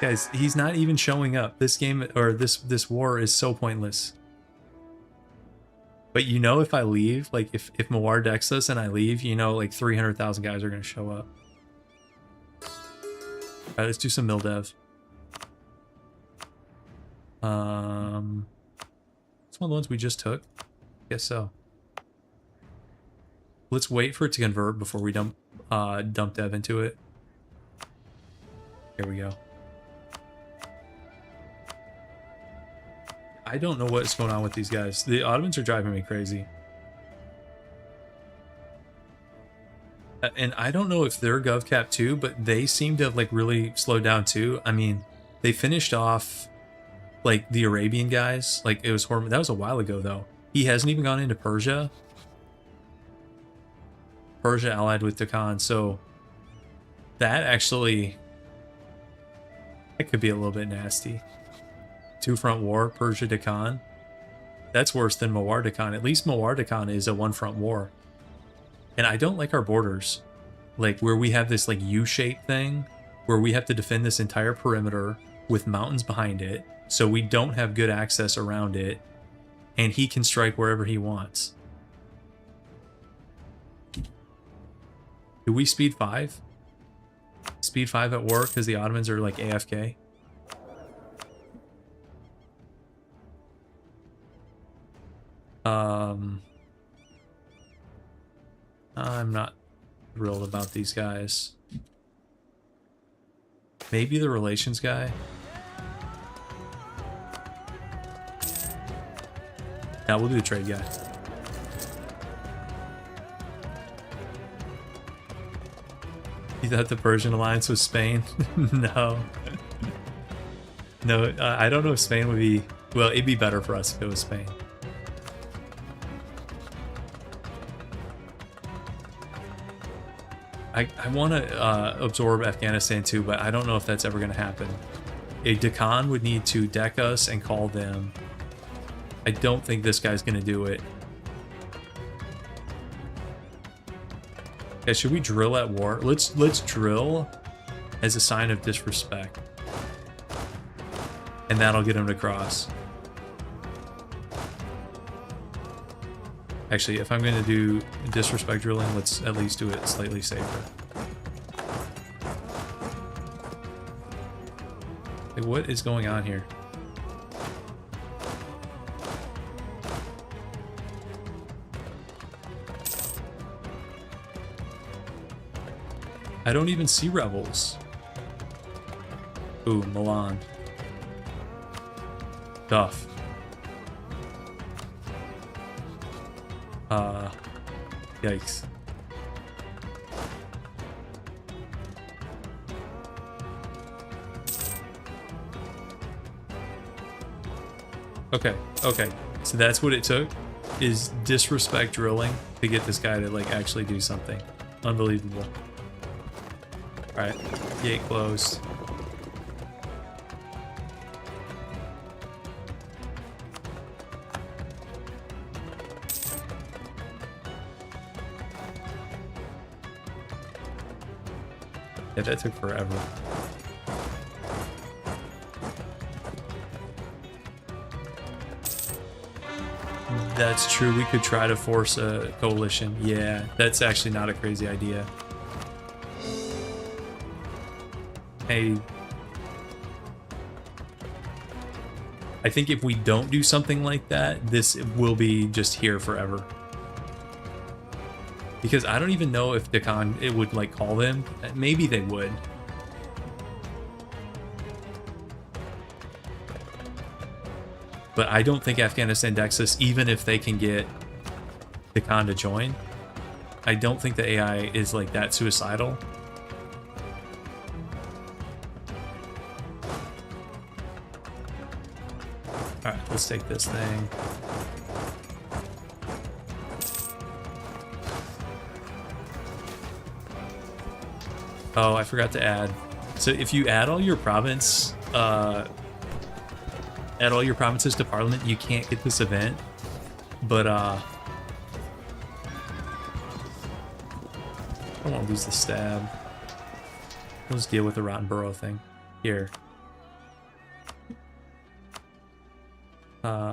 S1: Guys, he's not even showing up. This game, or this war is so pointless. But you know, if I leave, like if Mawar decks us and I leave, you know, like 300,000 guys are going to show up. Alright, let's do some mill dev. It's one of the ones we just took. Guess so. Let's wait for it to convert before we dump dev into it. Here we go. I don't know what's going on with these guys. The Ottomans are driving me crazy. And I don't know if they're GovCap too, but they seem to have like really slowed down too. I mean, they finished off like the Arabian guys. Like it was horrible. That was a while ago though. He hasn't even gone into Persia. Persia allied with Deccan, so that actually, that could be a little bit nasty. Two-front war, Persia Deccan. That's worse than Mawar Deccan. At least Mawar Deccan is a one-front war. And I don't like our borders. Like where we have this like U-shaped thing, where we have to defend this entire perimeter with mountains behind it, so we don't have good access around it, and he can strike wherever he wants. Do we speed 5? Speed 5 at war because the Ottomans are like AFK? I'm not thrilled about these guys. Maybe the relations guy. Yeah, we'll do the trade guy. You thought the Persian alliance was Spain? No. No, I don't know if Spain would be... Well, it'd be better for us if it was Spain. I want to absorb Afghanistan too, but I don't know if that's ever going to happen. A Deccan would need to deck us and call them. I don't think this guy's going to do it. Okay, should we drill at war? Let's drill as a sign of disrespect. And that'll get him to cross. Actually, if I'm going to do disrespect drilling, let's at least do it slightly safer. Like, what is going on here? I don't even see rebels. Ooh, Milan. Tough. Yikes. Okay, okay. So that's what it took, is disrespect drilling to get this guy to like actually do something. Unbelievable. Alright, gate closed. Yeah, that took forever. That's true. We could try to force a coalition. Yeah, that's actually not a crazy idea. Hey, I think if we don't do something like that, this will be just here forever. Because I don't even know if Deccan it would like call them. Maybe they would. But I don't think Afghanistan decks us, even if they can get Deccan to join. I don't think the AI is like that suicidal. Alright, let's take this thing. Oh, I forgot to add. So if you add all your provinces to Parliament, you can't get this event. But I don't want to lose the stab. Let's deal with the Rotten Borough thing. Here.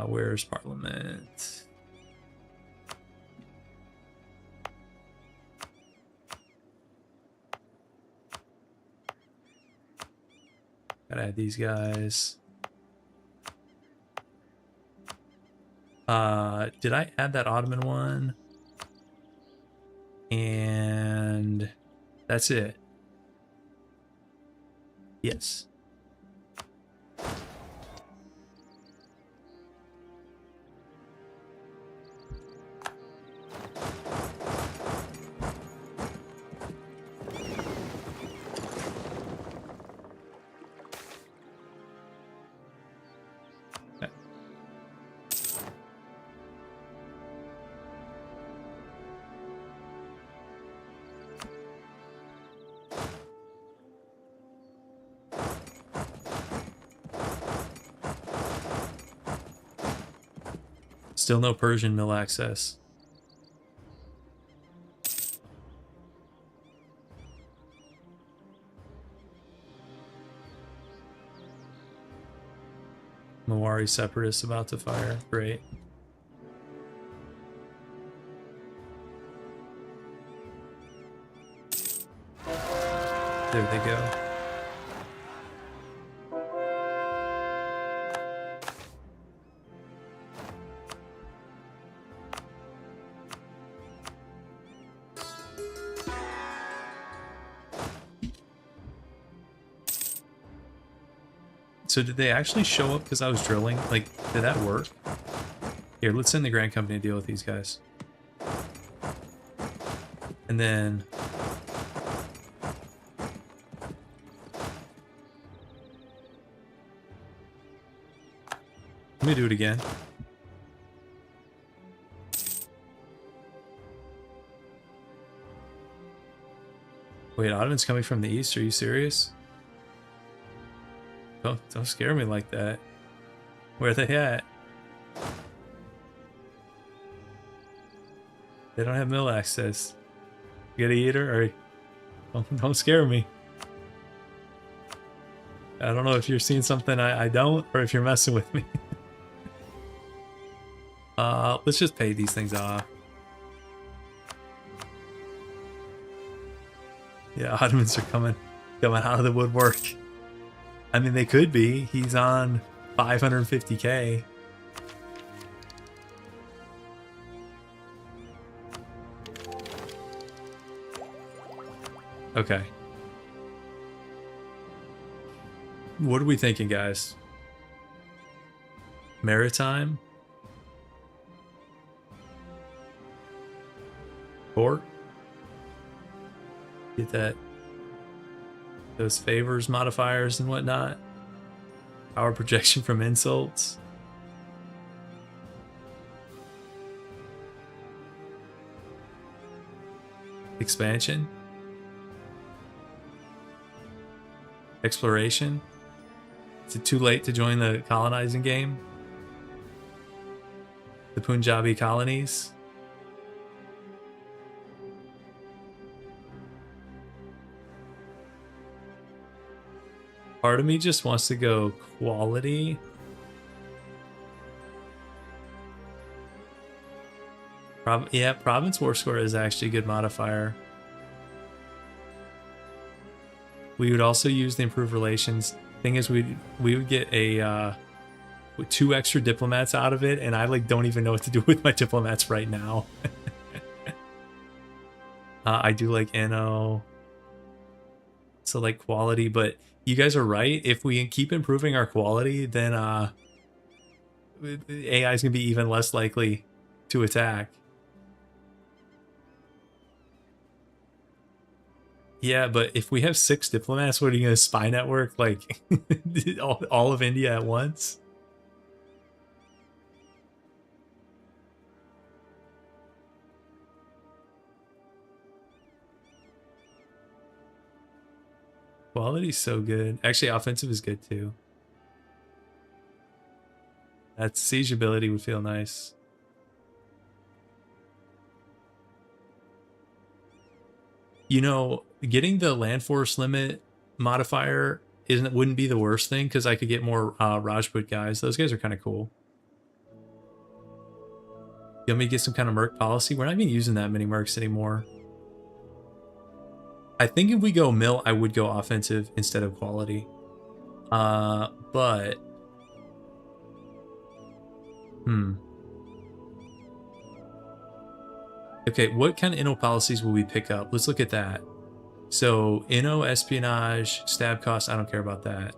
S1: Where's Parliament? Gotta add these guys. Did I add that Ottoman one? And that's it. Yes. Still no Persian mill access. Mawari separatists about to fire. Great. There they go. So did they actually show up because I was drilling? Like, did that work? Here, let's send the Grand Company to deal with these guys. And then... let me do it again. Wait, Ottoman's coming from the east? Are you serious? Don't scare me like that. Where are they at? They don't have mill access. You gotta eat her, or don't scare me. I don't know if you're seeing something I don't, or if you're messing with me. Let's just pay these things off. Yeah, Ottomans are coming out of the woodwork. I mean, they could be. He's on 550k. Okay. What are we thinking, guys? Maritime? Port? Get that. Those favors modifiers and whatnot. Power projection from insults. Expansion. Exploration. Is it too late to join the colonizing game? The Punjabi colonies. Part of me just wants to go quality. Yeah, Province War Score is actually a good modifier. We would also use the improved relations. Thing is, we would get a 2 extra diplomats out of it, and I like don't even know what to do with my diplomats right now. I do like NO. So like quality, but you guys are right. If we keep improving our quality, then AI is gonna be even less likely to attack. Yeah, but if we have 6 diplomats, what are you gonna spy network like all of India at once? Quality's so good. Actually, offensive is good too. That siege ability would feel nice. You know, getting the land force limit modifier wouldn't be the worst thing because I could get more Rajput guys. Those guys are kind of cool. You want me to get some kind of merc policy? We're not even using that many mercs anymore. I think if we go mill, I would go offensive instead of quality. But... Okay, what kind of INO policies will we pick up? Let's look at that. So, INO, espionage, stab cost, I don't care about that.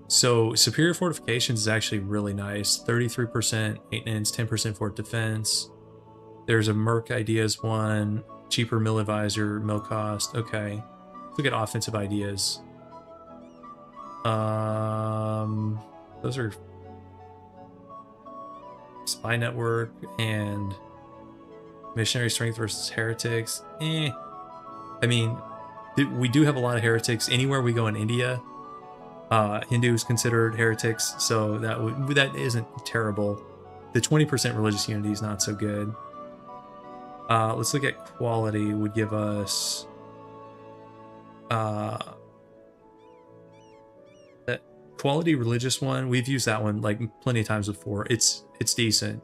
S1: So, superior fortifications is actually really nice. 33% maintenance, 10% fort defense. There's a merc ideas one. Cheaper mill advisor, mill cost. Okay. Let's look at offensive ideas. Those are spy network and missionary strength versus heretics. I mean, we do have a lot of heretics anywhere we go in India. Hindu is considered heretics, so that isn't terrible. The 20% religious unity is not so good. Let's look at quality. Would give us that quality religious one. We've used that one like plenty of times before. It's decent.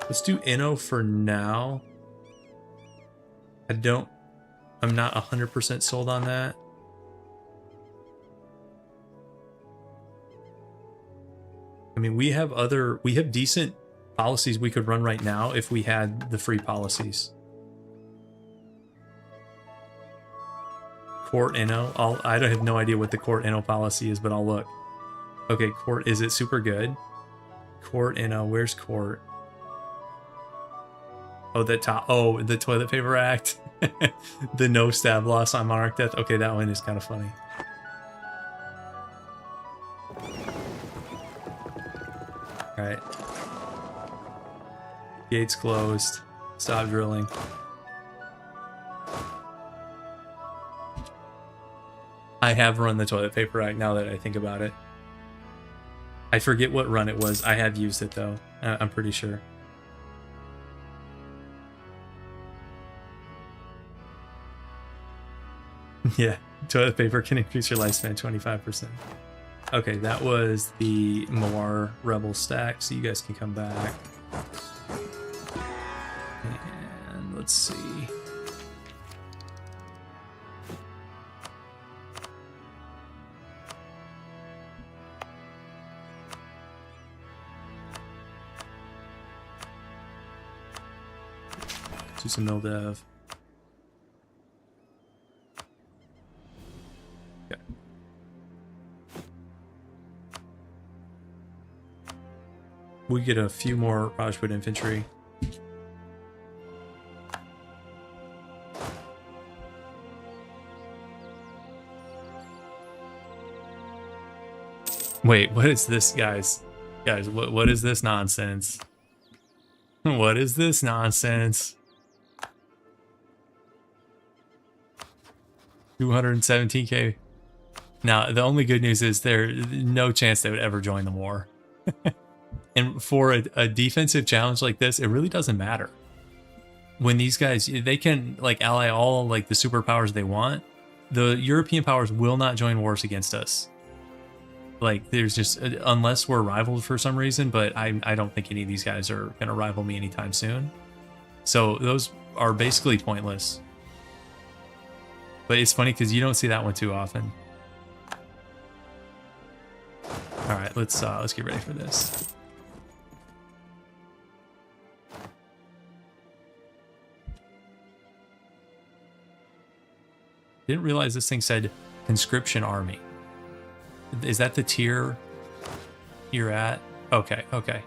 S1: Let's do INO for now. I'm not 100% sold on that. I mean, we have decent policies we could run right now if we had the free policies. Court Inno. I don't have no idea what the Court Inno policy is, but I'll look. Okay, Court, is it super good? Court Inno, where's Court? Oh, the top. Oh, the Toilet Paper Act. The no stab loss on monarch death. Okay, that one is kind of funny. All right. Gates closed. Stop drilling. I have run the Toilet Paper Act now that I think about it. I forget what run it was. I have used it though. I'm pretty sure. Yeah, toilet paper can increase your lifespan 25%. Okay, that was the Moar Rebel stack, so you guys can come back. And let's see. Do some mill dev. Okay. We get a few more Rajput infantry. Wait, what is this, guys? Guys, what is this nonsense? What is this nonsense? 217k. Now, the only good news is there's no chance they would ever join the war. And for a defensive challenge like this, it really doesn't matter. When these guys, they can like ally all like the superpowers they want. The European powers will not join wars against us. Like there's just, unless we're rivaled for some reason, but I don't think any of these guys are going to rival me anytime soon. So those are basically pointless. But it's funny because you don't see that one too often. All right, let's get ready for this. Didn't realize this thing said conscription army. Is that the tier you're at? Okay, okay.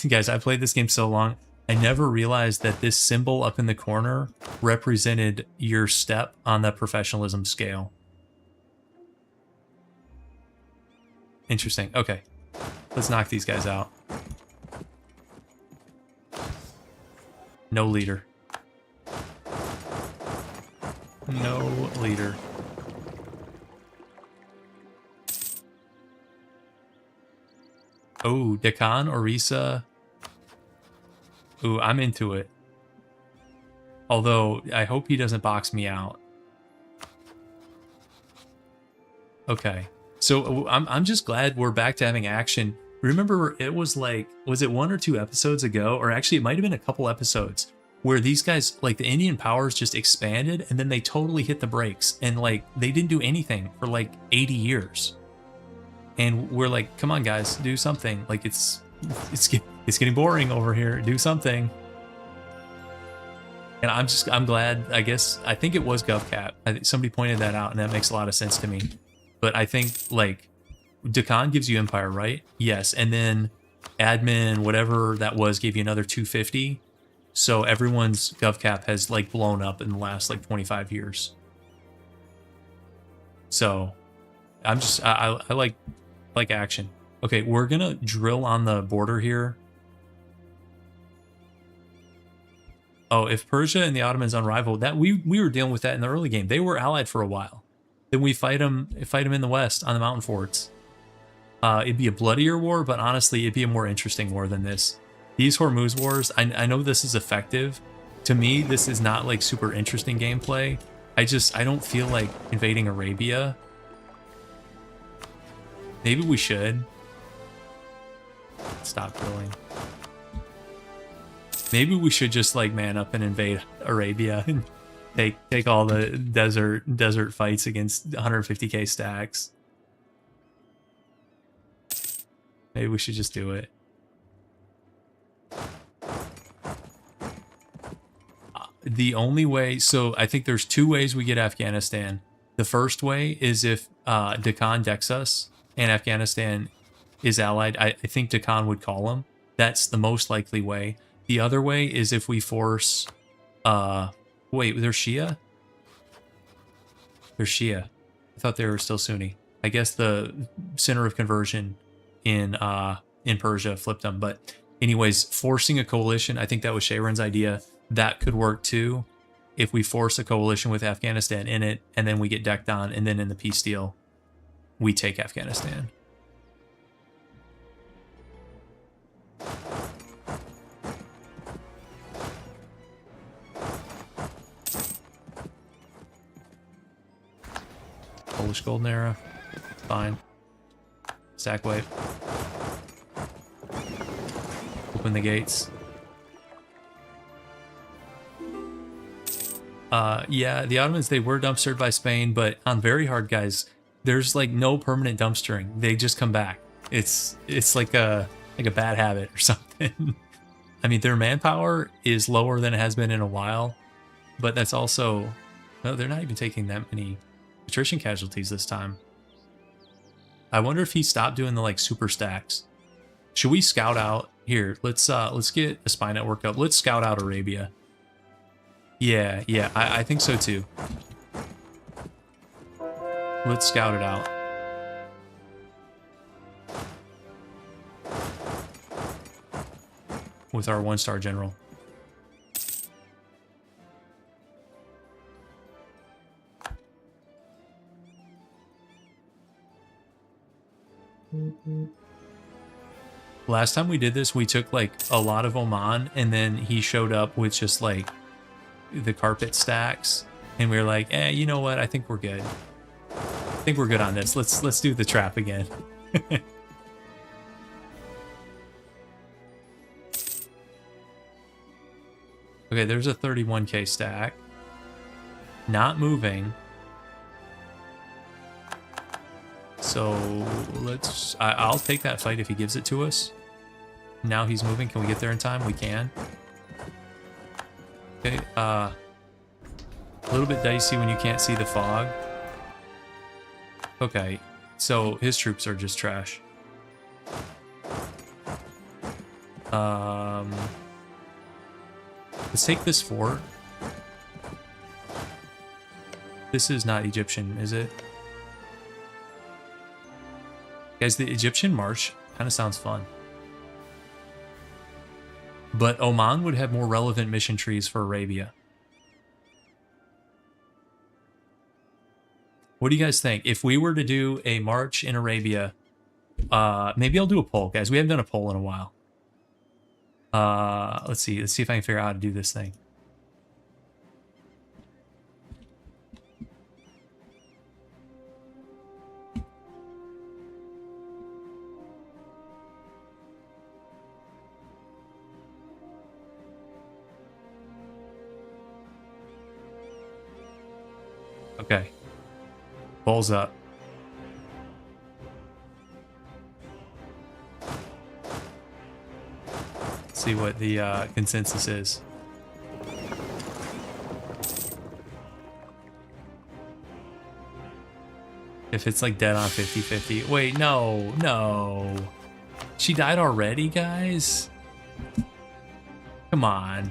S1: Guys, I played this game so long. I never realized that this symbol up in the corner represented your step on the professionalism scale. Interesting. Okay. Let's knock these guys out. No leader. No leader. Oh, Deccan, Orisa. Ooh, I'm into it. Although, I hope he doesn't box me out. Okay. So, I'm just glad we're back to having action. Remember, it was like, was it 1 or 2 episodes ago? Or actually, it might have been a couple episodes where these guys, like the Indian powers just expanded and then they totally hit the brakes. And like, they didn't do anything for like 80 years. And we're like, come on, guys, do something. Like, it's getting boring over here. Do something. And I'm glad, I think it was GovCap. I think somebody pointed that out, and that makes a lot of sense to me. But I think, like, Deccan gives you Empire, right? Yes. And then admin, whatever that was, gave you another 250. So everyone's GovCap has, like, blown up in the last, like, 25 years. So I like action. Okay, we're gonna drill on the border here. Oh, if Persia and the Ottomans unrivaled, that we were dealing with that in the early game. They were allied for a while. Then we fight them in the west on the mountain forts. It'd be a bloodier war, but honestly, it'd be a more interesting war than this. These Hormuz wars, I know this is effective. To me, this is not like super interesting gameplay. I don't feel like invading Arabia. Maybe we should. Stop drilling. Maybe we should just like man up and invade Arabia and take all the desert fights against 150k stacks. Maybe we should just do it. the only way, so I think there's two ways we get Afghanistan. The first way is if Deccan decks us and Afghanistan is allied. I think Deccan would call him. That's the most likely way. The other way is if we force... wait, they're Shia? They're Shia. I thought they were still Sunni. I guess the center of conversion in Persia flipped them. But anyways, forcing a coalition, I think that was Shayron's idea. That could work too. If we force a coalition with Afghanistan in it, and then we get decked on, and then in the peace deal, we take Afghanistan. Polish Golden Era. Fine. Sack wave. Open the gates. Yeah, the Ottomans, they were dumpstered by Spain, but on very hard, guys, there's like no permanent dumpstering. They just come back. It's like a bad habit or something. I mean, their manpower is lower than it has been in a while, but that's also... No, they're not even taking that many attrition casualties this time. I wonder if he stopped doing the like super stacks. Should we scout out here? Let's get a spy network up. Let's scout out Arabia. Yeah, I think so too. Let's scout it out. With our 1-star general. Last time we did this, we took like a lot of Oman, and then he showed up with just like the carpet stacks, and we were like, you know what? I think we're good. I think we're good on this. Let's do the trap again. Okay, there's a 31k stack. Not moving. So let's... I'll take that fight if he gives it to us. Now he's moving. Can we get there in time? We can. Okay, a little bit dicey when you can't see the fog. Okay, so his troops are just trash. Let's take this fort. This is not Egyptian, is it? Guys, the Egyptian march kind of sounds fun. But Oman would have more relevant mission trees for Arabia. What do you guys think? If we were to do a march in Arabia, maybe I'll do a poll, guys. We haven't done a poll in a while. Let's see if I can figure out how to do this thing. Okay. Balls up. Let's see what the consensus is. If it's like dead on 50-50. Wait, no. She died already, guys? Come on.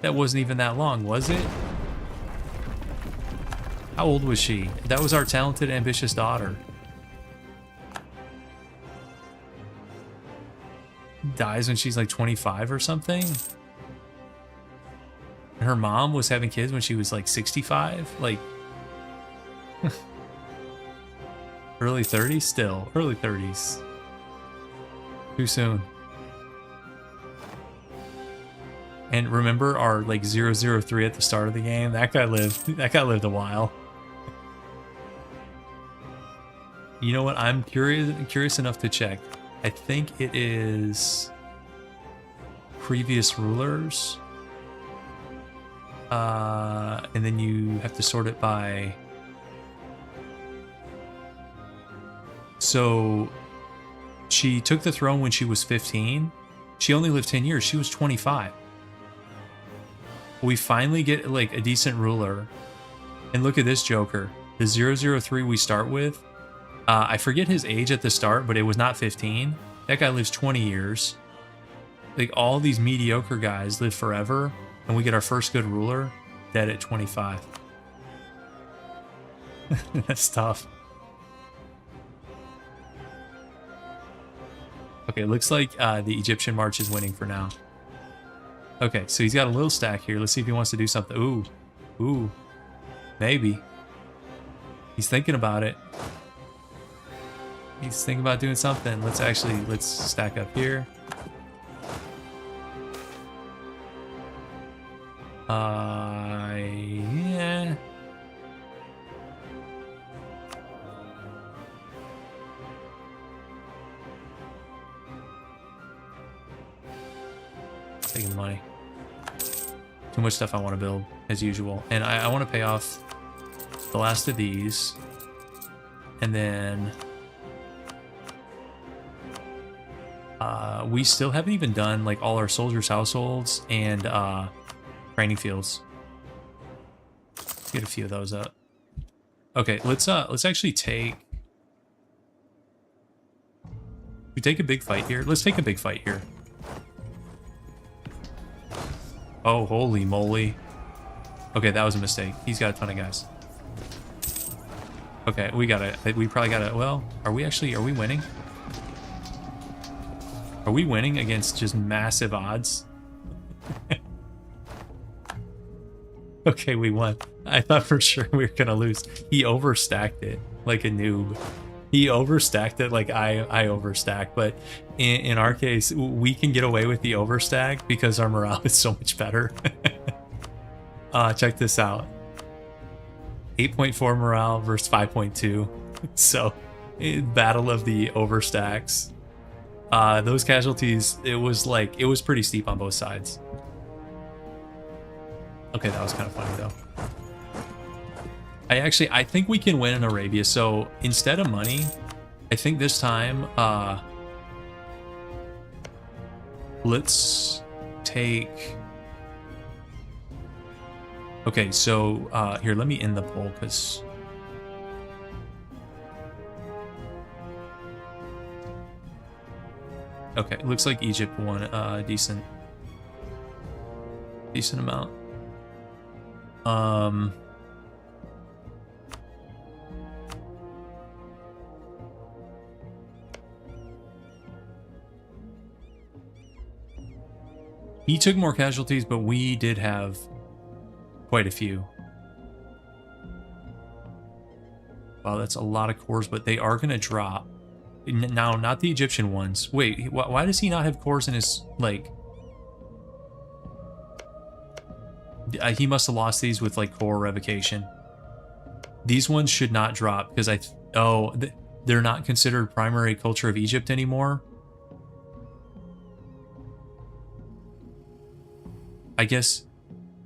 S1: That wasn't even that long, was it? How old was she? That was our talented, ambitious daughter. Dies when she's like 25 or something? And her mom was having kids when she was like 65? Like... early 30s still. Early 30s. Too soon. And remember our like 003 at the start of the game? That guy lived a while. You know what? I'm curious enough to check. I think it is previous rulers. And then you have to sort it by... So she took the throne when she was 15. She only lived 10 years. She was 25. We finally get like a decent ruler. And look at this joker. The 003 we start with. I forget his age at the start, but it was not 15. That guy lives 20 years. Like all these mediocre guys live forever, and we get our first good ruler dead at 25. That's tough. Okay, looks like the Egyptian March is winning for now. Okay, so he's got a little stack here. Let's see if he wants to do something. Ooh. Ooh. Maybe. He's thinking about it. He's thinking about doing something. Let's stack up here. Yeah. Taking the money. Too much stuff I want to build, as usual. And I want to pay off the last of these. And then... we still haven't even done like all our soldiers' households and training fields. Let's get a few of those up. Okay, let's actually take... We take a big fight here. Let's take a big fight here. Oh, holy moly. Okay, that was a mistake. He's got a ton of guys. Okay, we probably gotta, well, are we winning? Are we winning against just massive odds? Okay, we won. I thought for sure we were gonna lose. He overstacked it like a noob. He overstacked it like I overstacked, but in our case, we can get away with the overstack because our morale is so much better. Check this out. 8.4 morale versus 5.2. So, battle of the overstacks. Those casualties, it was pretty steep on both sides. Okay, that was kind of funny though. I think we can win in Arabia. So instead of money, I think this time, let's take... Okay, so here, let me end the poll because... Okay, looks like Egypt won a decent amount. He took more casualties, but we did have quite a few. Wow, that's a lot of cores, but they are going to drop. Now, not the Egyptian ones. Wait, why does he not have cores in his, like... he must have lost these with, like, core revocation. These ones should not drop, because they're not considered primary culture of Egypt anymore. I guess,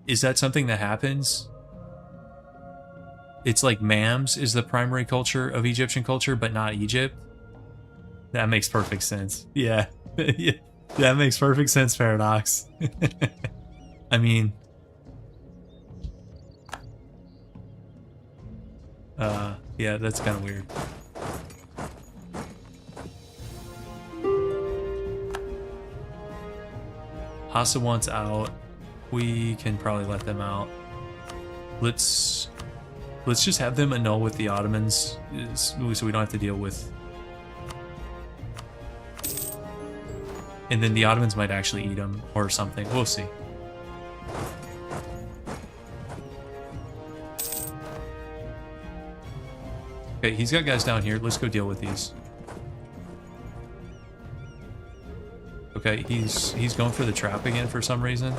S1: is that something that happens? It's like Mams is the primary culture of Egyptian culture, but not Egypt? That makes perfect sense. Yeah. Yeah, that makes perfect sense, Paradox. I mean... yeah, that's kind of weird. Hassa wants out. We can probably let them out. Let's just have them annul with the Ottomans, so we don't have to deal with... And then the Ottomans might actually eat them or something. We'll see. Okay, he's got guys down here. Let's go deal with these. Okay, he's going for the trap again for some reason.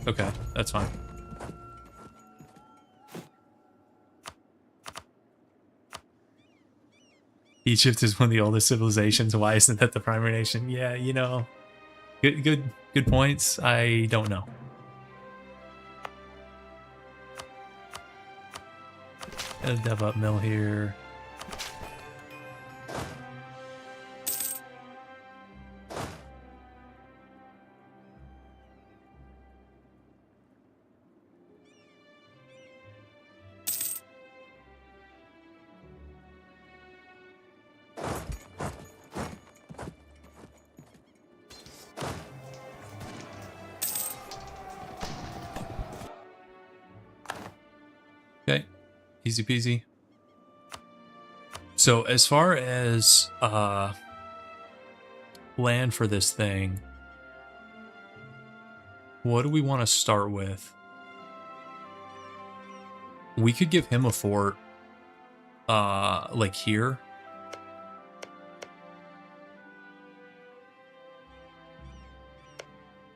S1: Okay, that's fine. Egypt is one of the oldest civilizations. Why isn't that the primary nation? Yeah, you know, good points. I don't know. A dev up mill here. Easy peasy. So as far as land for this thing, what do we want to start with? We could give him a fort like here.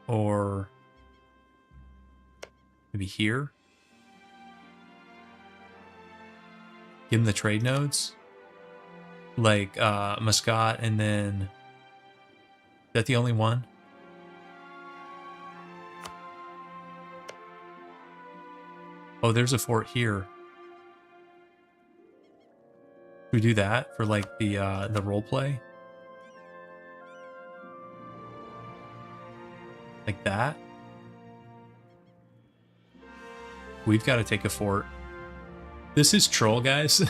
S1: Or maybe here. Give him the trade nodes. Like Muscat, and then is that the only one? Oh, there's a fort here. Should we do that for like the role play? Like that? We've got to take a fort. This is troll, guys.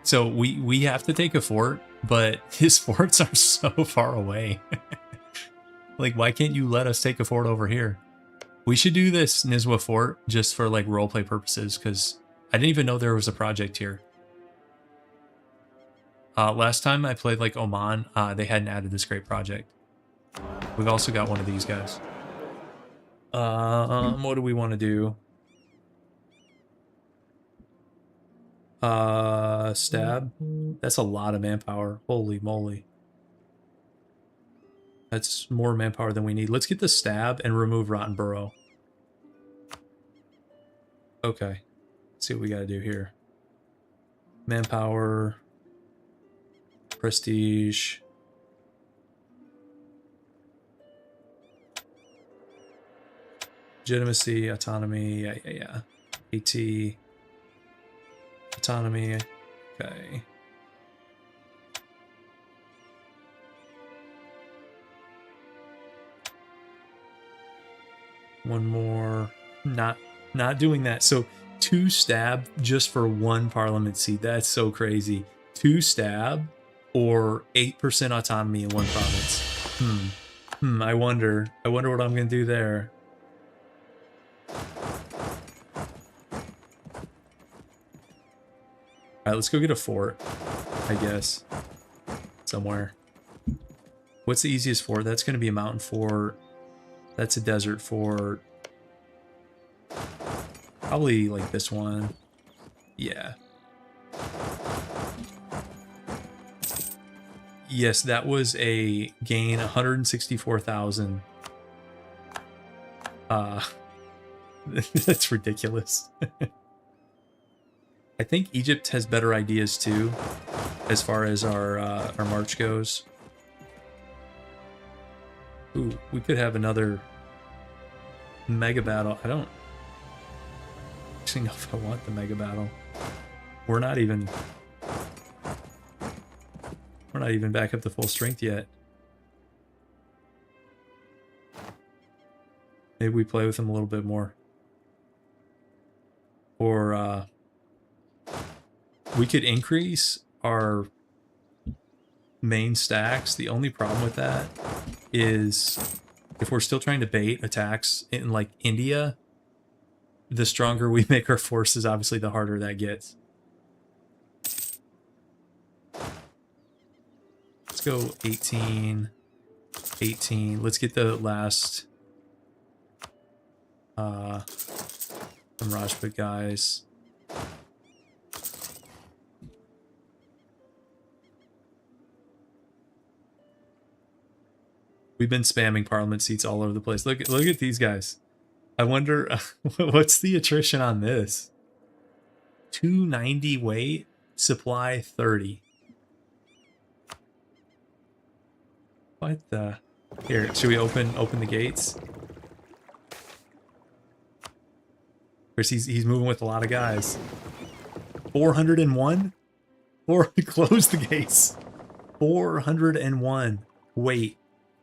S1: So we have to take a fort, but his forts are so far away. Like, why can't you let us take a fort over here? We should do this Nizwa fort just for like roleplay purposes, because I didn't even know there was a project here. Last time I played like Oman, they hadn't added this great project. We've also got one of these guys. What do we want to do? Stab. That's a lot of manpower. Holy moly. That's more manpower than we need. Let's get the stab and remove Rotten Burrow. Okay. Let's see what we gotta do here. Manpower. Prestige. Legitimacy, autonomy, yeah. AT. Autonomy. Okay. One more. Not doing that. So 2 stab just for 1 parliament seat. That's so crazy. 2 stab or 8% autonomy in 1 province. I wonder what I'm gonna do there. Alright, let's go get a fort, I guess. Somewhere. What's the easiest fort? That's going to be a mountain fort. That's a desert fort. Probably like this one. Yeah. Yes, that was a gain 164,000. That's ridiculous. I think Egypt has better ideas too, as far as our march goes. Ooh, we could have another mega battle. I don't actually know if I want the mega battle. We're not even back up to full strength yet. Maybe we play with them a little bit more. Or we could increase our main stacks. The only problem with that is if we're still trying to bait attacks in like India, the stronger we make our forces, obviously the harder that gets. Let's go 18, 18. Let's get the last some Rajput guys. We've been spamming parliament seats all over the place. Look at these guys. I wonder what's the attrition on this? 290 weight, supply 30. What the? Here, should we open the gates? Of course, he's moving with a lot of guys. 401? Close the gates. 401. Wait.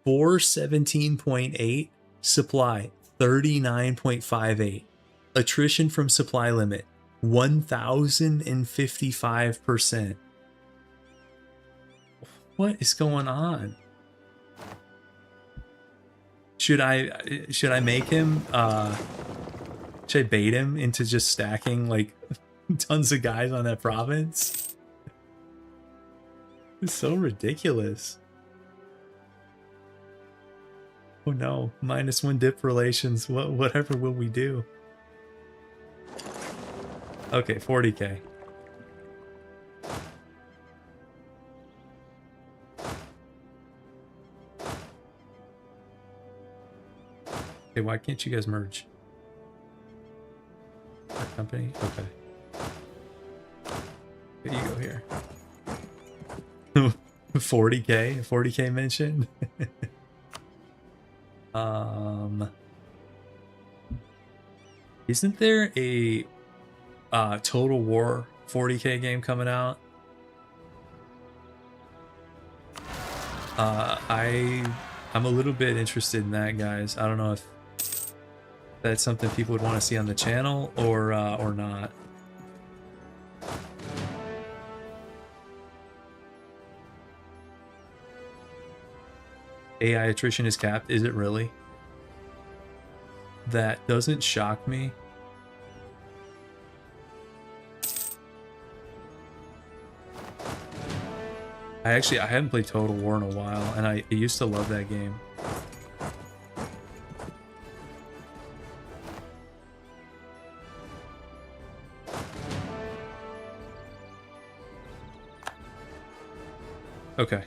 S1: 417.8. Supply 39.58. Attrition from supply limit 1055%. What is going on? Should I make him should I bait him into just stacking like Tons of guys on that province. It's so ridiculous. Oh no, -1 dip relations. Whatever will we do? Okay, 40k. Okay, why can't you guys merge? Our company? Okay. There you go here. 40k? 40k mention? Isn't there a Total War 40k game coming out? I'm a little bit interested in that, guys. I don't know if that's something people would want to see on the channel or not. AI attrition is capped. Is it really? That doesn't shock me. I haven't played Total War in a while, and I used to love that game. Okay.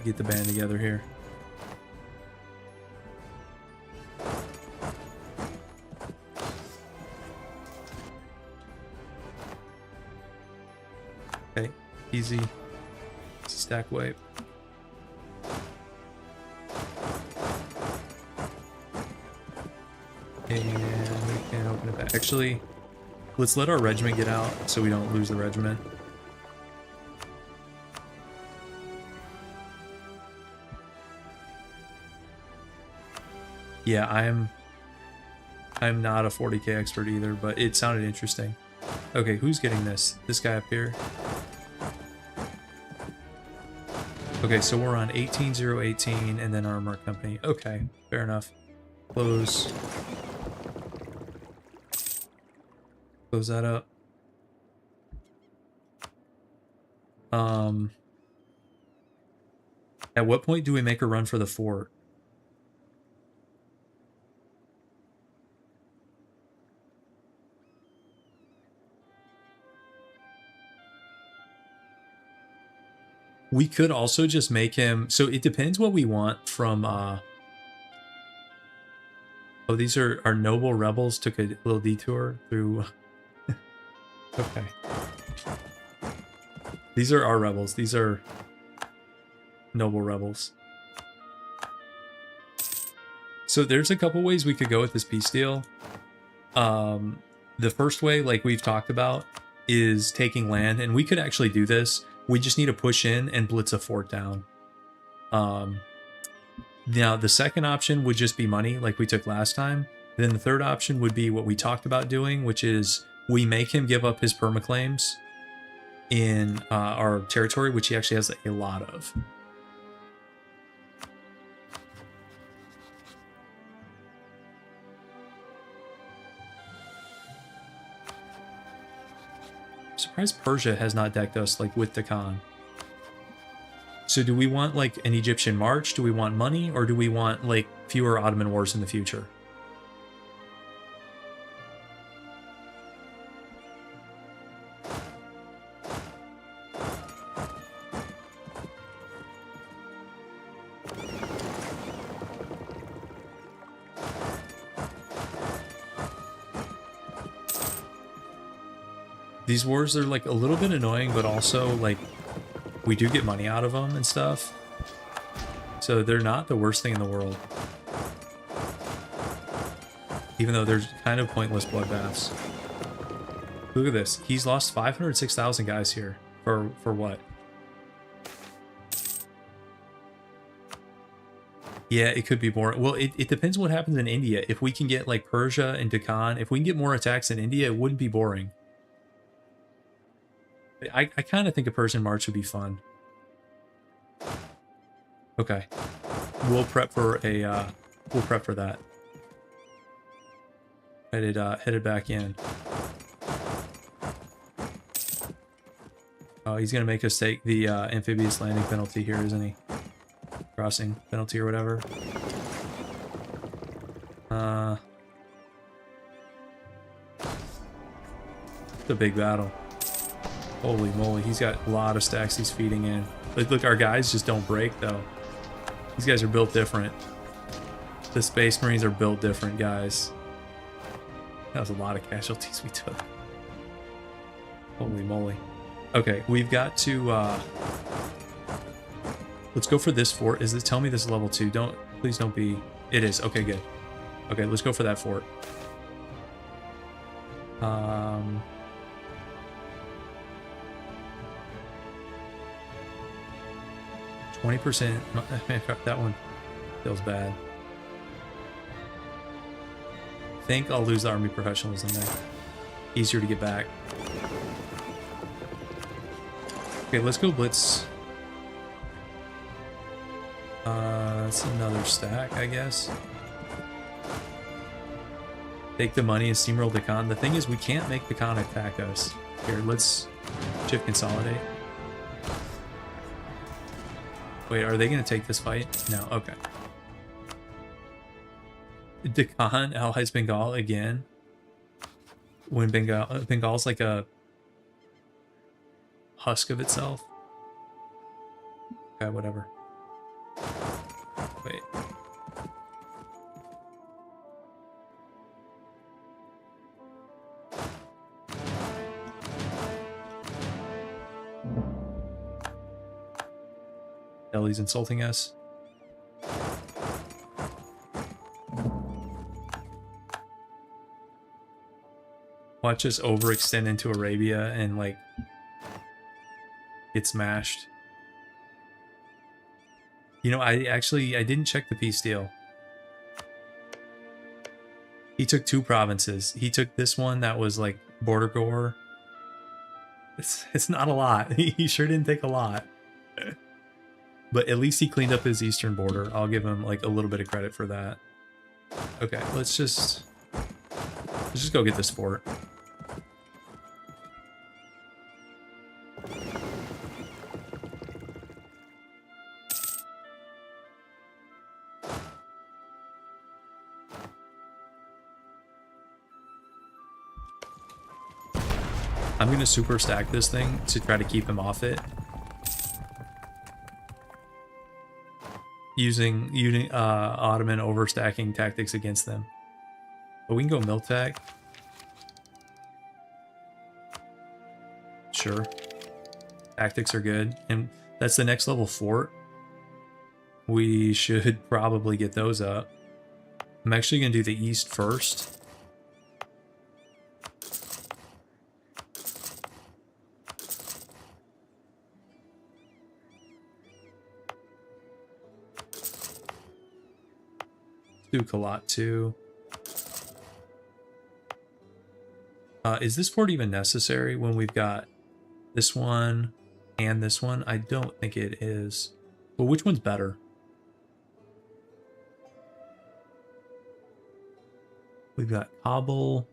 S1: Get the band together here. Okay, easy stack wipe. And we can open it back. Actually, let's let our regiment get out so we don't lose the regiment. Yeah, I'm not a 40k expert either, but it sounded interesting. Okay, who's getting this? This guy up here. Okay, so we're on 18018 and then Armor Company. Okay, fair enough. Close that up. At what point do we make a run for the fort? We could also just make him, so it depends what we want from oh, these are our noble rebels. Took a little detour through. Okay, these are our rebels. These are noble rebels. So there's a couple ways we could go with this peace deal. The first way, like we've talked about, is taking land, and we could actually do this. We just need to push in and blitz a fort down. Now, the second option would just be money, like we took last time. Then the third option would be what we talked about doing, which is we make him give up his permaclaims in our territory, which he actually has a lot of. I'm surprised Persia has not decked us like with the Khan. So do we want like an Egyptian march? Do we want money? Or do we want like fewer Ottoman wars in the future? These wars are like a little bit annoying, but also like we do get money out of them and stuff. So they're not the worst thing in the world. Even though there's kind of pointless bloodbaths. Look at this. He's lost 506,000 guys here. For what? Yeah, it could be more. Well, it depends what happens in India. If we can get like Persia and Deccan, if we can get more attacks in India, it wouldn't be boring. I kind of think a Persian march would be fun. Okay, we'll prep for a we'll prep for that. Headed back in. Oh, he's gonna make us take the amphibious landing penalty here, isn't he? Crossing penalty or whatever. It's a big battle. Holy moly, he's got a lot of stacks he's feeding in. Look, our guys just don't break though. These guys are built different. The Space Marines are built different, guys. That was a lot of casualties we took. Holy moly. Okay, we've got to let's go for this fort. Is it, tell me this is level 2. Please don't be. It is. Okay, good. Okay, let's go for that fort. 20%. That one feels bad. I think I'll lose the army professionalism there. Easier to get back. Okay, let's go blitz. That's another stack, I guess. Take the money and steamroll the Khan. The thing is, we can't make the Khan attack us. Here, let's shift consolidate. Wait, are they going to take this fight? No, okay. Deccan allies Bengal again. When Bengal's like a husk of itself. Okay, whatever. Wait. Delhi's insulting us. Watch us overextend into Arabia and like get smashed. You know, I didn't check the peace deal. He took 2 provinces. He took this one that was like border gore. It's not a lot. He sure didn't take a lot. But at least he cleaned up his eastern border. I'll give him like a little bit of credit for that. Okay, let's just go get this fort. I'm gonna super stack this thing to try to keep him off it. Using Ottoman overstacking tactics against them. But we can go Miltech. Sure. Tactics are good. And that's the next level fort. We should probably get those up. I'm actually going to do the east first. Do Kalat too. Is this fort even necessary when we've got this one and this one? I don't think it is. But which one's better? We've got Kabul.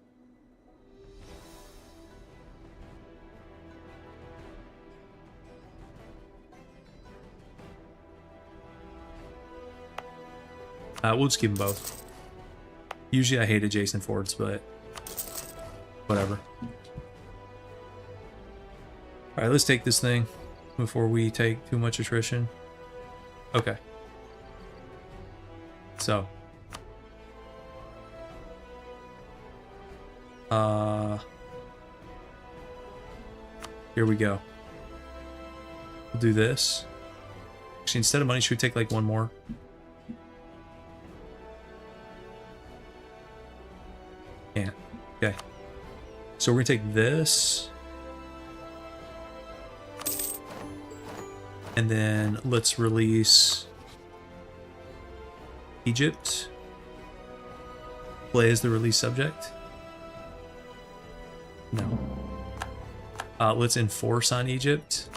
S1: We'll just keep them both. Usually I hate adjacent forts, but whatever. Alright, let's take this thing before we take too much attrition. Okay. So. Here we go. We'll do this. Actually, instead of money, should we take like one more? Can't. Okay. So we're gonna take this. And then let's release Egypt. Play as the release subject. No. Let's enforce on Egypt.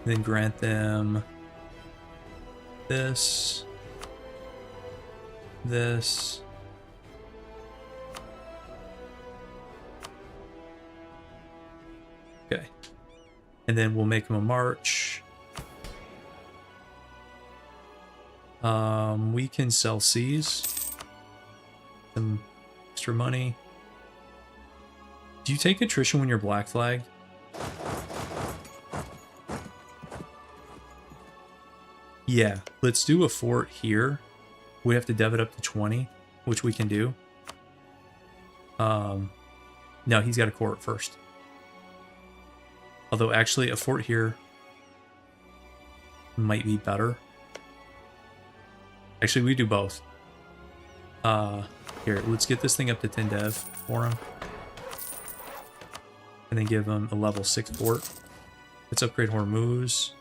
S1: Then grant them this. Okay. And then we'll make him a march. We can sell C's. Some extra money. Do you take attrition when you're black flag? Yeah, let's do a fort here. We have to dev it up to 20, which we can do. No, he's got a court first. Although actually a fort here might be better. Actually, we do both. Here, let's get this thing up to 10 dev for him. And then give him a level 6 fort. Let's upgrade Hormuz.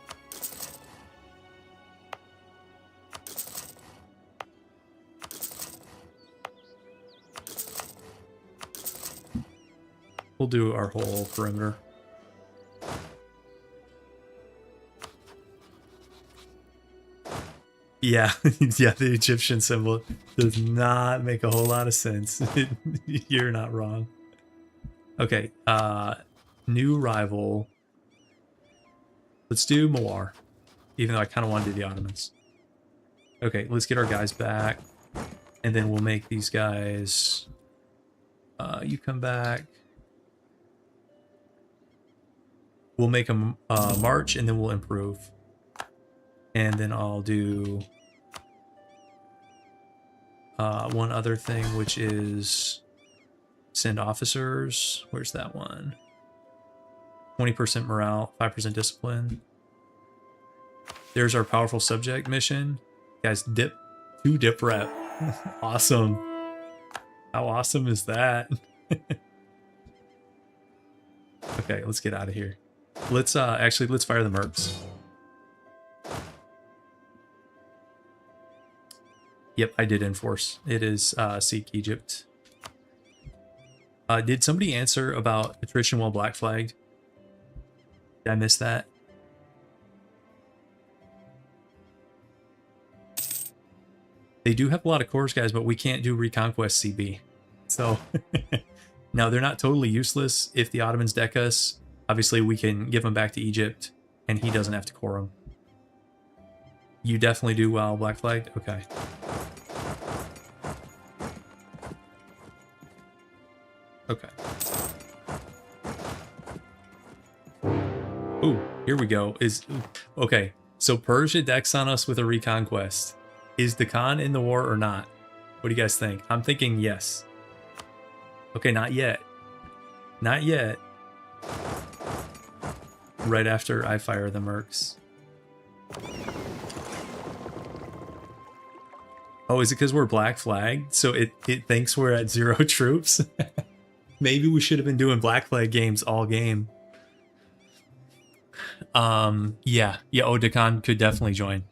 S1: We'll do our whole perimeter. Yeah, yeah, the Egyptian symbol does not make a whole lot of sense. You're not wrong. Okay, new rival. Let's do Mawar, even though I kind of want to do the Ottomans. Okay, let's get our guys back, and then we'll make these guys... you come back. We'll make them march, and then we'll improve. And then I'll do one other thing, which is send officers. Where's that one? 20% morale, 5% discipline. There's our powerful subject mission. Guys, dip 2 dip rep. Awesome. How awesome is that? Okay, let's get out of here. Let's actually let's fire the mercs. Yep, I did enforce. It is Sikh Egypt. Did somebody answer about attrition while black flagged? Did I miss that? They do have a lot of cores, guys, but we can't do Reconquest CB. So, no, they're not totally useless. If the Ottomans deck us, obviously we can give them back to Egypt, and he doesn't have to core them. You definitely do while black flagged? Okay. Okay. Ooh, here we go. Okay, so Persia decks on us with a Reconquest. Is the Khan in the war or not? What do you guys think? I'm thinking yes. Okay, not yet. Not yet. Right after I fire the mercs. Oh, is it because we're black flagged? So it thinks we're at 0 troops? Maybe we should have been doing black flag games all game. Yeah, Odekan could definitely join.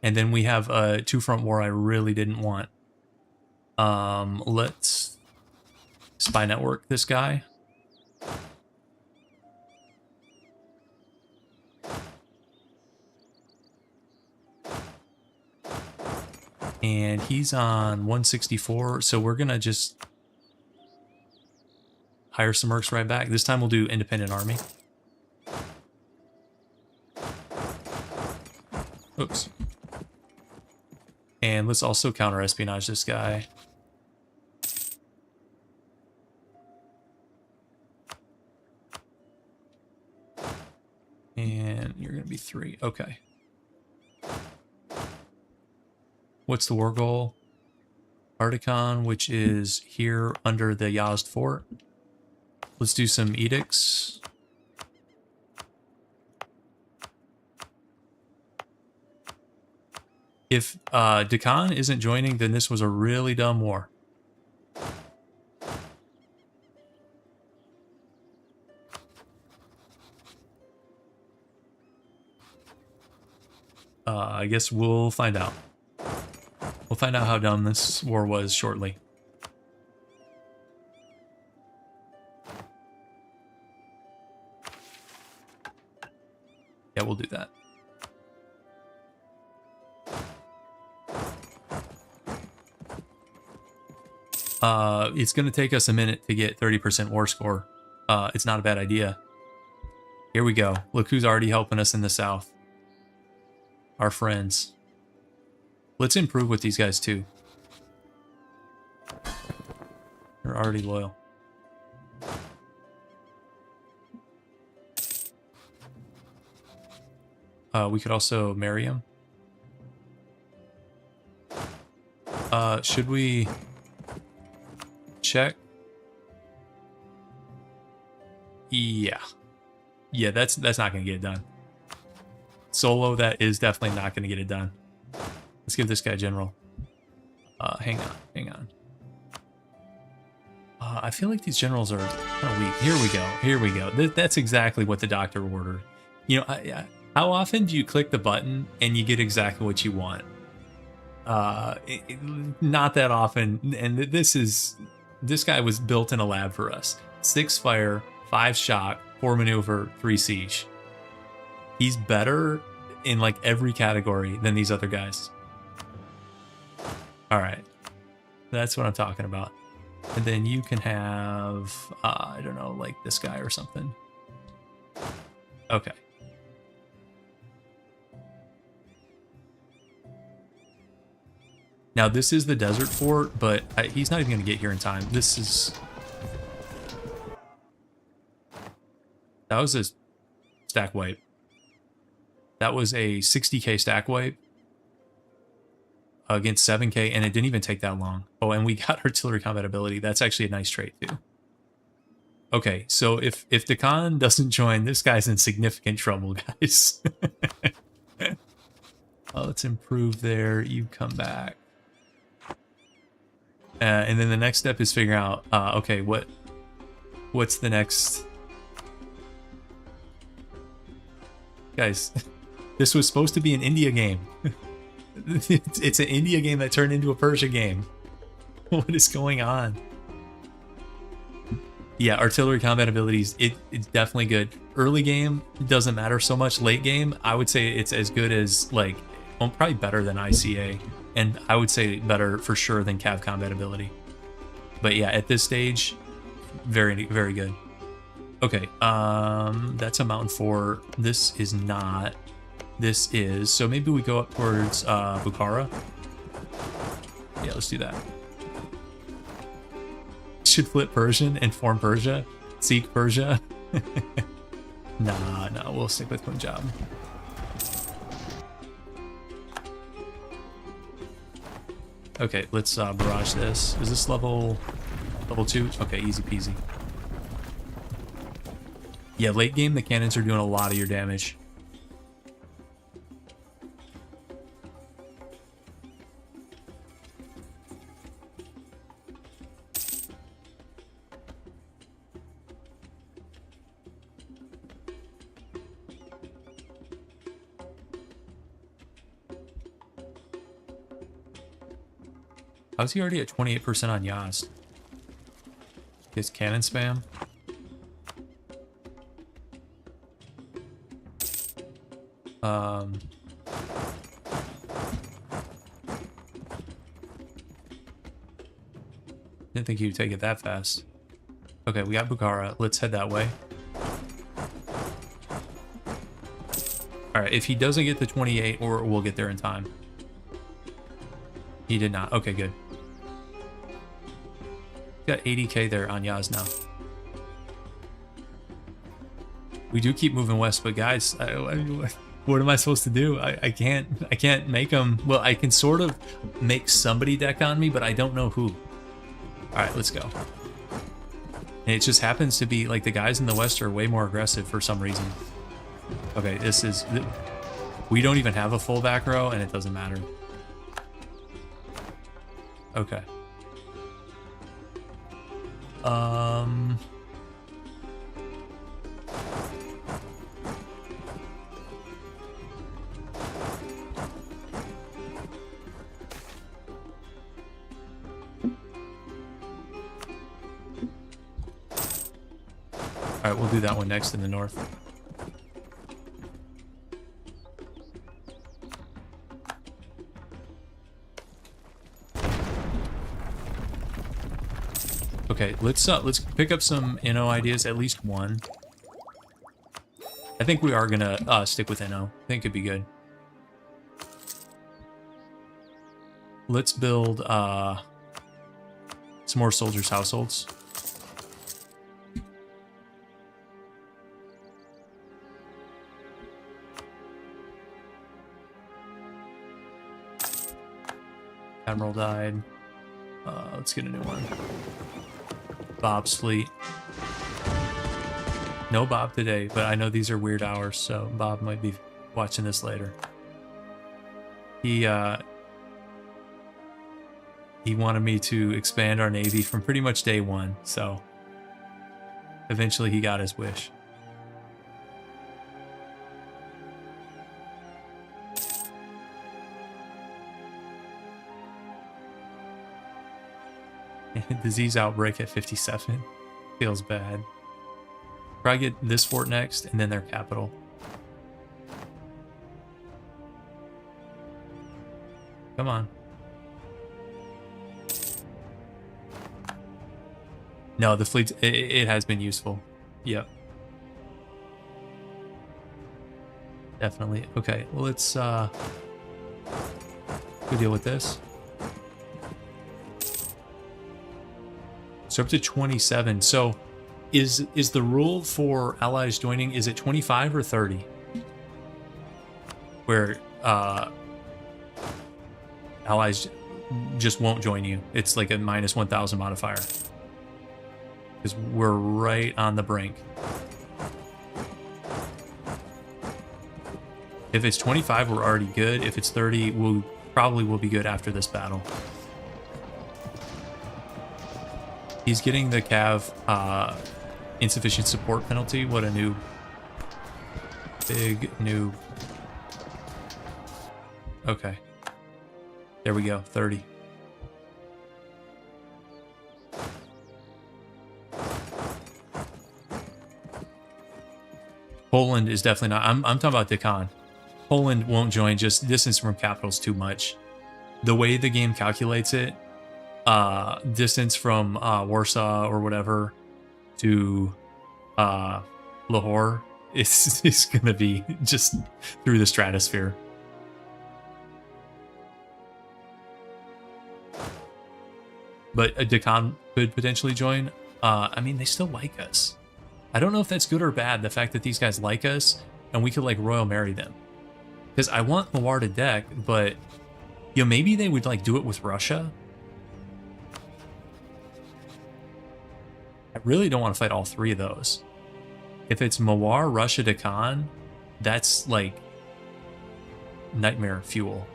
S1: And then we have a 2-front war I really didn't want. Let's spy network this guy. And he's on 164, so we're gonna just hire some mercs right back. This time we'll do independent army. Oops. And let's also counter espionage this guy. And you're gonna be 3. Okay. What's the war goal? Articon, which is here under the Yazd fort. Let's do some edicts. If Deccan isn't joining, then this was a really dumb war. I guess we'll find out. We'll find out how dumb this war was shortly. Yeah, we'll do that. It's going to take us a minute to get 30% war score. it's not a bad idea. Here we go. Look who's already helping us in the south. Our friends. Let's improve with these guys too. They're already loyal. We could also marry him. Should we check? Yeah. Yeah, that's not gonna get it done. Solo, that is definitely not gonna get it done. Let's give this guy general. Hang on. I feel like these generals are kind of weak. Here we go. That's exactly what the doctor ordered. You know, how often do you click the button and you get exactly what you want? Not that often. And this guy was built in a lab for us. 6 fire, 5 shock, 4 maneuver, 3 siege. He's better in like every category than these other guys. All right, that's what I'm talking about. And then you can have, I don't know, like this guy or something. Okay. Now this is the desert fort, but he's not even going to get here in time. That was a stack wipe. That was a 60k stack wipe against 7k, and it didn't even take that long. Oh, and we got artillery combat ability. That's actually a nice trait too. Okay, so if the Khan doesn't join, this guy's in significant trouble, guys. Let's improve there. You come back. And then the next step is figuring out, okay, what's the next... Guys, this was supposed to be an India game. It's an India game that turned into a Persia game. What is going on? Yeah, artillery combat abilities, it's definitely good. Early game, it doesn't matter so much. Late game, I would say it's as good as, like, well, probably better than ICA. And I would say better for sure than Cav combat ability. But yeah, at this stage, very, very good. Okay, that's a Mountain 4. This is not. This is. So maybe we go up towards Bukhara. Yeah, let's do that. Should flip Persian and form Persia. Sikh Persia. Nah, we'll stick with Punjab. Okay, let's barrage this. Is this level 2? Okay, easy peasy. Yeah, late game, the cannons are doing a lot of your damage. How's he already at 28% on Yazd? His cannon spam? Didn't think he would take it that fast. Okay, we got Bukhara. Let's head that way. Alright, if he doesn't get the 28, or we'll get there in time. He did not. Okay, good. Got 80k there on Yaz now. We do keep moving west, but guys, what am I supposed to do? I can't make them. Well, I can sort of make somebody deck on me, but I don't know who. All right, let's go. And it just happens to be like the guys in the west are way more aggressive for some reason. Okay, this is. We don't even have a full back row, and it doesn't matter. Okay. All right, we'll do that one next in the north. Okay, let's pick up some Inno ideas, at least one. I think we are gonna stick with Inno. I think it'd be good. Let's build some more soldiers' households. Admiral died. Let's get a new one. Bob's fleet. No Bob today, but I know these are weird hours, so Bob might be watching this later. He wanted me to expand our navy from pretty much day one, so eventually he got his wish. Disease outbreak at 57. Feels bad. Probably get this fort next, and then their capital. Come on. No, the fleet, it has been useful. Yep. Definitely. Okay, well, let's go deal with this. So up to 27. So is the rule for allies joining, is it 25 or 30? Where allies just won't join you. It's like a minus 1,000 modifier. Because we're right on the brink. If it's 25, we're already good. If it's 30, we'll probably will be good after this battle. He's getting the Cav insufficient support penalty. What a noob. Big noob. Okay. There we go. 30. Poland is definitely not. I'm talking about Deccan. Poland won't join. Just distance from capitals too much. The way the game calculates it, distance from Warsaw or whatever to Lahore is gonna be just through the stratosphere. But a Deccan could potentially join. I mean, they still like us. I don't know if that's good or bad, the fact that these guys like us and we could like royal marry them. Because I want Mawar to deck, but you know, maybe they would like do it with Russia. I really don't want to fight all three of those. If it's Mawar, Russia, Deccan, that's like nightmare fuel.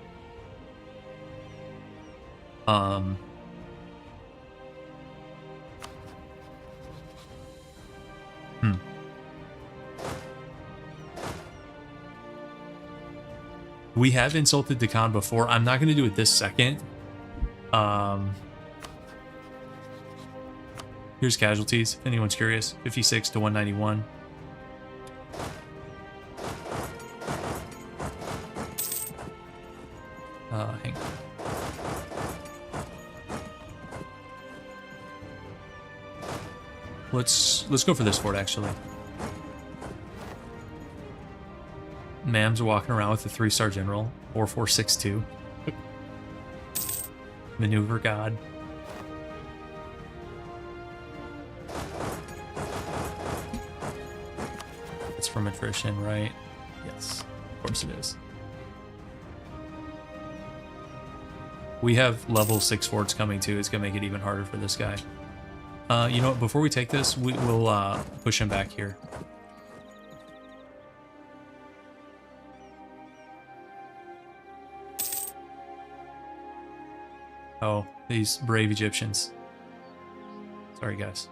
S1: We have insulted Deccan before. I'm not going to do it this second. Here's casualties, if anyone's curious. 56 to 191. Hang on. Let's go for this fort, actually. Mams are walking around with a 3-star general. 4462. Maneuver god. It's from attrition, right? Yes, of course it is. We have level 6 forts coming too. It's gonna make it even harder for this guy. You know what? Before we take this, we will push him back here. Oh, these brave Egyptians. Sorry, guys.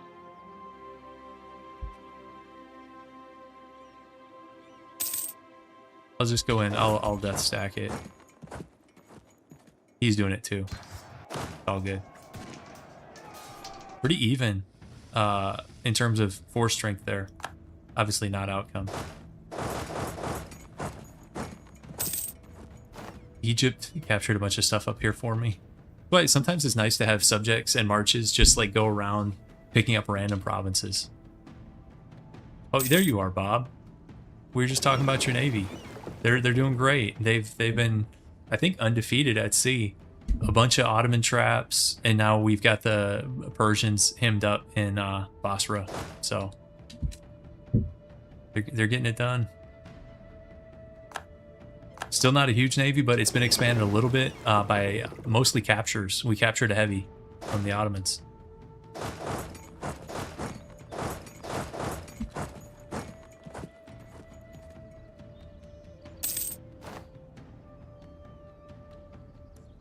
S1: I'll just go in. I'll death stack it. He's doing it too. It's all good. Pretty even in terms of force strength there. Obviously not outcome. Egypt captured a bunch of stuff up here for me. But sometimes it's nice to have subjects and marches just like go around picking up random provinces. Oh, there you are, Bob. We were just talking about your navy. They're doing great. They've been, I think, undefeated at sea. A bunch of Ottoman traps, and now we've got the Persians hemmed up in Basra. So they're getting it done. Still not a huge navy, but it's been expanded a little bit by mostly captures. We captured a heavy from the Ottomans.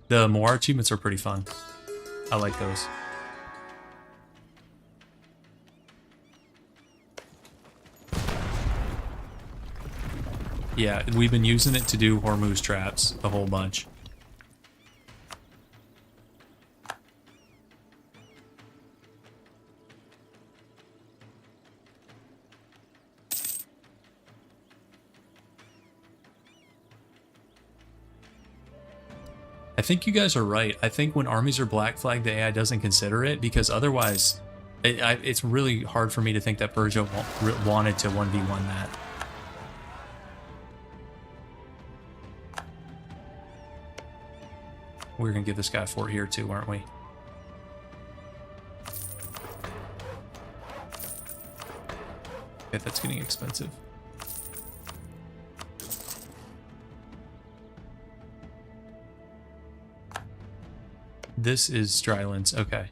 S1: The Moir achievements are pretty fun. I like those. Yeah, we've been using it to do Hormuz traps a whole bunch. I think you guys are right. I think when armies are black flagged, the AI doesn't consider it because otherwise, it's really hard for me to think that Persia wanted to 1v1 that. We're gonna give this guy a fort here too, aren't we? Okay, that's getting expensive. This is Drylands, okay.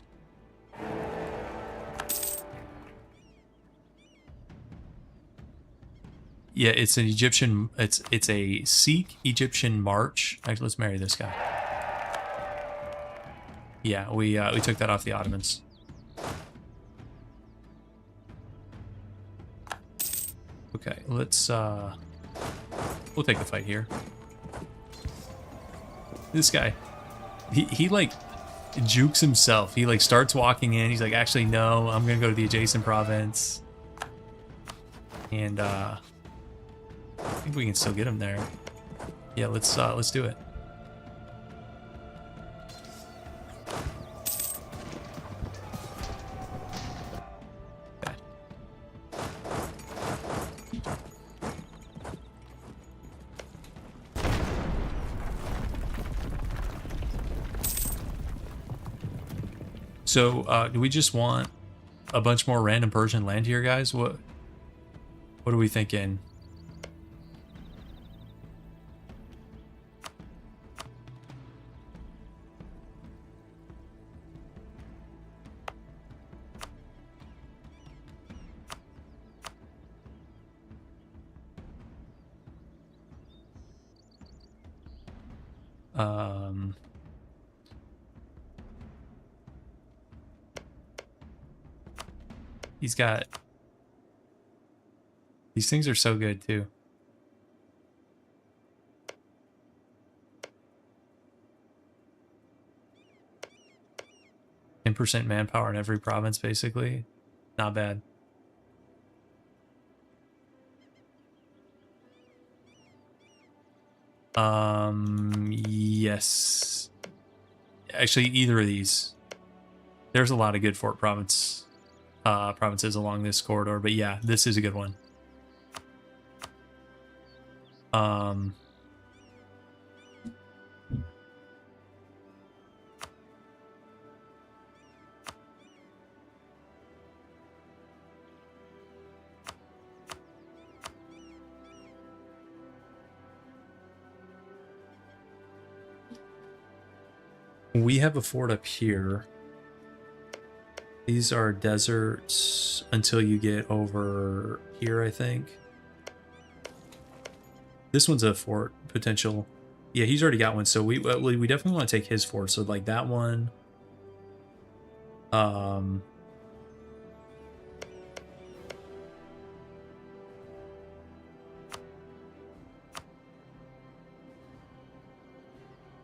S1: Yeah, it's an Egyptian, it's a Sikh Egyptian march. Actually, let's marry this guy. Yeah, we took that off the Ottomans. Okay, let's we'll take the fight here. This guy, he like jukes himself. He like starts walking in. He's like, actually, no, I'm gonna go to the adjacent province. And I think we can still get him there. Yeah, let's do it. Okay. So, do we just want a bunch more random Persian land here, guys? What are we thinking? He's got... These things are so good, too. %10 manpower in every province, basically. Not bad. Yes. Actually, either of these. There's a lot of good fort provinces along this corridor, but yeah, this is a good one. We have a fort up here. These are deserts until you get over here, I think. This one's a fort potential. Yeah, he's already got one, so we definitely want to take his fort. So like that one.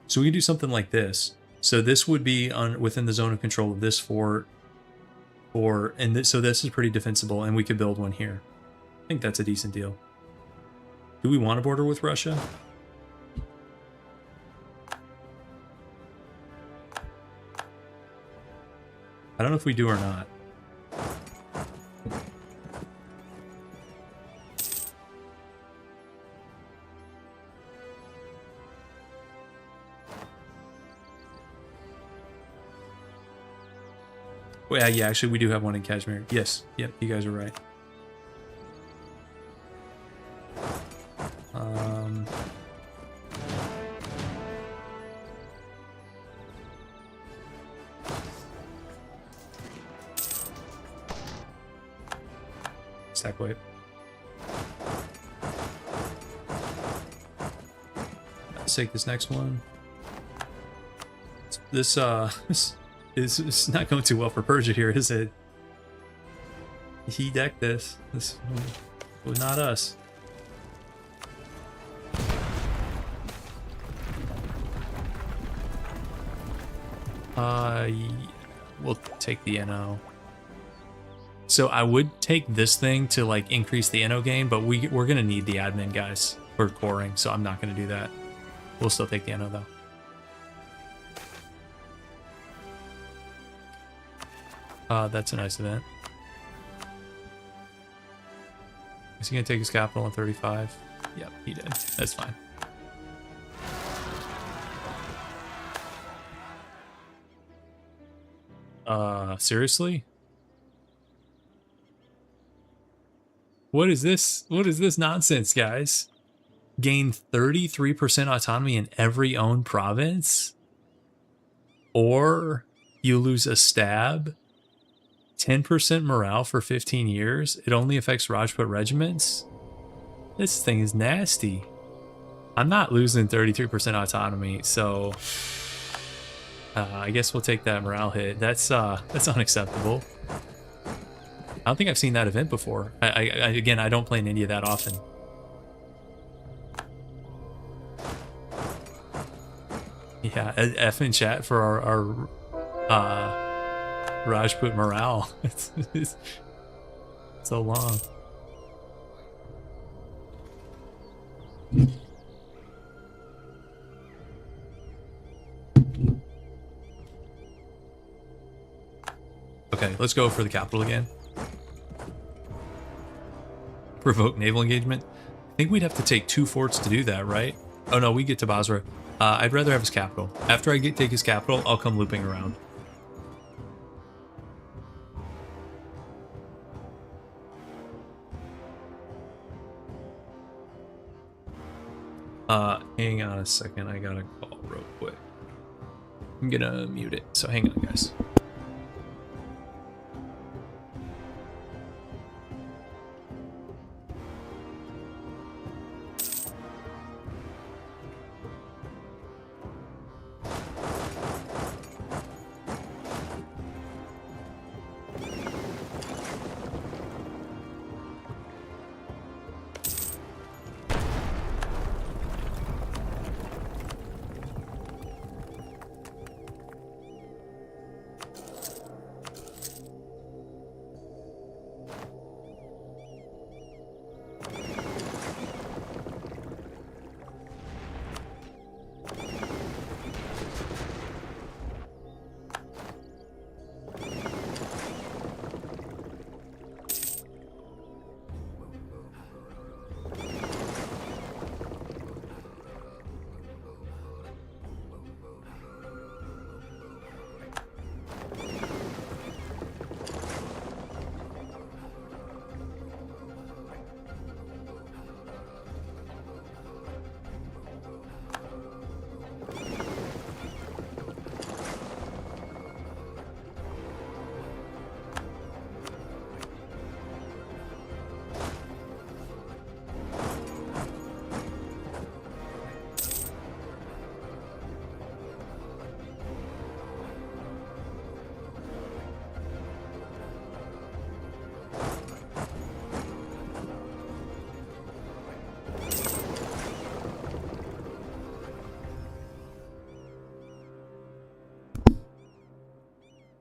S1: So we can do something like this. So this would be within the zone of control of this fort, so this is pretty defensible, and we could build one here. I think that's a decent deal. Do we want to border with Russia? I don't know if we do or not. Well, yeah, actually, we do have one in Kashmir. Yes, yep, you guys are right. Stack wipe. Let's take this next one. This is not going too well for Persia here, is it? He decked this. This was not us. Yeah, we'll take the NO. So I would take this thing to like increase the NO gain, but we're gonna need the admin guys for coring, so I'm not gonna do that. We'll still take the NO though. That's a nice event. Is he gonna take his capital on 35? Yep, he did. That's fine. Seriously? What is this? What is this nonsense, guys? Gain 33% autonomy in every owned province? Or you lose a stab? 10% morale for 15 years? It only affects Rajput regiments? This thing is nasty. I'm not losing 33% autonomy, so I guess we'll take that morale hit. That's unacceptable. I don't think I've seen that event before. Again, I don't play in India that often. Yeah, F in chat for our Rajput morale. It's so long. Okay, let's go for the capital again. Provoke naval engagement. I think we'd have to take 2 forts to do that, right? Oh no, we get to Basra. I'd rather have his capital. After I take his capital, I'll come looping around. Hang on a second. I got a call real quick. I'm gonna mute it, so hang on, guys.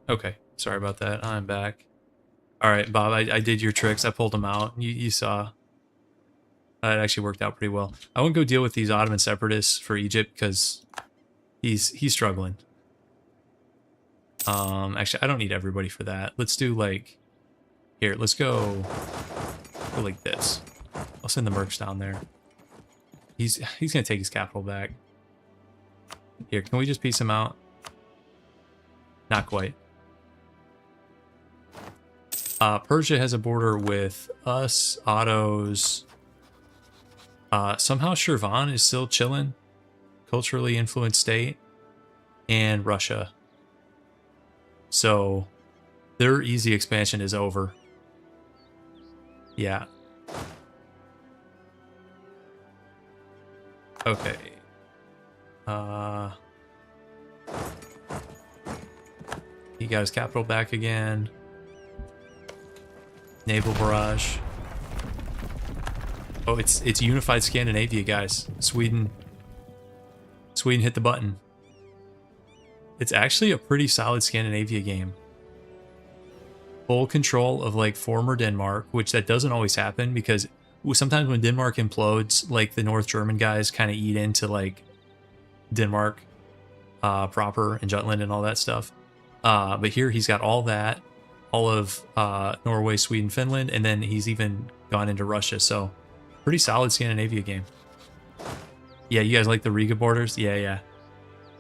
S1: Okay, sorry about that. I'm back. All right, Bob, I did your tricks. I pulled them out. You saw. It actually worked out pretty well. I won't go deal with these Ottoman separatists for Egypt because he's struggling. Actually, I don't need everybody for that. Let's do like here. Let's go like this. I'll send the mercs down there. He's gonna take his capital back. Here, can we just piece him out? Not quite. Persia has a border with us, Ottos. Somehow Shirvan is still chilling, culturally influenced state, and Russia. So their easy expansion is over. Yeah. Okay. He got his capital back again. Naval barrage. Oh, it's unified Scandinavia, guys. Sweden hit the button. It's actually a pretty solid Scandinavia game. Full control of like former Denmark, which that doesn't always happen because sometimes when Denmark implodes, like the North German guys kind of eat into like Denmark proper and Jutland and all that stuff. But here he's got all that, all of Norway, Sweden, Finland, and then he's even gone into Russia. So pretty solid Scandinavia game. Yeah, you guys like the Riga borders? Yeah.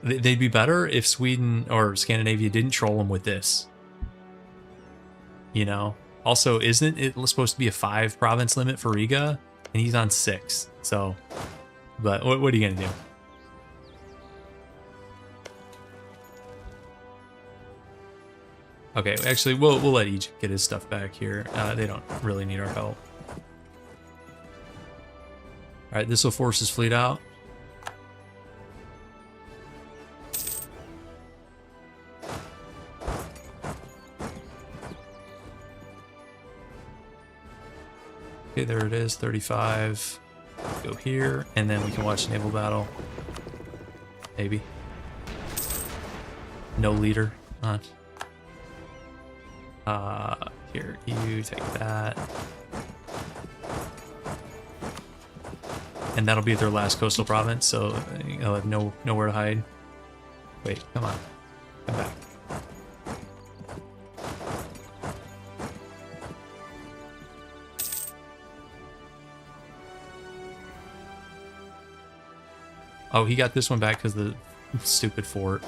S1: They'd be better if Sweden or Scandinavia didn't troll them with this. You know? Also, isn't it supposed to be a 5 province limit for Riga? And he's on 6. So, but what are you going to do? Okay, actually, we'll let Egypt get his stuff back here. They don't really need our help. All right, this will force his fleet out. Okay, there it is, 35. Go here, and then we can watch naval battle. Maybe. No leader. Here, you take that. And that'll be their last coastal province, so they'll have nowhere to hide. Wait, come on. Come back. Oh, he got this one back because the stupid fort.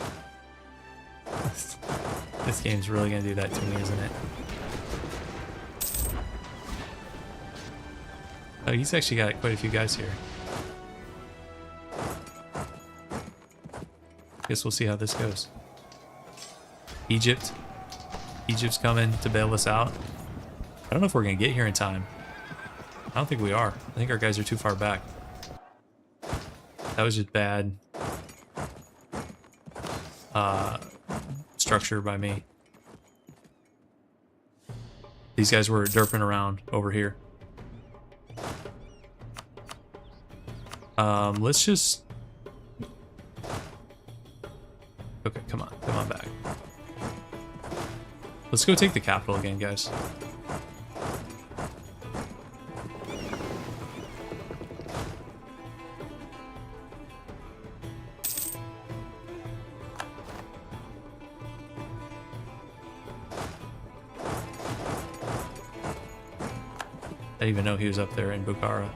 S1: This game's really gonna do that to me, isn't it? Oh, he's actually got quite a few guys here. Guess we'll see how this goes. Egypt's coming to bail us out. I don't know if we're gonna get here in time. I don't think we are. I think our guys are too far back. That was just bad structure by me. These guys were derping around over here. Let's just... Okay, come on back. Let's go take the capital again, guys. I didn't even know he was up there in Bukhara.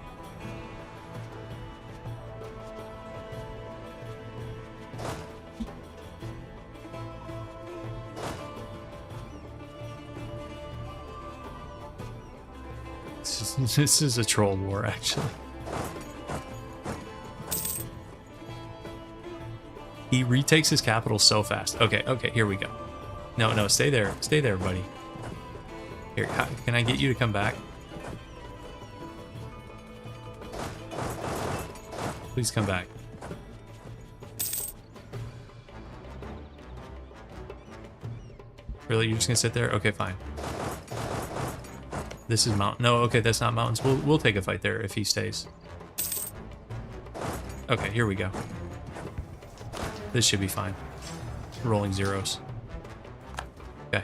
S1: This is a troll war, actually. He retakes his capital so fast. Okay, here we go. No, stay there, buddy. Here, can I get you to come back? Please come back. Really, you're just gonna sit there? Okay, fine. This is mountain. No, okay, that's not mountains. We'll take a fight there if he stays. Okay, here we go. This should be fine. Rolling zeros. Okay.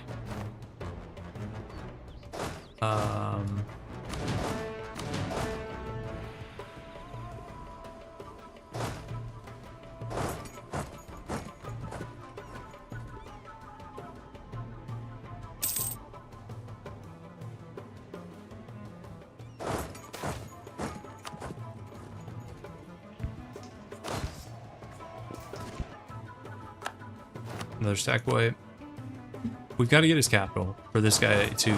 S1: Another stack wipe. we've got to get his capital for this guy to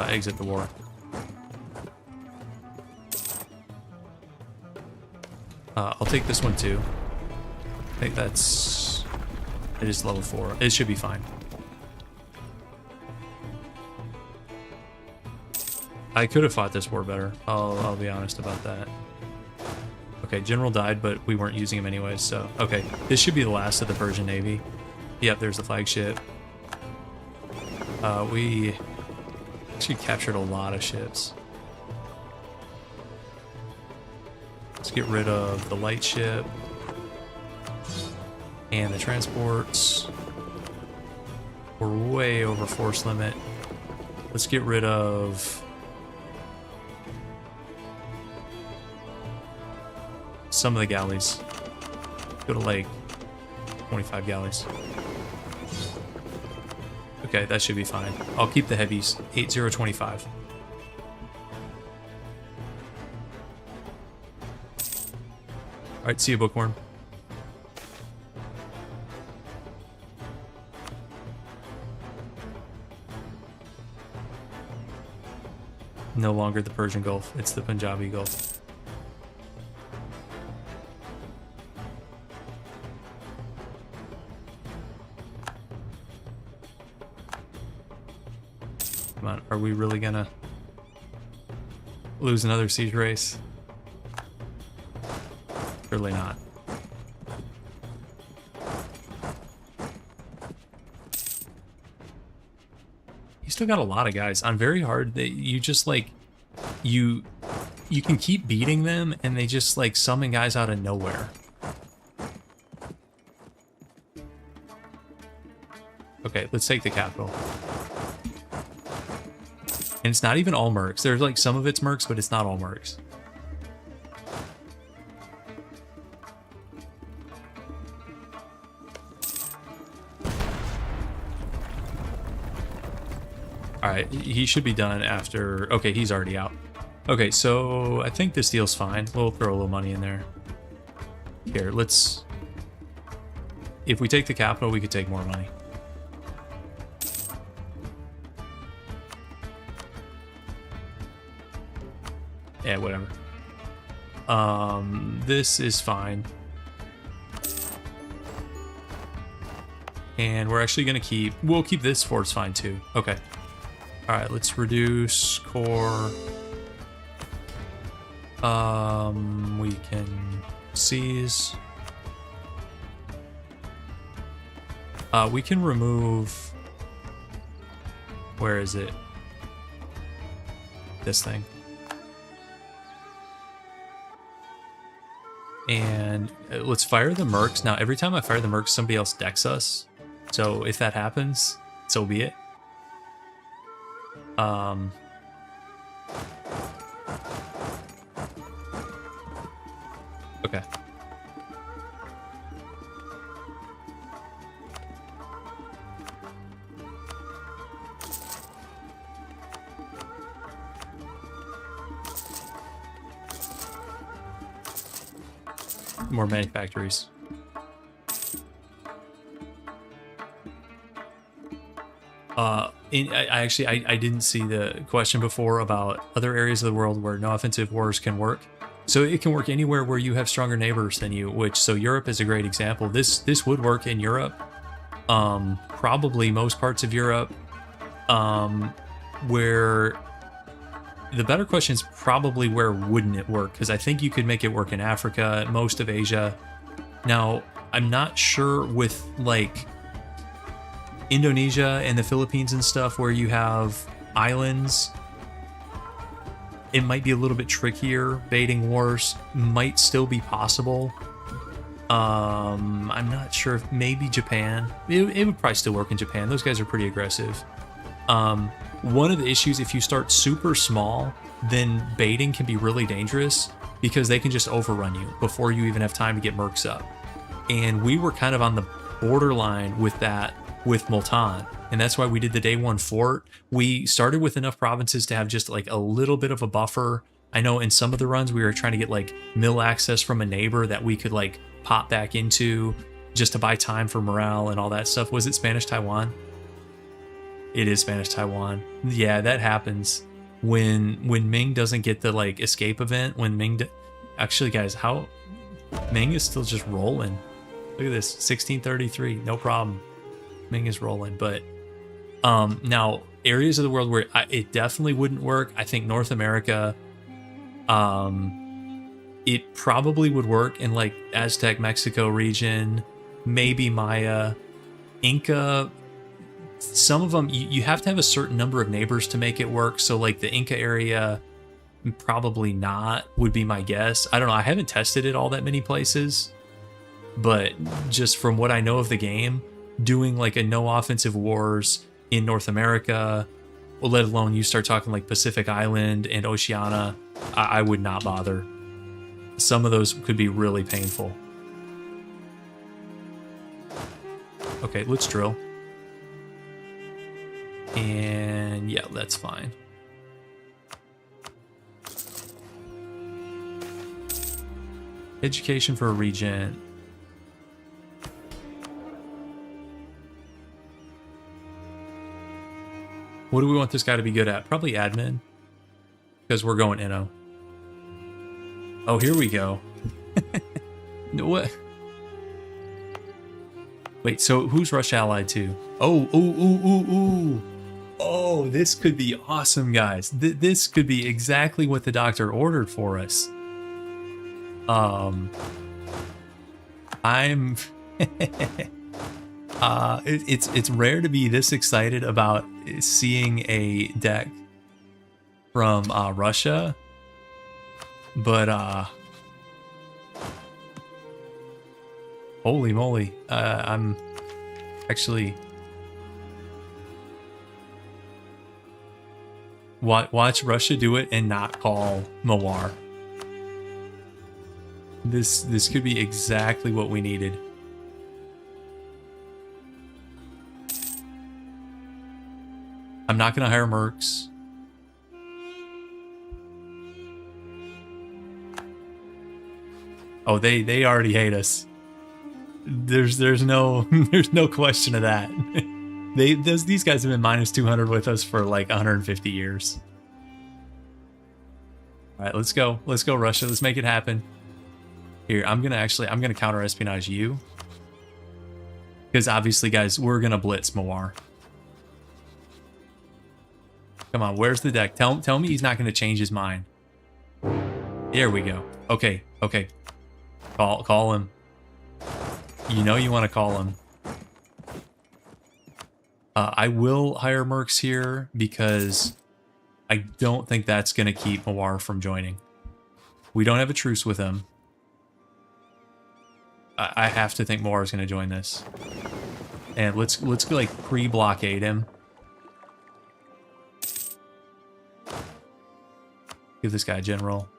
S1: exit the war. I'll take this one too. I think that's... It is level 4. It should be fine. I could have fought this war better. I'll be honest about that. Okay, General died, but we weren't using him anyways, so... Okay, this should be the last of the Persian Navy. Yep, there's the flagship. We actually captured a lot of ships. Let's get rid of the light ship and the transports. We're way over force limit. Let's get rid of some of the galleys. Go to like 25 galleys. Okay, that should be fine. I'll keep the heavies. 8025. Alright, see you, Bookworm. No longer the Persian Gulf, it's the Punjabi Gulf. Come on, are we really gonna lose another siege race? Surely not. You still got a lot of guys on very hard. That you just like you can keep beating them and they just like summon guys out of nowhere. Okay, let's take the capital. And it's not even all mercs. There's like some of it's mercs, but it's not all mercs. Alright, he should be done after... Okay, he's already out. Okay, so I think this deal's fine. We'll throw a little money in there. Here, let's... If we take the capital, we could take more money. Yeah, whatever. This is fine. And we're actually gonna keep... We'll keep this force fine too. Okay. Alright, let's reduce core. We can seize. We can remove... Where is it? This thing. And let's fire the mercs. Now, every time I fire the mercs, somebody else decks us. So if that happens, so be it. Okay. More manufactories. I didn't see the question before about other areas of the world where no offensive wars can work. So it can work anywhere where you have stronger neighbors than you, so Europe is a great example. This would work in Europe. Probably most parts of Europe. Where the better question is probably where wouldn't it work? Because I think you could make it work in Africa, most of Asia. Now, I'm not sure with like Indonesia and the Philippines and stuff where you have islands. It might be a little bit trickier. Baiting wars might still be possible. I'm not sure if maybe Japan. It would probably still work in Japan. Those guys are pretty aggressive. One of the issues, if you start super small, then baiting can be really dangerous because they can just overrun you before you even have time to get mercs up. And we were kind of on the borderline with that with Multan. And that's why we did the day one fort. We started with enough provinces to have just like a little bit of a buffer. I know in some of the runs we were trying to get like mill access from a neighbor that we could like pop back into just to buy time for morale and all that stuff. Was it Spanish Taiwan? It is Spanish Taiwan. Yeah, that happens when Ming doesn't get the like escape event. When actually, guys, how Ming is still just rolling. Look at this, 1633, no problem. Ming is rolling, but now areas of the world where it definitely wouldn't work. I think North America, it probably would work in like Aztec Mexico region, maybe Maya, Inca. Some of them you have to have a certain number of neighbors to make it work. So like the Inca area, probably not, would be my guess. I don't know. I haven't tested it all that many places, but just from what I know of the game, doing like a no offensive wars in North America, well, let alone you start talking like Pacific Island and Oceania, I would not bother. Some of those could be really painful. Okay, let's drill. And yeah, that's fine. Education for a regent. What do we want this guy to be good at? Probably admin. Because we're going Inno. Oh, here we go. No, what? Wait, so who's Rush allied to? Oh, ooh. Oh, this could be awesome, guys. This could be exactly what the doctor ordered for us. I'm it's rare to be this excited about seeing a deck from Russia, but holy moly, I'm actually watch Russia do it and not call Mawar. This could be exactly what we needed. I'm not gonna hire mercs. Oh, they already hate us. There's no there's no question of that. These guys have been minus 200 with us for like 150 years. All right, let's go Russia. Let's make it happen. Here, I'm gonna counter espionage you, because obviously, guys, we're gonna blitz Mawar. Come on, where's the deck? Tell me he's not gonna change his mind. There we go. Okay. Call him. You know you want to call him. I will hire mercs here because I don't think that's gonna keep Mawar from joining. We don't have a truce with him. I have to think Mawar is going to join this, and let's go like pre-blockade him. Give this guy a general.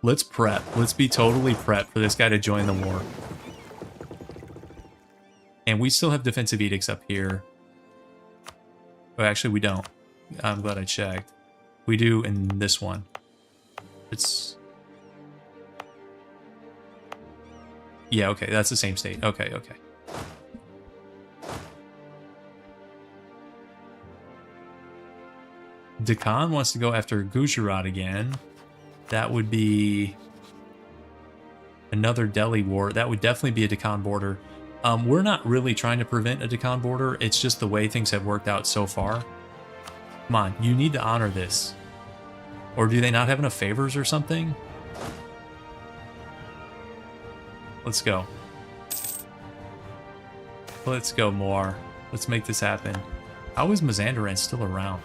S1: Let's prep. Let's be totally prepped for this guy to join the war. And we still have defensive edicts up here. Oh, actually, we don't. I'm glad I checked. We do in this one. It's. Yeah, okay, that's the same state. Okay. Deccan wants to go after Gujarat again. That would be another Delhi war. That would definitely be a Deccan border. We're not really trying to prevent a Deccan border. It's just the way things have worked out so far. Come on, you need to honor this. Or do they not have enough favors or something? Let's go. Let's go, Moar. Let's make this happen. How is Mazandaran still around?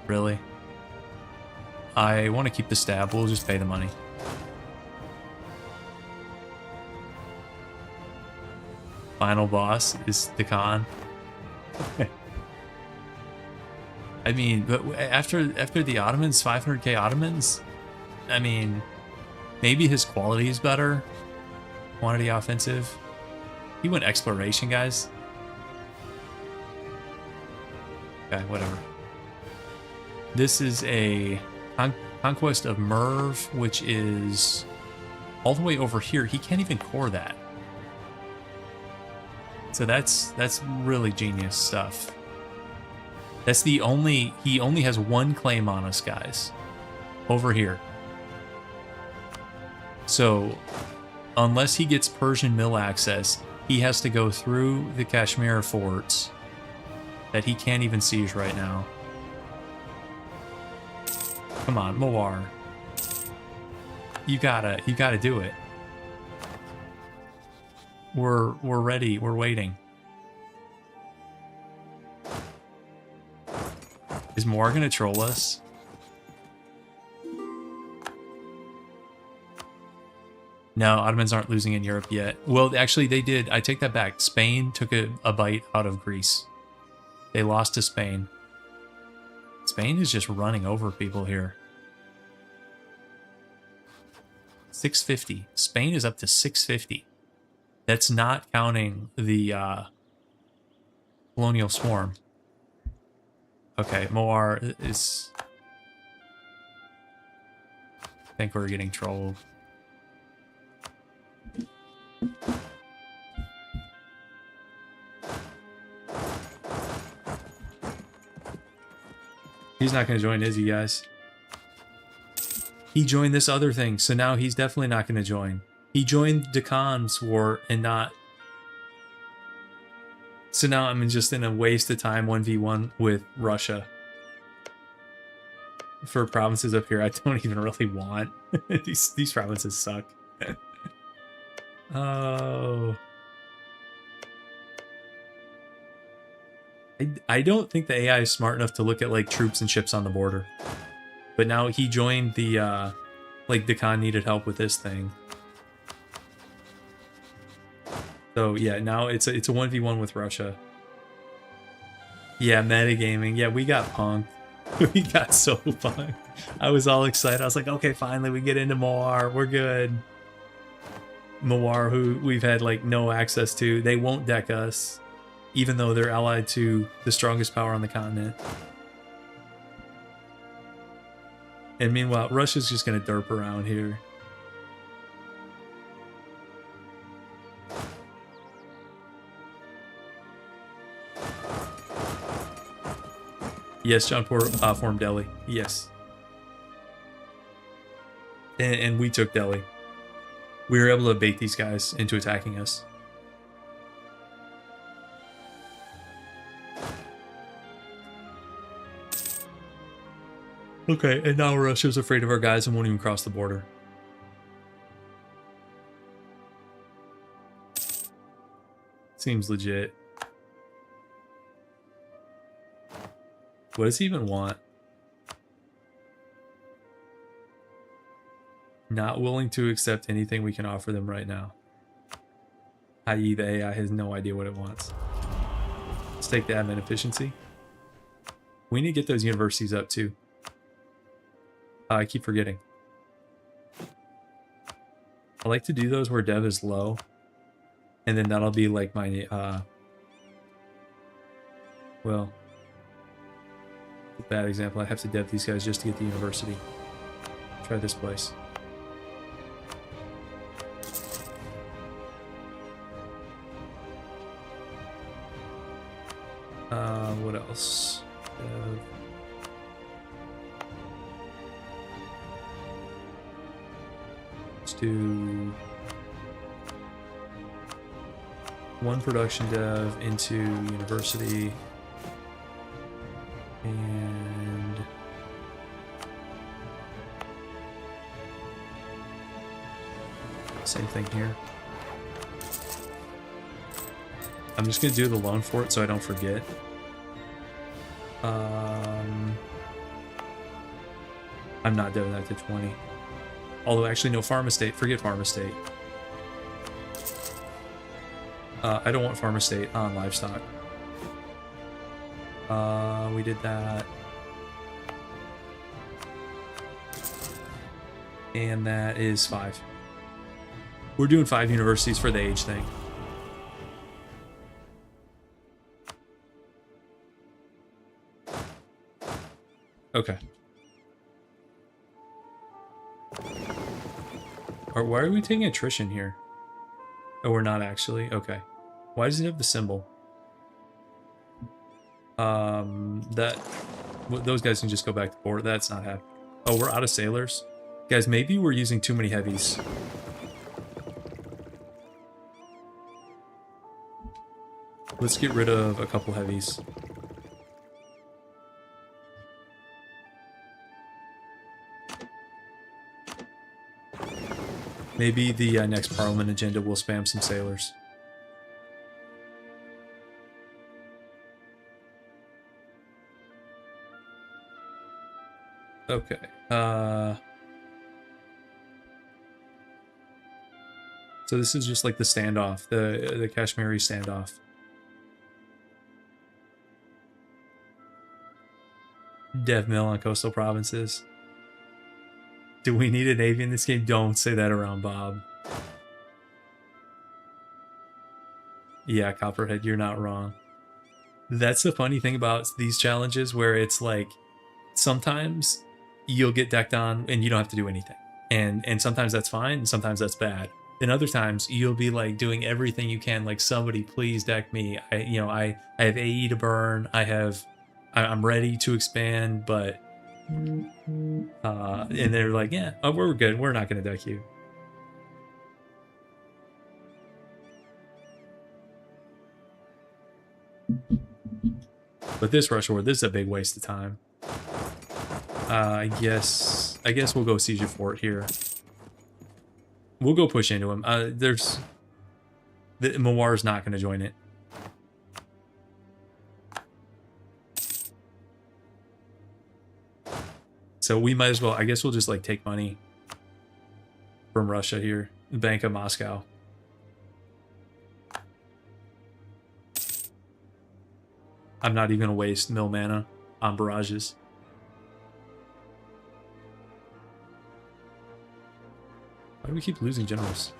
S1: Really? I want to keep the stab. We'll just pay the money. Final boss is Deccan. I mean, but after the Ottomans, 500k Ottomans, I mean, maybe his quality is better. Quantity offensive. He went exploration, guys. Okay, whatever. This is a conquest of Merv, which is all the way over here. He can't even core that. So that's really genius stuff. That's the only, he only has one claim on us, guys. Over here. So, unless he gets Persian mill access, he has to go through the Kashmir forts that he can't even siege right now. Come on, Mawar. You gotta do it. We're ready, we're waiting. Is Mawar gonna troll us? No, Ottomans aren't losing in Europe yet. Well, actually, they did. I take that back. Spain took a bite out of Greece. They lost to Spain. Spain is just running over people here. 650. Spain is up to 650. That's not counting the colonial swarm. Okay, Mawar is... I think we're getting trolled. He's not going to join, is he, guys? He joined this other thing, so now he's definitely not going to join. He joined Deccan's war and not... So now I'm just in a waste of time 1v1 with Russia. For provinces up here I don't even really want. These provinces suck. Oh... I don't think the AI is smart enough to look at like troops and ships on the border. But now he joined the like Deccan needed help with this thing. So yeah, now it's a 1v1 with Russia. Yeah, metagaming. Yeah, we got punked. We got so punked. I was all excited. I was like, okay, finally we get into Mawar. We're good. Mawar, who we've had like no access to. They won't deck us, even though they're allied to the strongest power on the continent. And meanwhile, Russia's just going to derp around here. Yes, John formed Delhi. Yes. And we took Delhi. We were able to bait these guys into attacking us. Okay, and now Russia's afraid of our guys and won't even cross the border. Seems legit. What does he even want? Not willing to accept anything we can offer them right now. I.e. the AI has no idea what it wants. Let's take the admin efficiency. We need to get those universities up too. I keep forgetting. I like to do those where dev is low. And then that'll be like my, well, a bad example. I have to dev these guys just to get the university. Try this place. What else? Let's do one production dev into university and same thing here. I'm just gonna do the loan for it so I don't forget. I'm not deving that to 20. Although actually no, farm estate. Forget farm estate. I don't want farm estate on livestock. We did that. And that is 5. We're doing 5 universities for the age thing. Okay. Or why are we taking attrition here? Oh, we're not actually? Okay. Why does it have the symbol? Those guys can just go back to port. That's not happening. Oh, we're out of sailors. Guys, maybe we're using too many heavies. Let's get rid of a couple heavies. Maybe the next Parliament agenda will spam some sailors. Okay. So this is just like the standoff, the Kashmiri standoff. Dev mill on coastal provinces. Do we need a navy in this game? Don't say that around Bob. Yeah, Copperhead, you're not wrong. That's the funny thing about these challenges, where it's like sometimes you'll get decked on and you don't have to do anything, and sometimes that's fine and sometimes that's bad. Then other times you'll be like doing everything you can, like, somebody please deck me. I have AE to burn. I'm ready to expand, but and they're like, yeah, oh, we're good. We're not going to deck you. But this rush order, this is a big waste of time. I guess we'll go siege a fort here. We'll go push into him. Mawar not going to join it. So we might as well, I guess we'll just like take money from Russia here. Bank of Moscow. I'm not even going to waste mill mana on barrages. Why do we keep losing generals?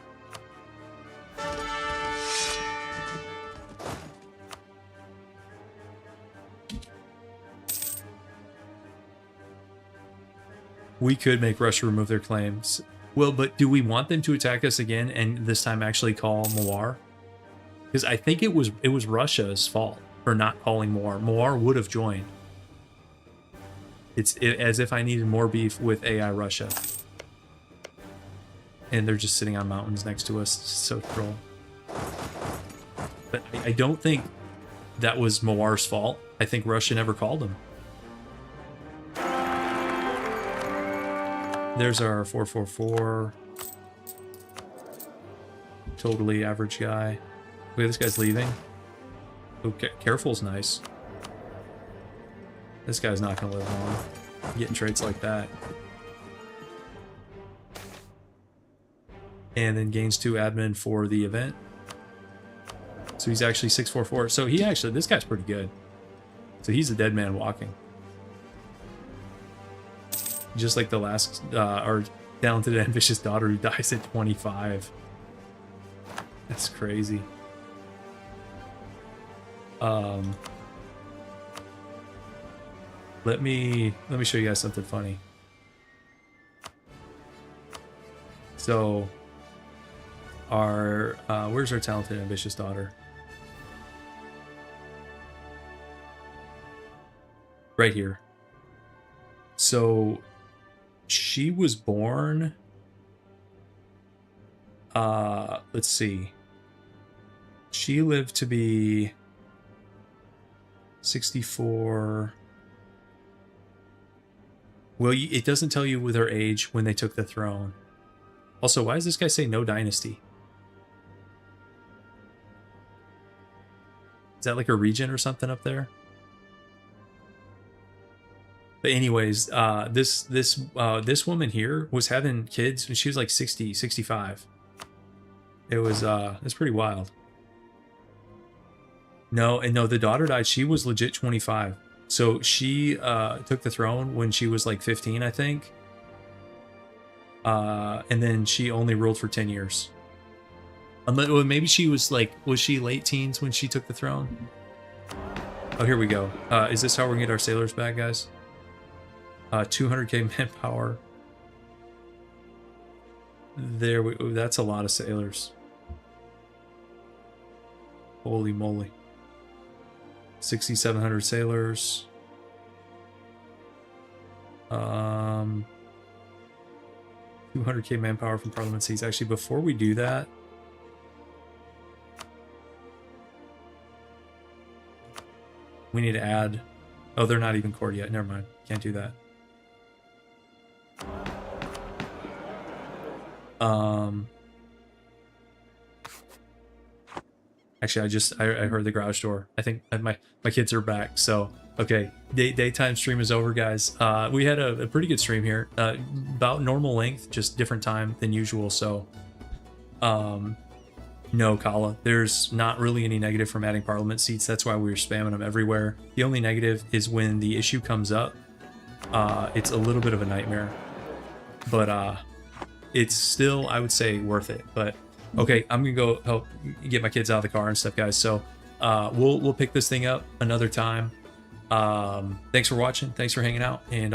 S1: We could make Russia remove their claims. Well, but do we want them to attack us again and this time actually call Mawar? Because I think it was Russia's fault for not calling Mawar. Mawar would have joined. It's as if I needed more beef with AI Russia. And they're just sitting on mountains next to us. It's so troll. But I don't think that was Mawar's fault. I think Russia never called him. There's our 444. Totally average guy. Wait, this guy's leaving. Okay, careful's nice. This guy's not gonna live long. Getting traits like that. And then gains 2 admin for the event. So he's actually 644. So this guy's pretty good. So he's a dead man walking. Just like the last, our talented and ambitious daughter who dies at 25. That's crazy. Let me show you guys something funny. So, where's our talented and ambitious daughter? Right here. So, she was born, let's see. She lived to be 64. Well, it doesn't tell you with her age when they took the throne. Also, why does this guy say no dynasty? Is that like a region or something up there? But anyways, this woman here was having kids when she was like 60, 65. It's pretty wild. No, the daughter died. She was legit 25. So she took the throne when she was like 15, I think. And then she only ruled for 10 years. Maybe she was she late teens when she took the throne? Oh, here we go. Is this how we're gonna get our sailors back, guys? 200k manpower. That's a lot of sailors. Holy moly. 6,700 sailors. 200k manpower from Parliament seats. Actually, before we do that, we need to add... Oh, they're not even cored yet. Never mind. Can't do that. Actually, I heard the garage door. I think my kids are back. So, okay. Daytime stream is over, guys. We had a pretty good stream here. About normal length, just different time than usual. So, no, Kala. There's not really any negative from adding Parliament seats. That's why we were spamming them everywhere. The only negative is when the issue comes up. It's a little bit of a nightmare. But it's still, I would say, worth it. But okay, I'm gonna go help get my kids out of the car and stuff, guys. So we'll pick this thing up another time. Thanks for watching. Thanks for hanging out, and